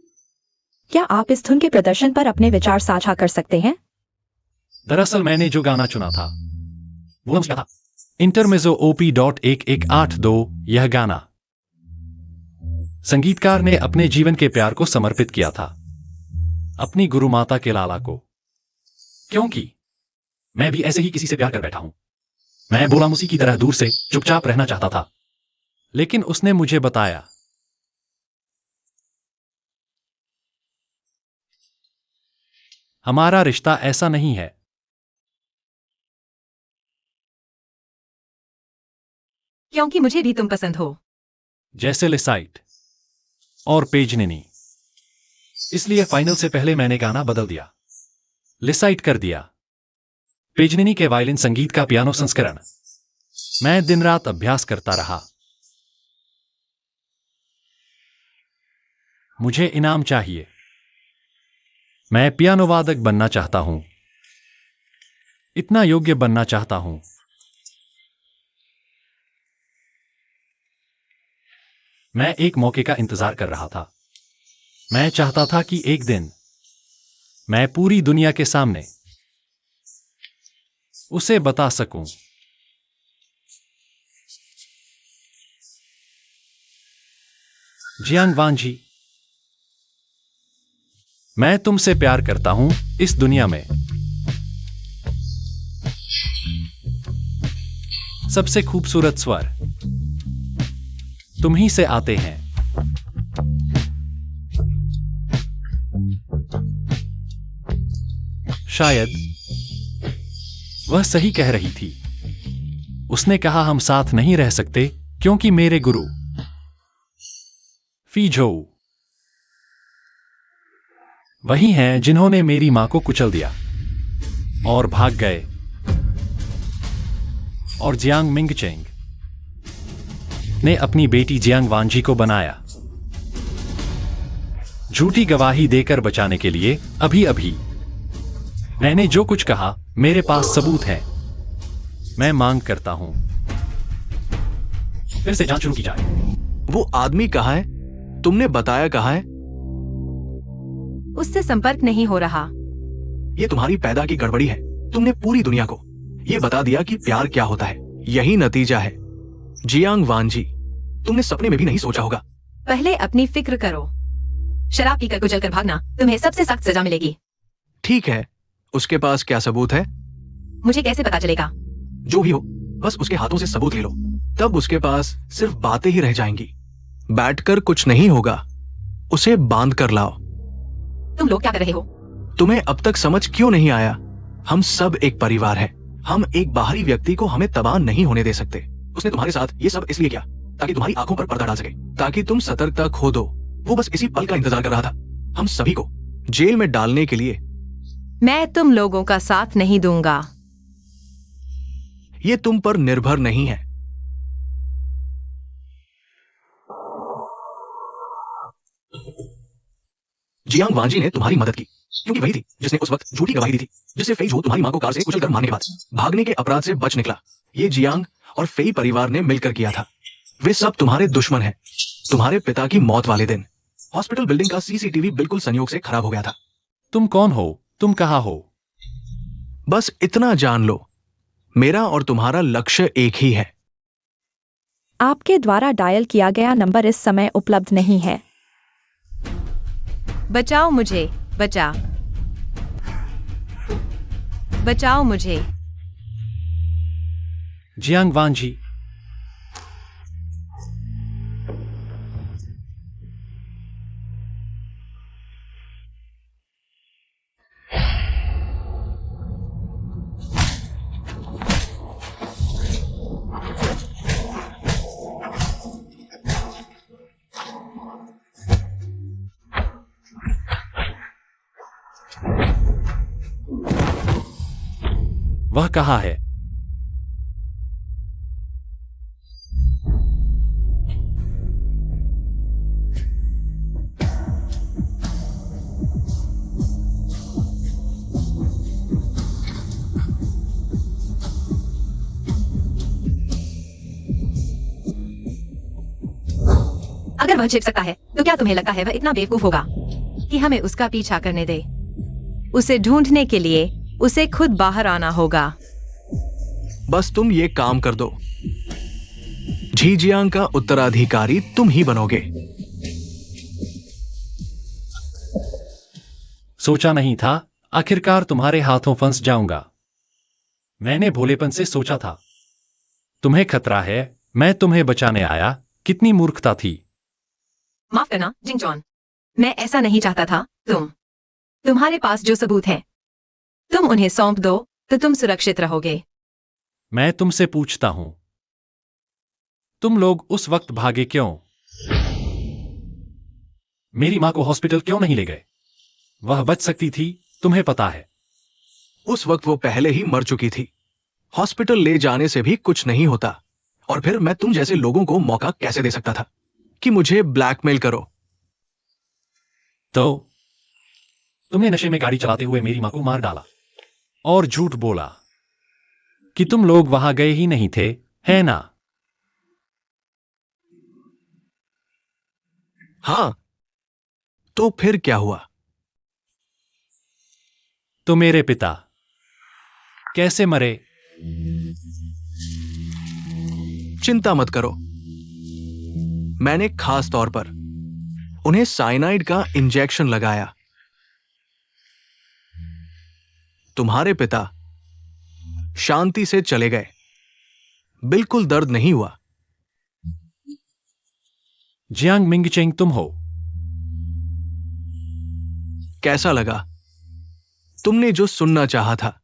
Speaker 5: क्या आप इस धुन के प्रदर्शन पर अपने विचार साझा कर सकते हैं?
Speaker 2: दरअसल मैंने जो गाना चुना था वो क्या था? इंटरमेजो OP.1182। यह गाना संगीतकार ने अपने जीवन के प्यार को समर्पित किया था, अपनी गुरु माता के लाला को। क्योंकि मैं भी ऐसे ही किसी से प्यार कर बैठा हूं। मैं बोला मुसी की तरह दूर से चुपचाप रहना चाहता था, लेकिन उसने मुझे बताया हमारा रिश्ता ऐसा नहीं है।
Speaker 1: क्योंकि मुझे भी तुम पसंद हो,
Speaker 2: जैसे लिसाइट और पेजनिनी। इसलिए फाइनल से पहले मैंने गाना बदल दिया, लिसाइट कर दिया। पेजनिनी के वायलिन संगीत का पियानो संस्करण। मैं दिन रात अभ्यास करता रहा। मुझे इनाम चाहिए। मैं पियानो वादक बनना चाहता हूं, इतना योग्य बनना चाहता हूं। मैं एक मौके का इंतजार कर रहा था। मैं चाहता था कि एक दिन मैं पूरी दुनिया के सामने उसे बता सकूं जियांग वानजी, मैं तुमसे प्यार करता हूं। इस दुनिया में सबसे खूबसूरत स्वर तुम ही से आते हैं। शायद वह सही कह रही थी। उसने कहा हम साथ नहीं रह सकते क्योंकि मेरे गुरु फीझोऊ वही हैं जिन्होंने मेरी मां को कुचल दिया और भाग गए। और जियांग मिंगचेंग ने अपनी बेटी जियांग वांजी को बनाया झूठी गवाही देकर बचाने के लिए। अभी अभी मैंने जो कुछ कहा मेरे पास सबूत है। मैं मांग करता हूं फिर से जांच शुरू की जाए।
Speaker 3: वो आदमी कहाँ है? तुमने बताया कहाँ है?
Speaker 4: उससे संपर्क नहीं हो रहा।
Speaker 3: ये तुम्हारी पैदा की गड़बड़ी है। तुमने पूरी दुनिया को ये बता दिया कि प्यार क्या होता है। यही नतीजा है। जियांग वानजी, तुमने सपने में भी नहीं सोचा होगा।
Speaker 4: पहले अपनी फिक्र करो। शराब पीकर कुचल कर भागना तुम्हें सबसे सख्त सजा मिलेगी।
Speaker 3: ठीक है, उसके पास क्या सबूत है?
Speaker 4: मुझे कैसे पता चलेगा?
Speaker 3: जो भी हो, बस उसके हाथों से सबूत ले लो। तब उसके पास सिर्फ बातें ही रह जाएंगी। बैठकर कुछ नहीं होगा, उसे बांध कर लाओ।
Speaker 4: तुम लोग क्या कर रहे हो?
Speaker 3: तुम्हें अब तक समझ क्यों नहीं आया? हम सब एक परिवार है। हम एक बाहरी व्यक्ति को हमें तबाह नहीं होने दे सकते। उसने तुम्हारे साथ ये सब इसलिए किया ताकि तुम्हारी आंखों पर पर्दा डाल सके, ताकि तुम सतर्कता खो दो। वो बस इसी पल का इंतजार कर रहा था, हम सभी को जेल में डालने के लिए।
Speaker 4: मैं तुम लोगों का साथ नहीं दूंगा।
Speaker 3: ये तुम पर निर्भर नहीं है। जियांग वांजी ने तुम्हारी मदद की क्योंकि वही थी जिसने उस वक्त झूठी गवाही दी थी, जिससे फेई झो तुम्हारी मां को कार से कुचलकर मारने के बाद भागने के अपराध से बच निकला। ये जियांग और फेई परिवार ने मिलकर किया था। वे सब तुम्हारे दुश्मन हैं। तुम्हारे पिता की मौत वाले दिन हॉस्पिटल बिल्डिंग का सीसीटीवी बिल्कुल संयोग से खराब हो गया था।
Speaker 2: तुम कौन हो? तुम कहाँ हो?
Speaker 3: बस इतना जान लो, मेरा और तुम्हारा लक्ष्य एक ही है।
Speaker 5: आपके द्वारा डायल किया गया नंबर इस समय उपलब्ध नहीं है।
Speaker 4: बचाओ मुझे, बचाओ मुझे।
Speaker 2: जियांग वांजी, वह कहाँ है?
Speaker 4: अगर वह छिप सकता है तो क्या तुम्हें लगता है वह इतना बेवकूफ होगा कि हमें उसका पीछा करने दे? उसे ढूंढने के लिए उसे खुद बाहर आना होगा।
Speaker 3: बस तुम ये काम कर दो। झीजियांग का उत्तराधिकारी तुम ही बनोगे।
Speaker 2: सोचा नहीं था आखिरकार तुम्हारे हाथों फंस जाऊंगा। मैंने भोलेपन से सोचा था तुम्हें खतरा है, मैं तुम्हें बचाने आया। कितनी मूर्खता थी।
Speaker 4: माफ करना जिंगजॉन, मैं ऐसा नहीं चाहता था। तुम्हारे पास जो सबूत है तुम उन्हें सौंप दो तो तुम सुरक्षित रहोगे।
Speaker 2: मैं तुमसे पूछता हूं, तुम लोग उस वक्त भागे क्यों? मेरी मां को हॉस्पिटल क्यों नहीं ले गए? वह बच सकती थी, तुम्हें पता है।
Speaker 3: उस वक्त वो पहले ही मर चुकी थी। हॉस्पिटल ले जाने से भी कुछ नहीं होता। और फिर मैं तुम जैसे लोगों को मौका कैसे दे सकता था कि मुझे ब्लैकमेल करो?
Speaker 2: तो तुमने नशे में गाड़ी चलाते हुए मेरी मां को मार डाला और झूठ बोला कि तुम लोग वहां गए ही नहीं थे, है ना?
Speaker 3: हाँ, तो फिर क्या हुआ?
Speaker 2: तो मेरे पिता कैसे मरे?
Speaker 3: चिंता मत करो। मैंने खास तौर पर उन्हें साइनाइड का इंजेक्शन लगाया। तुम्हारे पिता शांति से चले गए। बिल्कुल दर्द नहीं हुआ।
Speaker 2: जियांग मिंगचेंग तुम हो?
Speaker 3: कैसा लगा? तुमने जो सुनना चाहा था।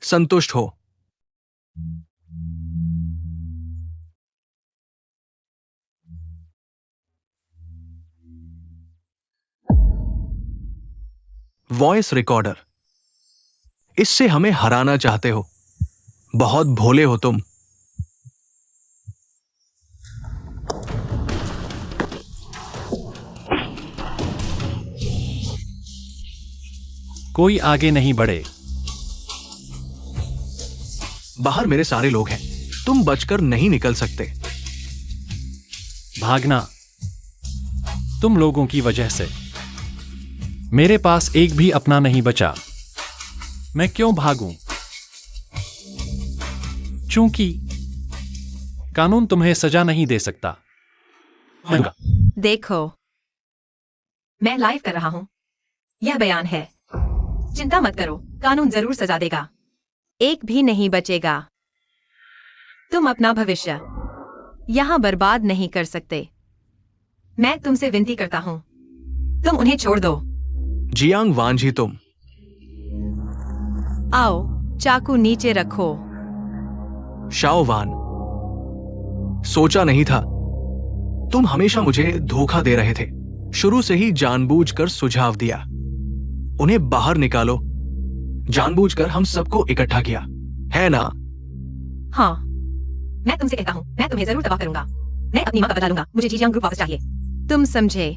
Speaker 3: संतुष्ट हो। Voice recorder. इससे हमें हराना चाहते हो। बहुत भोले हो तुम।
Speaker 2: कोई आगे नहीं बढ़े।
Speaker 3: बाहर मेरे सारे लोग हैं। तुम बचकर नहीं निकल सकते।
Speaker 2: भागना। तुम लोगों की वजह से मेरे पास एक भी अपना नहीं बचा। मैं क्यों भागूं? चूंकि कानून तुम्हें सजा नहीं दे सकता।
Speaker 4: देखो,
Speaker 1: मैं लाइव कर रहा हूँ। यह बयान है। चिंता मत करो, कानून जरूर सजा देगा।
Speaker 4: एक भी नहीं बचेगा। तुम अपना भविष्य यहां बर्बाद नहीं कर सकते।
Speaker 1: मैं तुमसे विनती करता हूँ, तुम उन्हें छोड़ दो।
Speaker 3: जियांग वांझी, तुम
Speaker 4: आओ, चाकू नीचे रखो।
Speaker 3: शाओवान, सोचा नहीं था। तुम हमेशा मुझे धोखा दे रहे थे। शुरू से ही जानबूझकर सुझाव दिया। उन्हें बाहर निकालो। जानबूझकर हम सबको इकट्ठा किया, है ना?
Speaker 1: हाँ, मैं तुमसे कहता हूँ, मैं तुम्हें जरूर तबाह करूंगा। मैं अपनी मां का बदला लूंगा। मुझे जीजियांग ग्रुप वापस चाहिए।
Speaker 4: तुम समझे?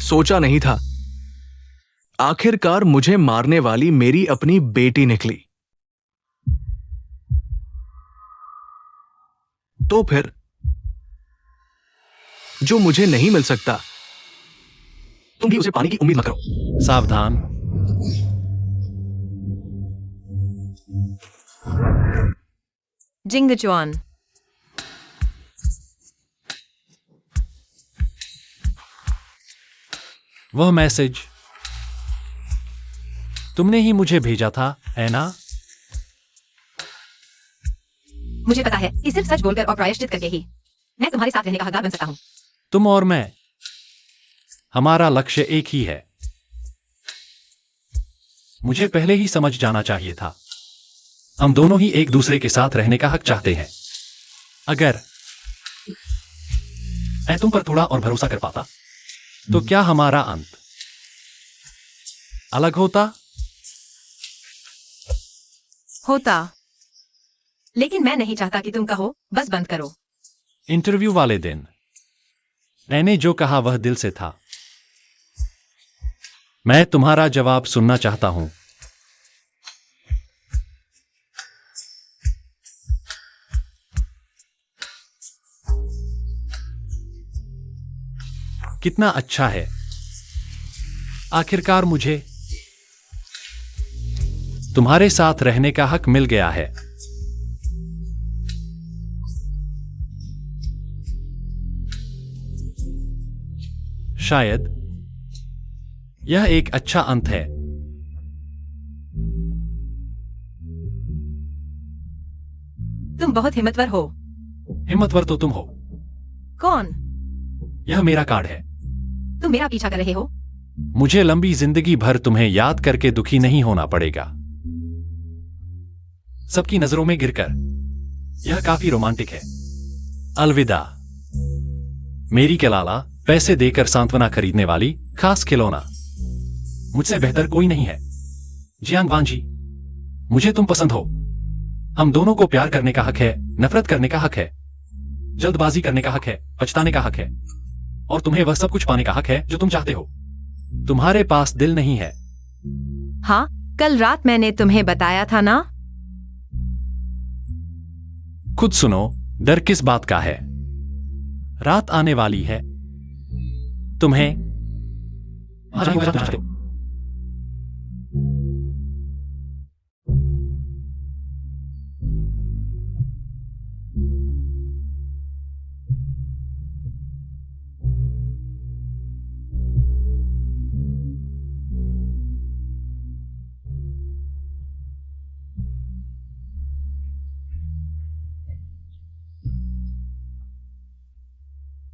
Speaker 3: सोचा नहीं था। आखिरकार मुझे मारने वाली मेरी अपनी बेटी निकली। तो फिर जो मुझे नहीं मिल सकता, तुम भी उसे पाने की उम्मीद मत करो।
Speaker 2: सावधान।
Speaker 4: जिंगजुआन,
Speaker 2: वह मैसेज तुमने ही मुझे भेजा था, है ना?
Speaker 1: मुझे पता है कि सिर्फ सच बोलकर और प्रायश्चित करके ही मैं तुम्हारे साथ रहने का हकदार बन सकता हूँ।
Speaker 2: तुम और मैं, हमारा लक्ष्य एक ही है। मुझे पहले ही समझ जाना चाहिए था। हम दोनों ही एक दूसरे के साथ रहने का हक चाहते हैं। अगर मैं तुम पर थोड़ा और भरोसा कर पाता, तो क्या हमारा अंत अलग होता?
Speaker 1: लेकिन मैं नहीं चाहता कि तुम कहो बस बंद करो।
Speaker 2: इंटरव्यू वाले दिन मैंने जो कहा वह दिल से था। मैं तुम्हारा जवाब सुनना चाहता हूं। कितना अच्छा है, आखिरकार मुझे तुम्हारे साथ रहने का हक मिल गया है। शायद यह एक अच्छा अंत है।
Speaker 1: तुम बहुत हिम्मतवर हो।
Speaker 2: हिम्मतवर तो तुम हो।
Speaker 4: कौन?
Speaker 2: यह मेरा कार्ड है।
Speaker 1: तुम मेरा पीछा कर रहे हो।
Speaker 2: मुझे लंबी जिंदगी भर तुम्हें याद करके दुखी नहीं होना पड़ेगा। सबकी नजरों में गिरकर यह काफी रोमांटिक है। अलविदा मेरी कलाला, पैसे देकर सांत्वना खरीदने वाली खास खिलौना। मुझसे बेहतर कोई नहीं है। जियांग वांझी, मुझे तुम पसंद हो। हम दोनों को प्यार करने का हक है, नफरत करने का हक है, जल्दबाजी करने का हक है, पछताने का हक है, और तुम्हें वह सब कुछ पाने का हक है जो तुम चाहते हो। तुम्हारे पास दिल नहीं है।
Speaker 4: हाँ, कल रात मैंने तुम्हें बताया था ना।
Speaker 2: खुद सुनो, डर किस बात का है? रात आने वाली है। तुम्हें